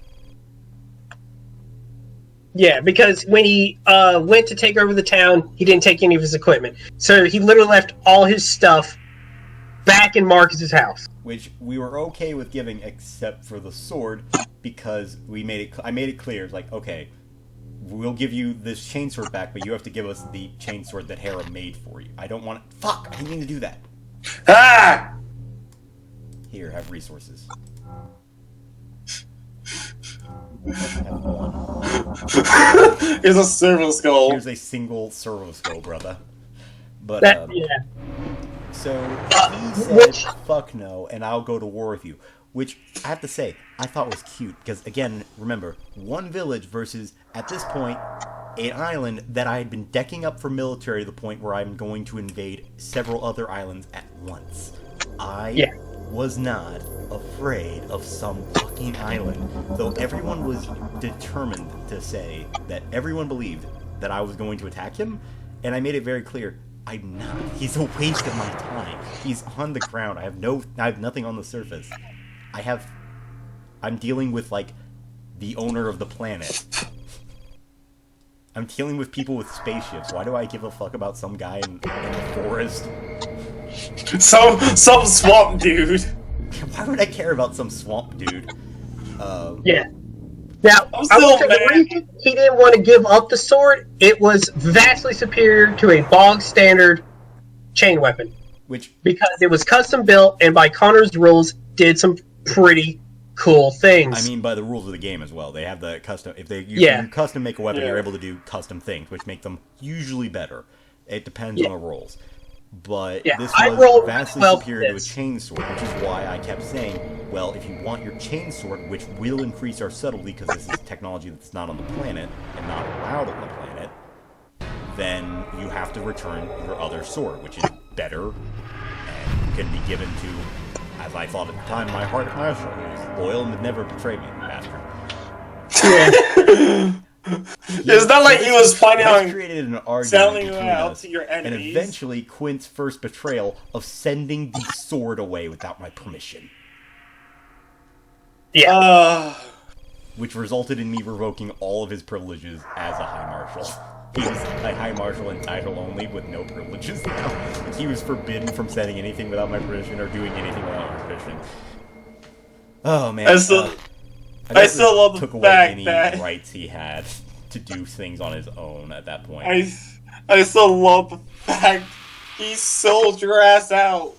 Yeah, because when he went to take over the town, he didn't take any of his equipment. So he literally left all his stuff back in Marcus's house. Which we were okay with giving, except for the sword, because I made it clear, it's like, okay, we'll give you this chainsword back, but you have to give us the chainsword that Hera made for you. I don't want it. Fuck! I didn't mean to do that. Ah! Here, have resources. Have one. Here's a servo skull. Here's a single servo skull, brother. But, Yeah. So, he said, fuck no, and I'll go to war with you. Which, I have to say, I thought was cute. Because, again, remember, one village versus, at this point, an island that I had been decking up for military to the point where I'm going to invade several other islands at once. I was not afraid of some fucking island. Though everyone was determined to say that everyone believed that I was going to attack him, and I made it very clear, I'm not. He's a waste of my time. He's on the ground. I have nothing on the surface. I'm dealing with, like, the owner of the planet. I'm dealing with people with spaceships. Why do I give a fuck about some guy in the forest? Some swamp dude. Why would I care about some swamp dude? Yeah. Now, I'm I will still say the mad. reason he didn't want to give up the sword, it was vastly superior to a bog standard chain weapon. Which, Because it was custom built and by Connor's rules did some pretty cool things. I mean, by the rules of the game as well. They have the custom. If Yeah. you custom make a weapon, Yeah. you're able to do custom things, which make them usually better. It depends Yeah. on the rules. But Yeah, this I was rolled vastly 12 superior to a this. chain sword, which is why I kept saying, well, if you want your chain sword, which will increase our subtlety because this is technology that's not on the planet and not allowed on the planet, then you have to return your other sword, which is better and can be given to, as I thought at the time, my heart marshal, who's loyal and would never betray me, bastard. Yeah. It's not like he was planning This on created an argument selling between out us, to your and enemies. eventually Quint's first betrayal of sending the sword away without my permission, which resulted in me revoking all of his privileges as a High Marshal. He was a High Marshal in title only with no privileges now. He was forbidden from sending anything without my permission or doing anything without my permission. Oh man. I still guess this love the took away fact any that- rights he had to do things on his own at that point. I still love the fact he sold your ass out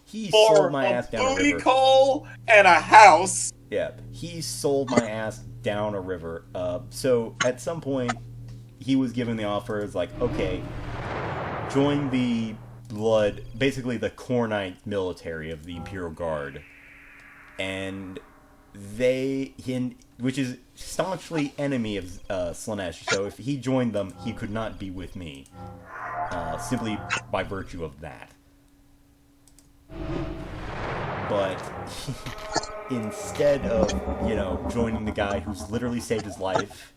He for sold my a ass down a booty river. call and a house. Yeah, he sold my ass down a river. So at some point, he was given the offer. It's like, okay, join the basically the Kornite military of the Imperial Guard, and which is staunchly enemy of Slaanesh. So if he joined them, he could not be with me, simply by virtue of that. But instead of, joining the guy who's literally saved his life,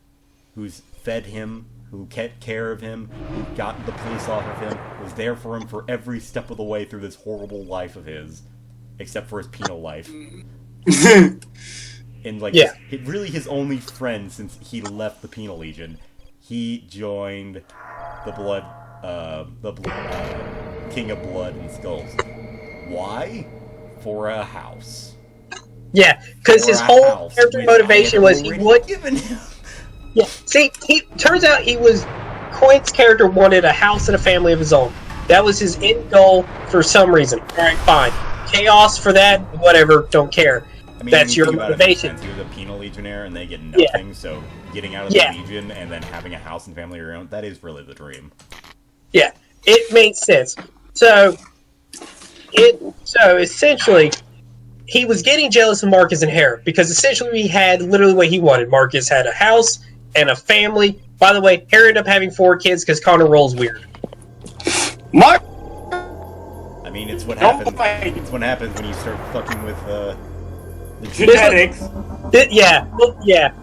who's fed him, who kept care of him, who got the police off of him, was there for him for every step of the way through this horrible life of his, except for his penal life. And Yeah. really his only friend since he left the Penal Legion, he joined the King of Blood and Skulls. Why? For a house. Yeah, because For his a whole house, character which I motivation had was he already would. given him. Yeah, see, turns out Quint's character wanted a house and a family of his own. That was his end goal for some reason. Alright, fine. Chaos for that, whatever, don't care. I mean, That's when you your think about it, it makes motivation. sense. He was a penal legionnaire, and they get Yeah. nothing. So getting out of Yeah. the Legion and then having a house and family of your own—that is really the dream. Yeah, it made sense. So essentially, he was getting jealous of Marcus and Hera because essentially he had literally what he wanted. Marcus had a house and a family. By the way, Hera ended up having 4 kids because Connor rolls weird. Mark, I mean, it's what Don't happens. fight. It's what happens when you start fucking with the genetics. Yeah.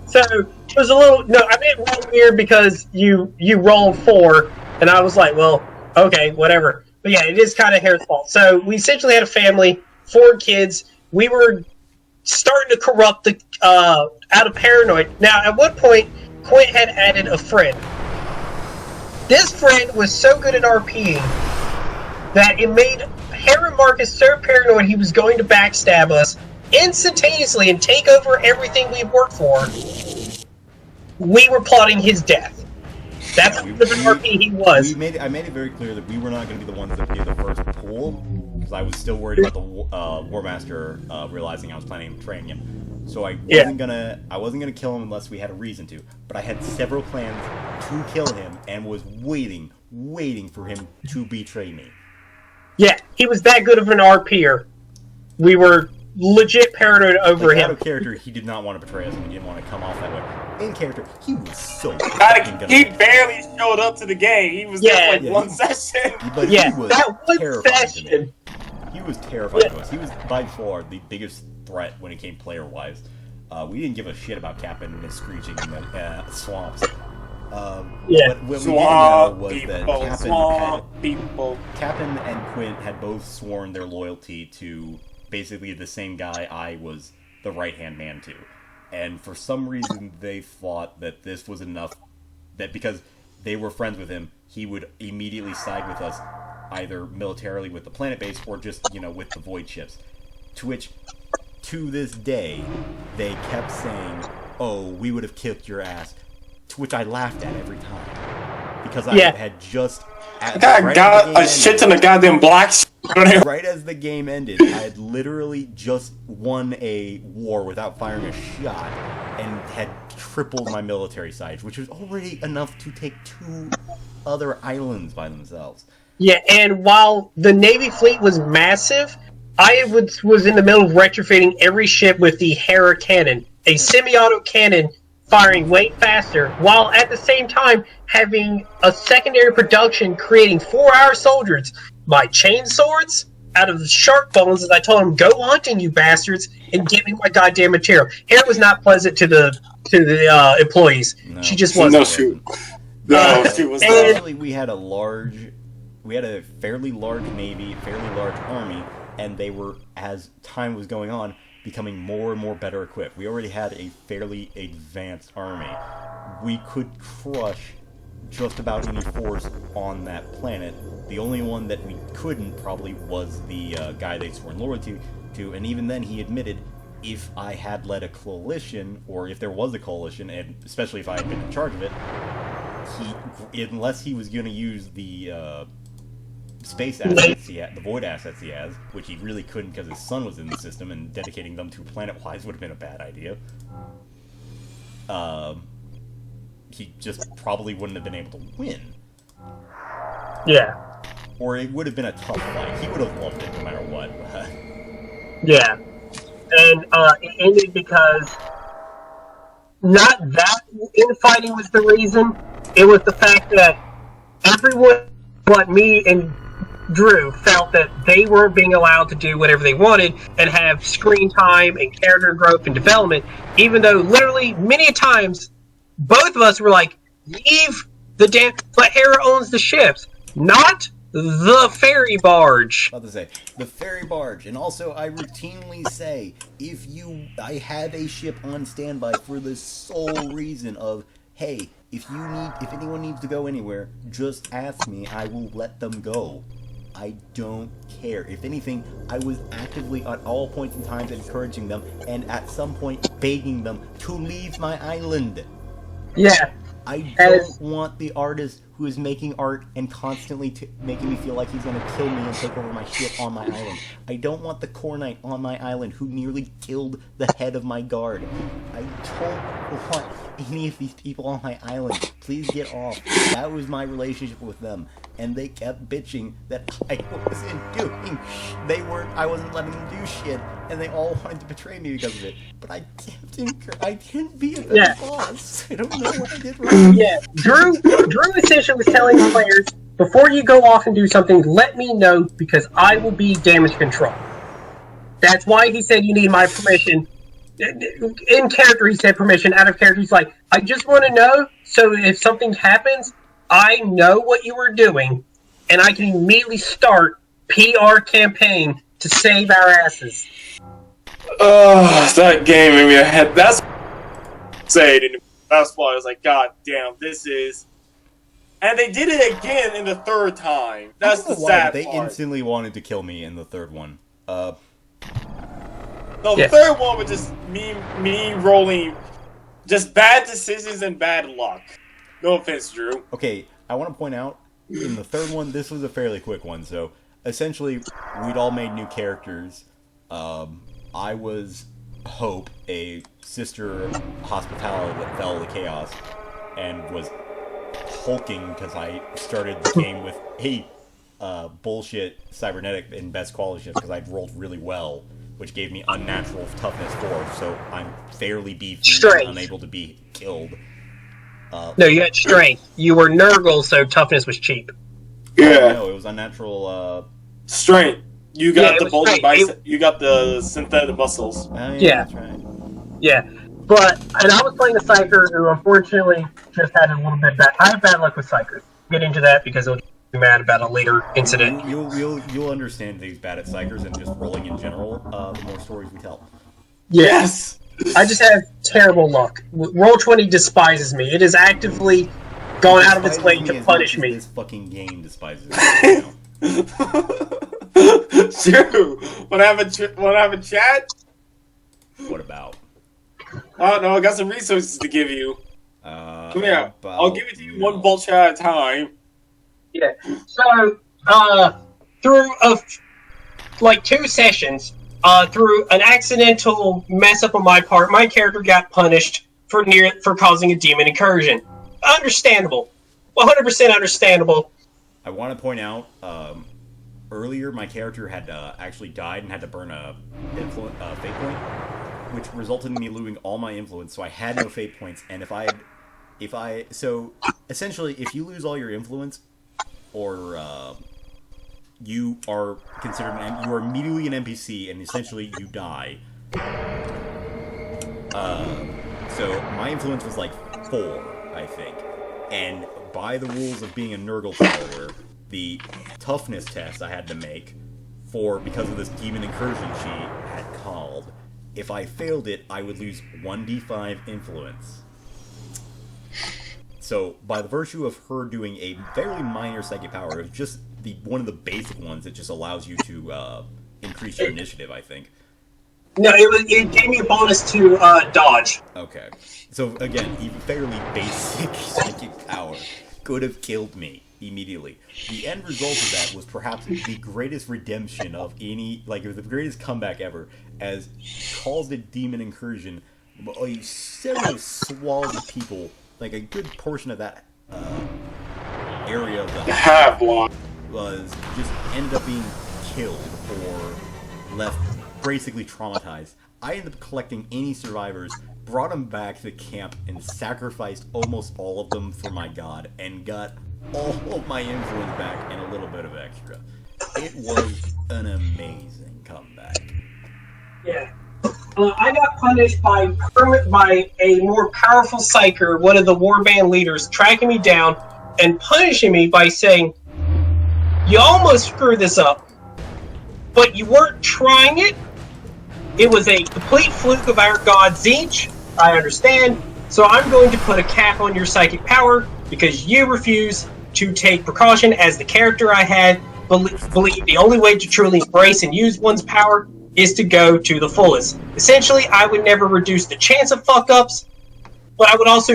So it was a little. No, I meant roll weird because you rolled 4, and I was like, well, okay, whatever. But yeah, it is kind of Hera's fault. So we essentially had a family, 4 kids. We were starting to corrupt the out of paranoid. Now, at one point, Quint had added a friend. This friend was so good at RPing that it made Hera and Marcus so paranoid he was going to backstab us instantaneously and take over everything we worked for. We were plotting his death. That's how good of an RP he was. I made it very clear that we were not going to be the ones that did the first pull, because I was still worried about the War Master realizing I was planning to train him. So I wasn't gonna kill him unless we had a reason to. But I had several plans to kill him and was waiting for him to betray me. Yeah, he was that good of an RPer. We were legit paranoid over Out him. of character, he did not want to betray us, and he didn't want to come off that way. In character, he was so fucking gonna He betray us. barely showed up to the game. He was there for Yeah, one he- session. But Yeah, he was that one terrifying to me. session. He was terrifying to us. He was by far the biggest threat when it came player-wise. We didn't give a shit about Captain and his screeching in the swamps. Yeah. What we did know was that Swamp people. Captain and Quint had both sworn their loyalty to basically the same guy I was the right-hand man to. And for some reason, they thought that this was enough. That because they were friends with him, he would immediately side with us, either militarily with the planet base or just, with the void ships. To which, to this day, they kept saying, "Oh, we would have kicked your ass," to which I laughed at every time. Because I had just... got a shit ton of goddamn blacks. Right as the game ended, I had literally just won a war without firing a shot and had tripled my military size, which was already enough to take 2 other islands by themselves. Yeah, and while the Navy fleet was massive, I was in the middle of retrofitting every ship with the Hera cannon, a semi-auto cannon firing way faster, while at the same time having a secondary production creating 4-hour soldiers by chain swords out of the shark bones, as I told them, "Go hunting, you bastards, and get me my goddamn material." Hera was not pleasant to the employees. No. She just wasn't. No, she was not. Actually, we had a fairly large navy, fairly large army, and they were, as time was going on, becoming more and more better equipped. We already had a fairly advanced army. We could crush just about any force on that planet. The only one that we couldn't probably was the guy they'd sworn loyalty to, and even then he admitted if I had led a coalition, or if there was a coalition, and especially if I had been in charge of it, unless he was going to use the space assets the void assets he has, which he really couldn't because his son was in the system, and dedicating them to planet-wise would have been a bad idea. He just probably wouldn't have been able to win. Yeah. Or it would have been a tough fight. He would have loved it no matter what. Yeah. And it ended because not that infighting was the reason. It was the fact that everyone but me and Drew felt that they weren't being allowed to do whatever they wanted and have screen time and character growth and development, even though literally many times both of us were like, leave the damn... But Hera owns the ships, not the ferry barge. About to say, the ferry barge. And also, I routinely say, I have a ship on standby for the sole reason of, hey, if anyone needs to go anywhere, just ask me, I will let them go. I don't care. If anything, I was actively at all points in time encouraging them, and at some point begging them to leave my island. Yeah. I don't want the artist who is making art and constantly making me feel like he's going to kill me and take over my ship on my island. I don't want the Core Knight on my island who nearly killed the head of my guard. I don't want any of these people on my island. Please get off. That was my relationship with them. And they kept bitching that I wasn't doing I wasn't letting them do shit, and they all wanted to betray me because of it. But I didn't be a better boss. I don't know what I did wrong. Yeah, Drew essentially was telling the players, before you go off and do something, let me know, because I will be damage control. That's why he said you need my permission. In character, he said permission. Out of character, he's like, I just want to know, so if something happens, I know what you were doing, and I can immediately start PR campaign to save our asses. That game made me ahead. That's why I was like, God damn, this is. And they did it again in the third time. That's the sad They part. instantly wanted to kill me in the third one. No, the third one was just me rolling, just bad decisions and bad luck. No offense, Drew. Okay, I want to point out, in the third one, this was a fairly quick one, so essentially, we'd all made new characters. I was Hope, a sister hospitality that fell to chaos, and was hulking because I started the game with, hey, bullshit cybernetic and best quality shift because I'd rolled really well, which gave me unnatural toughness 4, so I'm fairly beefy and unable to be killed. No, you had strength. You were Nurgle, so toughness was cheap. Yeah. No, it was unnatural, strength. You got the bulky strength. bicep. You got the synthetic muscles. Yeah. That's right. Yeah. And I was playing a Psyker who unfortunately just had a little bit bad. I have bad luck with Psykers. Get into that because I'll be mad about a later incident. You'll understand that he's bad at Psykers and just rolling in general, the more stories we tell. Yes! I just have terrible luck. Roll20 despises me. It is actively gone out of its despises way me to as punish much as me. This fucking game despises me right now. Drew, wanna have a chat? What about? Oh no, I got some resources to give you. Come here. I'll give it to you one bulge at a time. Yeah. So, through like 2 sessions, through an accidental mess up on my part, my character got punished for causing a demon incursion. Understandable. 100% understandable. I want to point out, earlier my character had actually died and had to burn a fate point, which resulted in me losing all my influence, so I had no fate points, and so essentially, if you lose all your influence, or you are considered you are immediately an NPC, and essentially you die. So my influence was like 4, I think, and by the rules of being a Nurgle follower, the toughness test I had to make because of this demon incursion she had called. If I failed it, I would lose 1d5 influence. So, by the virtue of her doing a fairly minor psychic power, it was just one of the basic ones that just allows you to increase your initiative, I think. No, it gave me a bonus to dodge. Okay. So, again, even fairly basic psychic power could have killed me immediately. The end result of that was perhaps the greatest redemption of any, like, it was the greatest comeback ever, as caused a demon incursion, several swaths of people, like a good portion of that area of the Havelock was just ended up being killed or left basically traumatized. I ended up collecting any survivors, brought them back to the camp, and sacrificed almost all of them for my god, and got all of my influence back and a little bit of extra. It was an amazing comeback. Yeah. I got punished by a more powerful psyker, one of the warband leaders, tracking me down and punishing me by saying, "You almost screwed this up, but you weren't trying it. It was a complete fluke of our god Zeech. I understand. So I'm going to put a cap on your psychic power because you refuse to take precaution as the character I had believed the only way to truly embrace and use one's power is to go to the fullest. Essentially, I would never reduce the chance of fuck-ups, but I would also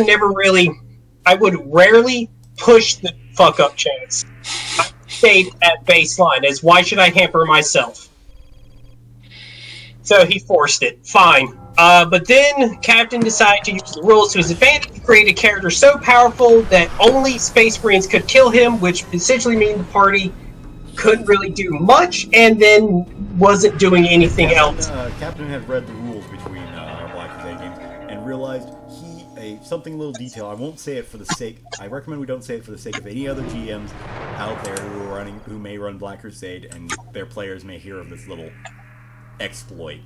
I would rarely push the fuck-up chance. I stayed at baseline, as why should I hamper myself? So he forced it. Fine. But then Captain decided to use the rules to his advantage to create a character so powerful that only Space Marines could kill him, which essentially means the party couldn't really do much, and then wasn't doing anything else. Captain had read the rules between our Black Crusade games and realized something a little detail. I won't say it for the sake. I recommend we don't say it for the sake of any other GMs out there who may run Black Crusade and their players may hear of this little exploit.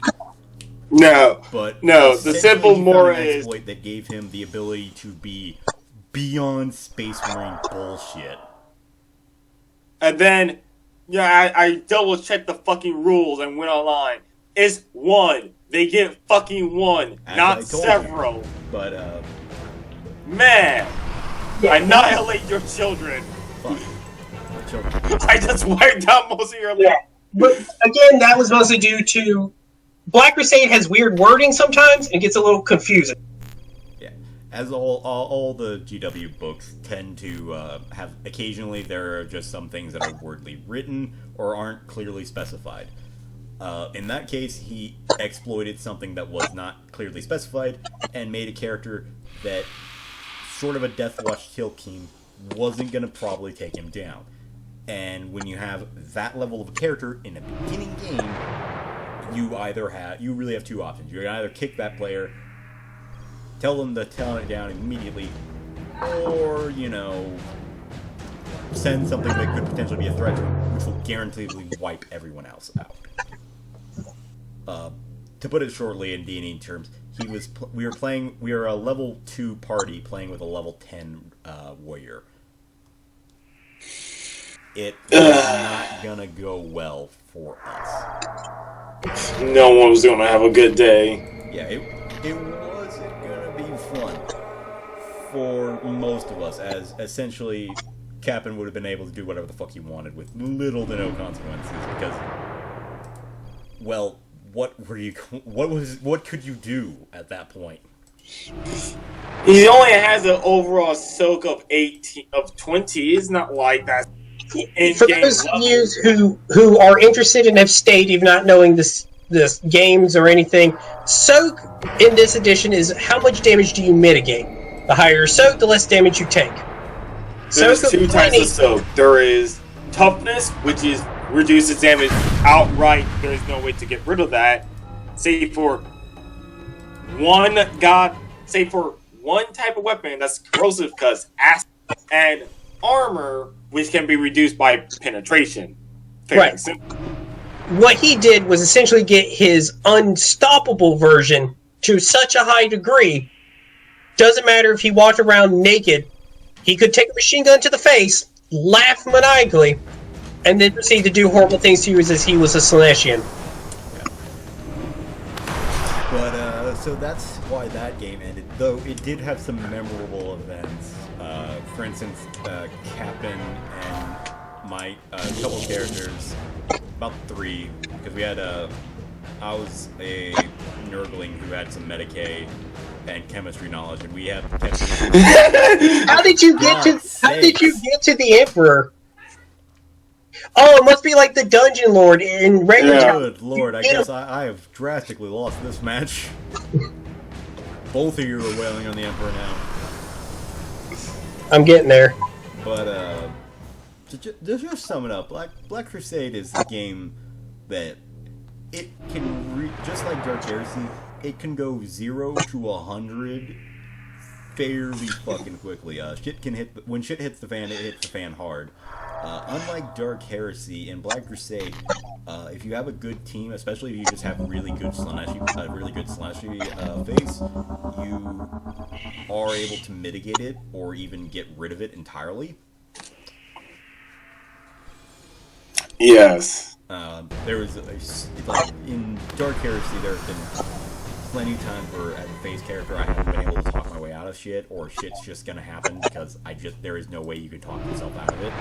No, but no. The simple moral is exploit that gave him the ability to be beyond Space Marine bullshit. And then, yeah, I double checked the fucking rules and went online. It's 1. They get fucking 1, not several. You. But man, yeah, annihilate your children. Fuck. Children. I just wiped out most of your life. Yeah, but again, that was mostly due to Black Crusade has weird wording sometimes and gets a little confusing. Yeah, as all the GW books tend to have, occasionally there are just some things that are wordly written or aren't clearly specified. In that case, he exploited something that was not clearly specified and made a character that sort of a Death Watch kill king wasn't going to probably take him down. And when you have that level of a character in a beginning game, you really have 2 options. You can either kick that player, tell them to tone it down immediately, or, send something that could potentially be a threat to him, which will guaranteedly wipe everyone else out. To put it shortly in D&D terms, we were a level 2 party playing with a level 10 warrior. It was not gonna go well for us. No one was gonna have a good day. Yeah, it wasn't gonna be fun. for most of us, as essentially Captain would have been able to do whatever the fuck he wanted with little to no consequences, because, well, what could you do at that point? He only has an overall soak of 20. It's not like that. For those of you who are interested and have stayed, even not knowing this games or anything, soak in this edition is how much damage do you mitigate. The higher your soak, the less damage you take. There's two types of soak. There is toughness, which is reduces damage outright. There's no way to get rid of that. Say for one type of weapon that's corrosive, because acid and armor, which can be reduced by penetration. Right. What he did was essentially get his unstoppable version to such a high degree. Doesn't matter if he walked around naked, he could take a machine gun to the face, laugh maniacally, and then proceed to do horrible things to you as he was a Slaanean. But, so that's why that game ended, though it did have some memorable events. For instance, Captain and my couple characters, about 3, because we had I was a nerdling who had some Medicaid and chemistry knowledge, and we have chemistry. How did you get to the Emperor? Oh, it must be like the Dungeon Lord in regular. Yeah. Good lord, I guess I have drastically lost this match. Both of you are wailing on the Emperor now. I'm getting there. But to just sum it up, Black Crusade is a game that it can just like Dark Heresy, it can go 0 to 100 fairly fucking quickly. When shit hits the fan, it hits the fan hard. Unlike Dark Heresy and Black Crusade, if you have a good team, especially if you just have really good Slaaneshi face, you are able to mitigate it or even get rid of it entirely. Yes. There was in Dark Heresy, there have been plenty of times where, as a face character, I haven't been able to talk my way out of shit, or shit's just gonna happen because there is no way you can talk yourself out of it.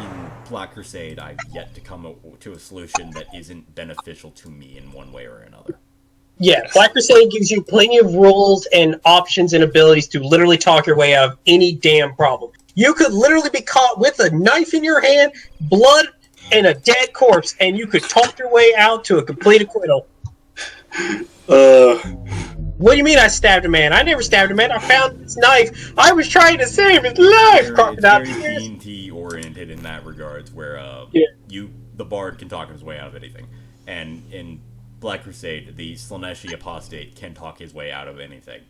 In Black Crusade, I've yet to come to a solution that isn't beneficial to me in one way or another. Yeah, Black Crusade gives you plenty of rules and options and abilities to literally talk your way out of any damn problem. You could literally be caught with a knife in your hand, blood, and a dead corpse, and you could talk your way out to a complete acquittal. What do you mean I stabbed a man? I never stabbed a man. I found this knife. I was trying to save his life. It's very D&D oriented in that regards, where the bard can talk his way out of anything, and in Black Crusade, the Slaaneshi apostate can talk his way out of anything,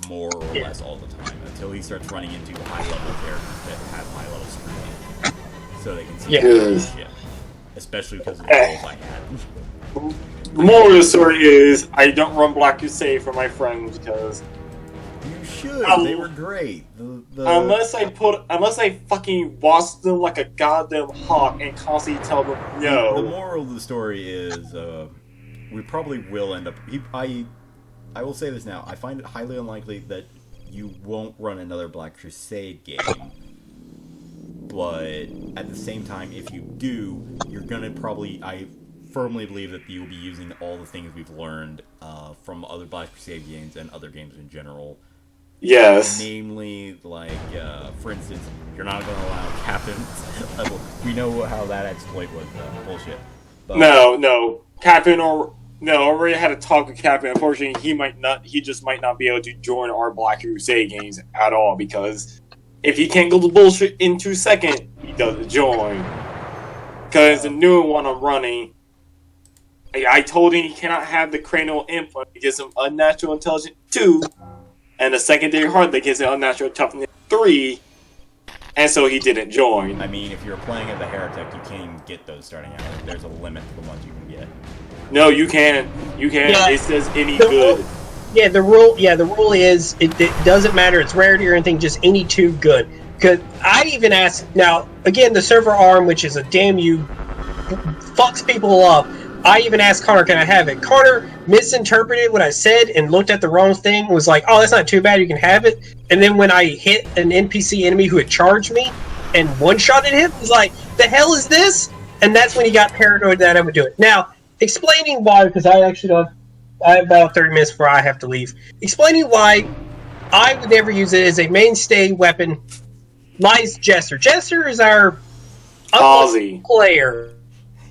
more or less all the time, until he starts running into high-level characters that have high-level scrutiny, so they can see shit. Especially because of the roles I had. The moral of the story is, I don't run Black Crusade for my friends because you should. They were great. Unless I fucking watch them like a goddamn hawk and constantly tell them no. The moral of the story is, we probably will end up. I will say this now. I find it highly unlikely that you won't run another Black Crusade game. But at the same time, if you do, you're gonna probably. I firmly believe that you'll be using all the things we've learned from other Black Crusade games and other games in general. Yes. Namely, like, for instance, you're not going to allow captains. We know how that exploit was bullshit. But, No. Captain I already had a talk with Captain. Unfortunately, he just might not be able to join our Black Crusade games at all, because if he can't go to bullshit in 2 seconds, he doesn't join. Because the new one I'm running, I told him he cannot have the cranial implant. It gives him unnatural intelligence 2, and the secondary heart that gives him unnatural toughness 3, and so he didn't join. I mean, if you're playing as a heretic, you can't even get those starting out. There's a limit to the ones you can get. No, you can. Yeah. It says any good. The rule is it doesn't matter. It's rarity or anything. Just any 2 good. Because I even asked. Now, again, the server arm, which is a damn you, fucks people up. I even asked Connor, can I have it? Connor misinterpreted what I said and looked at the wrong thing, was like, oh, that's not too bad, you can have it. And then when I hit an NPC enemy who had charged me and one-shotted him, he's like, the hell is this? And that's when he got paranoid that I would do it. Now, explaining why, because I actually don't... I have about 30 minutes before I have to leave. Explaining why I would never use it as a mainstay weapon lies Jester. Jester is our Aussie player.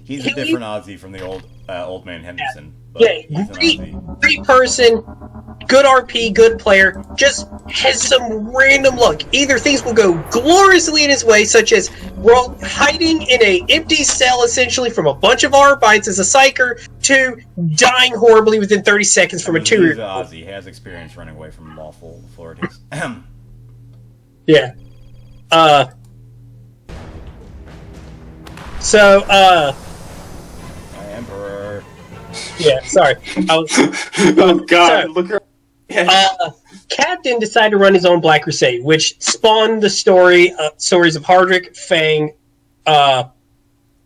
He's a different Aussie from the old man Henderson. Yeah, great person, good RP, good player, just has some random luck. Either things will go gloriously in his way, such as hiding in an empty cell essentially from a bunch of Arbites as a psyker, to dying horribly within 30 seconds from a 2-year-old. He's Aussie. He has experience running away from lawful authorities. Yeah. Emperor. Yeah, sorry. Oh God! So, look at Captain decided to run his own Black Crusade, which spawned the stories of Hardrick, Fang,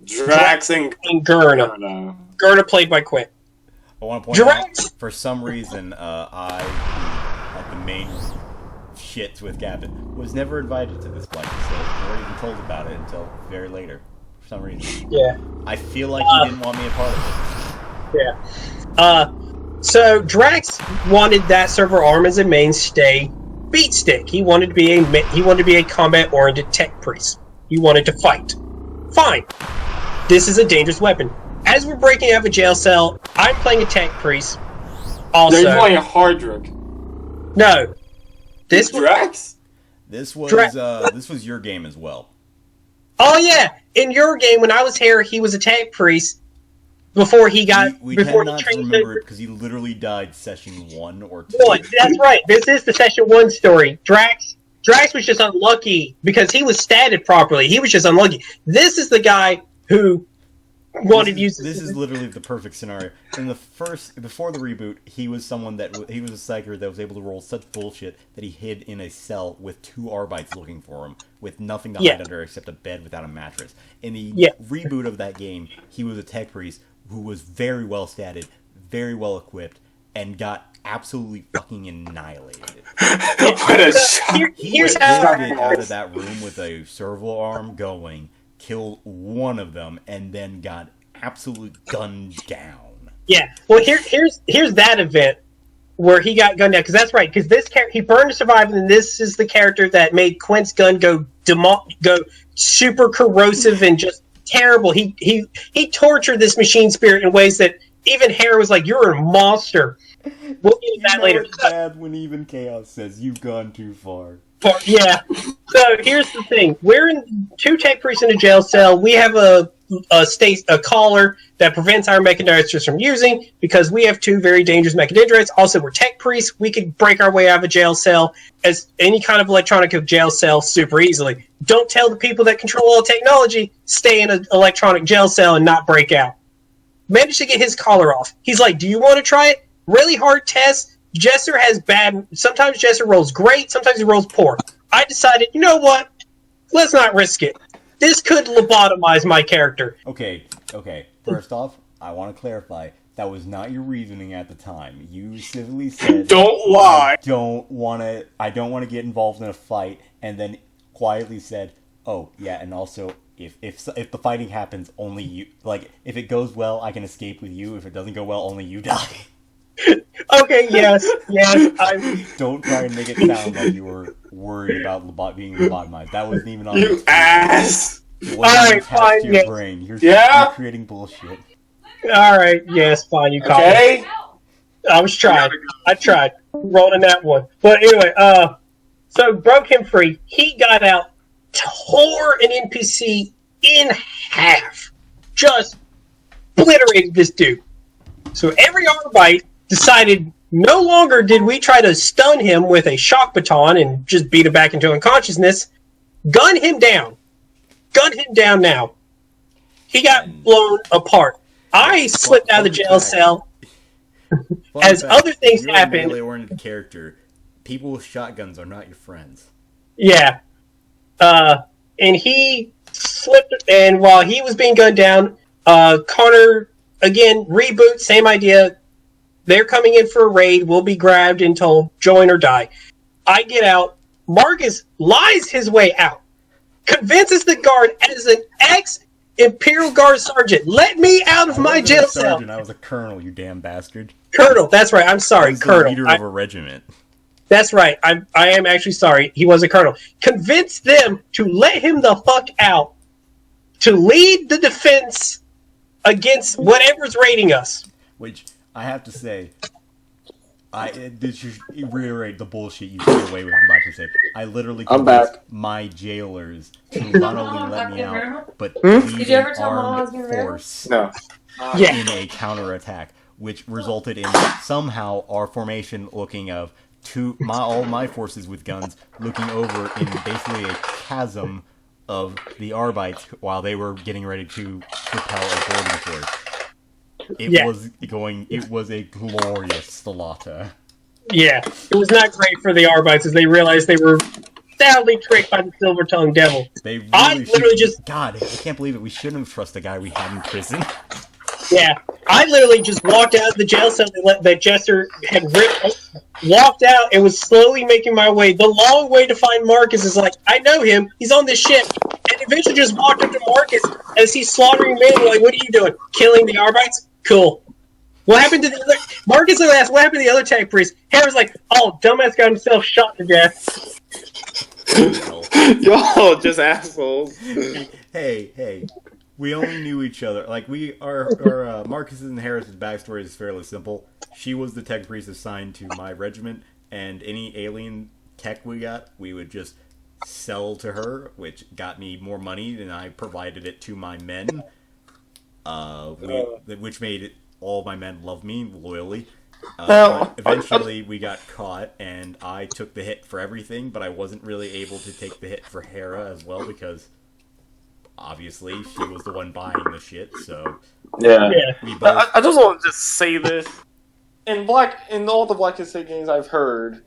Drax and Gurna. Gurna played by Quinn. I want to point out, for some reason, I, like the main shits with Captain, was never invited to this Black Crusade, or even told about it until very later, for some reason. Yeah. I feel like he didn't want me a part of it. Yeah. So Drax wanted that server arm as a mainstay beat stick. He wanted to be a combat-oriented tech priest. He wanted to fight. Fine. This is a dangerous weapon. As we're breaking out of a jail cell, I'm playing a tech priest. Also, They're playing a Hardrick. No. This was Drax? This was this was your game as well. Oh yeah, in your game when I was here, he was a tech priest before he got We before tend he not to trained remember it because he literally died session 1 or 2. One. That's right. This is the session 1 story. Drax was just unlucky because he was statted properly. He was just unlucky. This is the guy who wanted to use this is literally the perfect scenario. In the before the reboot, he was someone he was a psyker that was able to roll such bullshit that he hid in a cell with 2 Arbites looking for him, with nothing to hide under except a bed without a mattress. In the reboot of that game, he was a tech priest who was very well statted, very well equipped, and got absolutely fucking annihilated. What a shot! Here's Literally out of that room with a servo arm going, killed one of them, and then got absolutely gunned down. Yeah. Well, here's that event where he got gunned down, because that's right. Because he burned to survive, and this is the character that made Quint's gun go super corrosive and just terrible. He tortured this machine spirit in ways that even Hera was like, "You're a monster." We'll get into that later. It's bad when even Chaos says you've gone too far. Yeah. So here's the thing: we're in 2 tech priests in a jail cell. We have a collar that prevents our mechadendrites from using, because we have 2 very dangerous mechadendrites. Also, we're tech priests. We could break our way out of a jail cell as any kind of electronic jail cell super easily. Don't tell the people that control all technology, stay in an electronic jail cell and not break out. Managed to get his collar off. He's like, do you want to try it? Really hard test. Jester has sometimes Jester rolls great, sometimes he rolls poor. I decided, you know what? Let's not risk it. This could lobotomize my character. Okay. First off, I want to clarify, that was not your reasoning at the time. You simply said, Don't lie! I don't want to get involved in a fight, and then quietly said, oh, yeah, and also, if the fighting happens, only you, like, if it goes well, I can escape with you. If it doesn't go well, only you die. Okay, yes. Don't try and make it sound like you were worried about being lobotomized. That wasn't even on You ass! It wasn't attached to your brain. You're creating bullshit. Alright, yes, fine, you caught me. I was trying. I tried. Rolling that one. But anyway, so broke him free. He got out, tore an NPC in half. Just obliterated this dude. So every Arbite decided no longer did we try to stun him with a shock baton and just beat him back into unconsciousness. Gun him down. Gun him down now. He got blown apart. I slipped out of the jail cell. As other things happened. You're a melee-oriented character. People with shotguns are not your friends. Yeah. And he slipped, and while he was being gunned down, Connor, again, reboot, same idea. They're coming in for a raid. We'll be grabbed and told, join or die. I get out. Marcus lies his way out, convinces the guard as an ex-Imperial Guard sergeant, let me out of my jail cell. Sergeant, I was a colonel, you damn bastard. Colonel, that's right. I'm sorry, I was Colonel. the leader of a regiment. That's right. I am actually sorry. He was a colonel. Convince them to let him the fuck out to lead the defense against whatever's raiding us. Which, I have to say, this should reiterate the bullshit you get away with. I'm about to say, I literally convinced my jailers to not only let me out, but lead an armed force in a counterattack, which resulted in somehow our formation looking of all my forces with guns looking over in basically a chasm of the Arbites while they were getting ready to propel a boarding force. It was a glorious slaughter. Yeah, it was not great for the Arbites as they realized they were sadly tricked by the Silver-Tongued Devil. They really I literally just... God, I can't believe it. We shouldn't have trusted the guy we had in prison. Yeah, I literally just walked out of the jail cell that Jester had ripped, walked out, and was slowly making my way. The long way to find Marcus is like, I know him, he's on this ship, and eventually just walked up to Marcus as he's slaughtering men. Like, what are you doing? Killing the Arbites? Cool. What happened to the other... Marcus asked, what happened to the other tech priest? Harry's like, oh, dumbass got himself shot to death. Y'all just assholes. Hey. We only knew each other. Like, our Marcus's and Harris's backstory is fairly simple. She was the tech priest assigned to my regiment, and any alien tech we got, we would just sell to her, which got me more money, and I provided it to my men, which made all my men love me loyally. But eventually, we got caught, and I took the hit for everything, but I wasn't really able to take the hit for Hera as well, because... obviously, she was the one buying the shit, so... Yeah. We both... I just want to just say this. In all the Black Crusade games I've heard,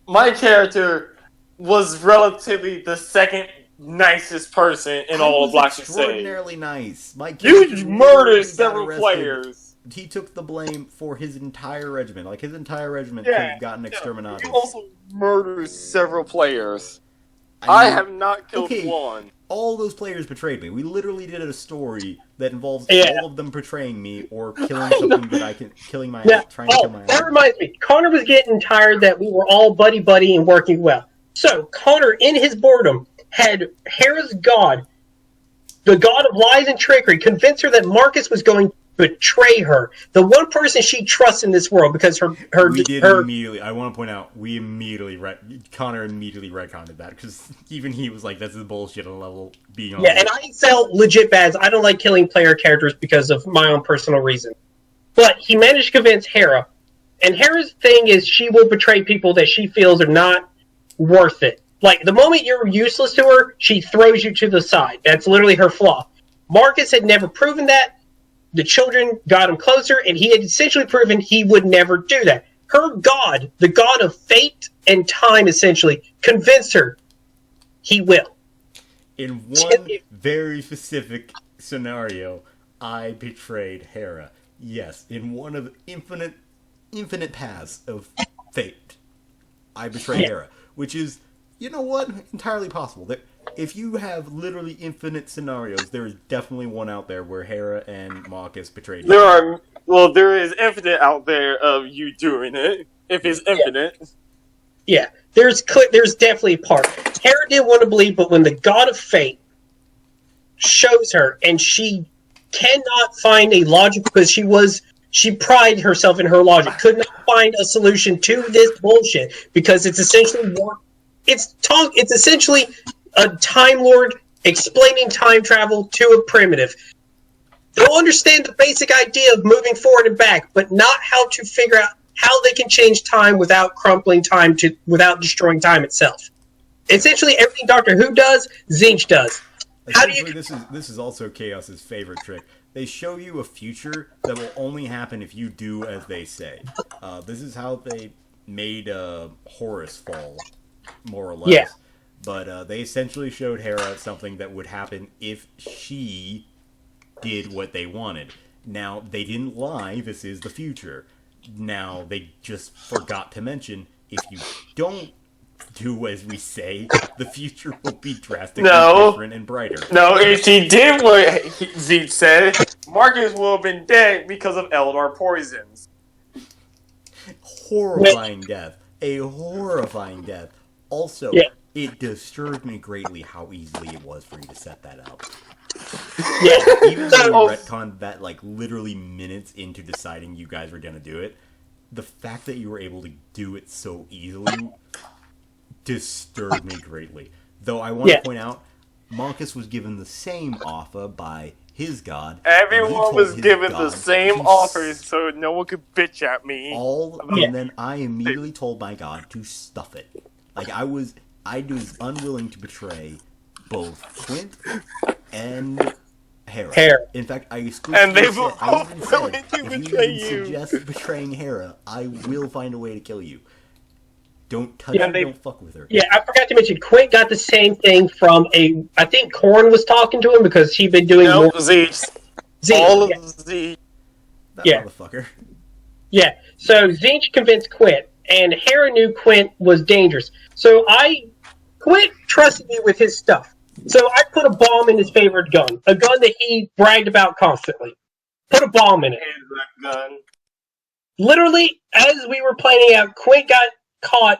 my character was relatively the second nicest person in all of Black Crusade. Extraordinarily nice. You murdered several players. He took the blame for his entire regiment. Like, his entire regiment could have gotten exterminated. You also murdered several players. I have not killed one. All those players betrayed me. We literally did a story that involves all of them betraying me or killing something that I can... trying to kill my... That reminds me. Connor was getting tired that we were all buddy-buddy and working well. So, Connor, in his boredom, had Hera's god, the god of lies and trickery, convince her that Marcus was going to betray her. The one person she trusts in this world, because immediately... I want to point out, Connor immediately retconned that, because even he was like, this is bullshit on level being on. Yeah, and I sell legit bads. I don't like killing player characters because of my own personal reason. But he managed to convince Hera, and Hera's thing is she will betray people that she feels are not worth it. Like, the moment you're useless to her, she throws you to the side. That's literally her flaw. Marcus had never proven that. The children got him closer, and he had essentially proven he would never do that. Her god, the god of fate and time, essentially, convinced her he will. In one very specific scenario, I betrayed Hera. Yes, in one of the infinite paths of fate, I betrayed Hera. Which is, you know what, entirely possible. If you have literally infinite scenarios, there is definitely one out there where Hera and Marcus betrayed you. There is infinite out there of you doing it. If it's infinite. Yeah, there's definitely a part. Hera didn't want to believe, but when the god of fate shows her, and she cannot find a logic, because she prided herself in her logic, could not find a solution to this bullshit, because it's essentially it's essentially a Time Lord explaining time travel to a primitive. They'll understand the basic idea of moving forward and back, but not how to figure out how they can change time without crumpling time without destroying time itself. Essentially, everything Doctor Who does, Zinch does. How do you? This is also Chaos's favorite trick. They show you a future that will only happen if you do as they say. This is how they made Horus fall, more or less. Yeah. But they essentially showed Hera something that would happen if she did what they wanted. Now, they didn't lie, this is the future. Now, they just forgot to mention, if you don't do as we say, the future will be drastically No. different and brighter. No, if he did what Zeke said, Marcus would have been dead because of Eldar poisons. Horrifying death. A horrifying death. Also, Yeah. it disturbed me greatly how easily it was for you to set that up. Yeah. Even though you retconned that, like, literally minutes into deciding you guys were gonna do it, the fact that you were able to do it so easily disturbed me greatly. Though I want to point out, Monkus was given the same offer by his god. Everyone was given the same offers so no one could bitch at me. And then I immediately told my god to stuff it. Like, I was unwilling to betray both Quint and Hera. In fact, I and they were all willing to betray you. Suggest betraying Hera, I will find a way to kill you. Don't touch her, don't fuck with her. Yeah, I forgot to mention, Quint got the same thing from I think Korn was talking to him because he'd been doing more... Zeke. All of Zeke. That motherfucker. Yeah, so Zinch convinced Quint, and Hera knew Quint was dangerous. So Quint trusted me with his stuff. So I put a bomb in his favorite gun, a gun that he bragged about constantly. Put a bomb in it. Gun. Literally, as we were planning out, Quint got caught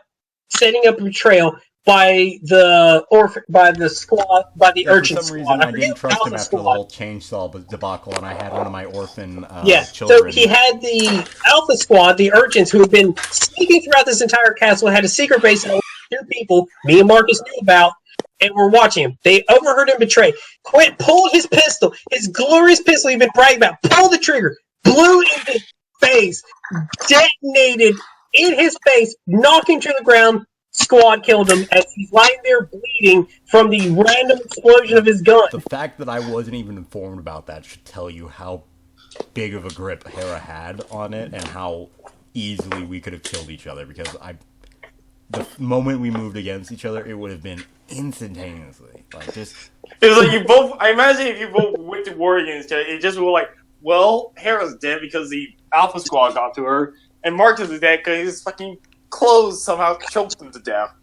setting up a betrayal by the urchin For some reason, squad. I didn't trust him after the whole chainsaw debacle, and I had one of my orphan So children. he had the Alpha Squad, the urchins, who had been sneaking throughout this entire castle, had a secret base that two people, me and Marcus, knew about, and were watching him. They overheard him betray. Quint pulled his pistol, his glorious pistol he'd been bragging about, pulled the trigger, blew in his face, detonated in his face, knocked him to the ground. Squad killed him as he's lying there bleeding from the random explosion of his gun. The fact that I wasn't even informed about that should tell you how big of a grip Hera had on it and how easily we could have killed each other, because the moment we moved against each other, it would have been instantaneously. Like, just... It was like you both... I imagine if you both went to war against each other, it just was like, well, Hera's dead because the Alpha Squad got to her, and Marcus is dead because his fucking clothes somehow choked him to death.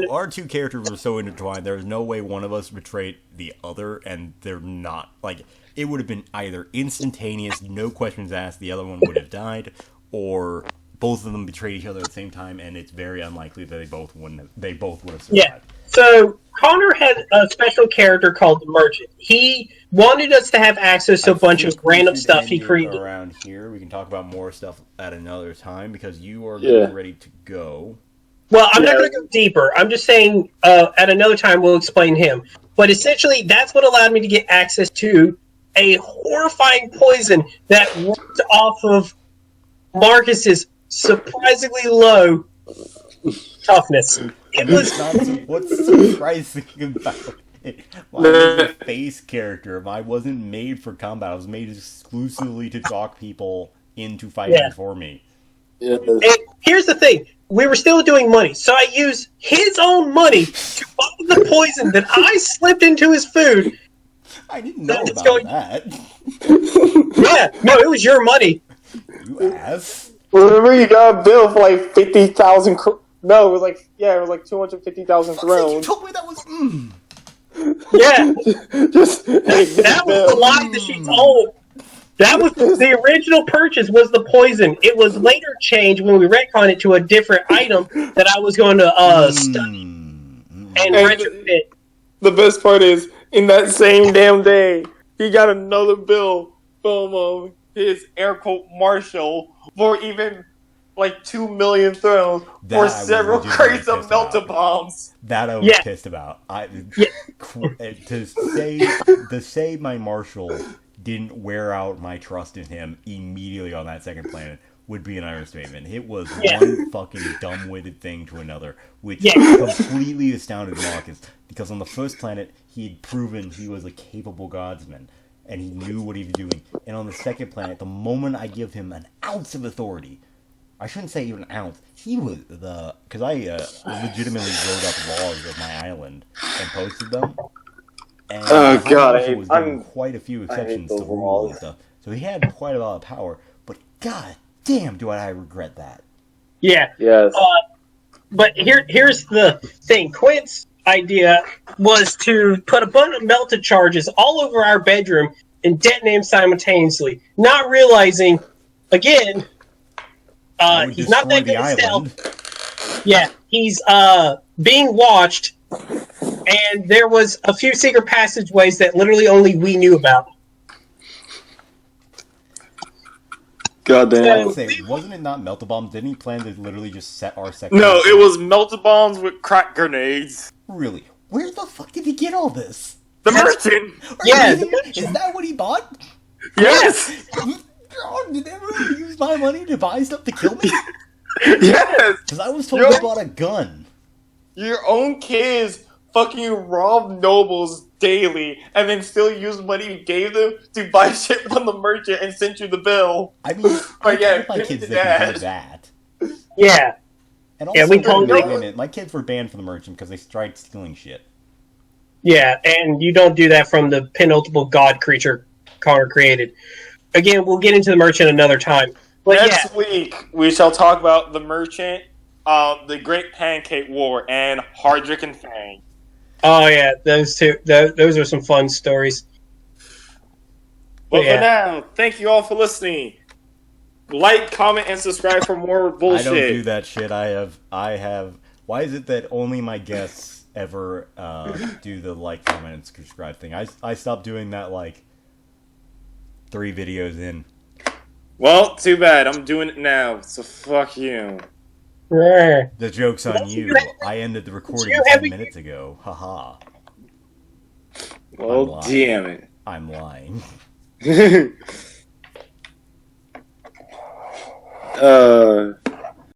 Our two characters were so intertwined, there was no way one of us betrayed the other, and they're not. Like, it would have been either instantaneous, no questions asked, the other one would have died, or both of them betrayed each other at the same time, and it's very unlikely that they both would have survived. Yeah. So Connor had a special character called the Merchant. He wanted us to have access to a bunch of random stuff he created. Around here, we can talk about more stuff at another time, because you are getting ready to go. Well, I'm not going to go deeper. I'm just saying at another time we'll explain him. But essentially, that's what allowed me to get access to a horrifying poison that worked off of Marcus's surprisingly low toughness. It was what's surprising about it? I was a face character. I wasn't made for combat. I was made exclusively to talk people into fighting for me. And here's the thing. We were still doing money, so I used his own money to buy the poison that I slipped into his food. I didn't know about that. Yeah, no, it was your money. You ass. Remember, you got a bill for like 50,000. No, it was like 250,000 crowns. You told me that was. Yeah, that was the lie that she told. That was the original purchase. Was the poison? It was later changed when we retconned it to a different item that I was going to study and retrofit. The best part is, in that same damn day, he got another bill from his air quote marshal for even like 2 million thrones for several crates of melta bombs. That I was pissed about. To say my marshal didn't wear out my trust in him immediately on that second planet would be an understatement. It was one fucking dumb-witted thing to another, which completely astounded Marcus, because on the first planet, he had proven he was a capable guardsman, and he knew what he was doing. And on the second planet, the moment I give him an ounce of authority, I shouldn't say even an ounce, he was because I legitimately wrote up logs of my island and posted them. And was doing quite a few exceptions to rules and stuff. So he had quite a lot of power, but god damn do I regret that. Yeah. Yes. But here's the thing. Quint's idea was to put a bunch of melted charges all over our bedroom and detonate them simultaneously, not realizing, again, That would he's not destroy that good the at island. stealth. Yeah, he's being watched, and there was a few secret passageways that literally only we knew about. Goddamn. I'd say, wasn't it not melt a bomb? Didn't he plan to literally just set our sector? No, it was melted bombs with crack grenades. Really? Where the fuck did he get all this? The merchant. Yeah, Is that what he bought? Yes. God, did everyone use my money to buy stuff to kill me? Yes. Because I was told Yo. he bought a gun. Your own kids fucking rob nobles daily, and then still use money you gave them to buy shit from the merchant and send you the bill. I mean, I yeah, told my give kids it they to can Dad. do that. Yeah. And also, Yeah, we told wait a them. minute, my kids were banned from the merchant because they tried stealing shit. Yeah, and you don't do that from the penultimate god creature Connor created. Again, we'll get into the merchant another time. But Next week, we shall talk about the merchant, the Great Pancake War, and Hardrick and Fang. oh yeah, those two. Those are some fun stories. But Yeah. for now, thank you all for listening. Like, comment, and subscribe for more bullshit. I don't do that shit. I have. Why is it that only my guests ever do the like, comment, and subscribe thing? I stopped doing that like 3 videos in. Well, too bad. I'm doing it now, so fuck you. Yeah. The joke's on Don't you. you have- I ended the recording you 10 have- minutes ago. Haha. Well, lying. damn it. I'm lying.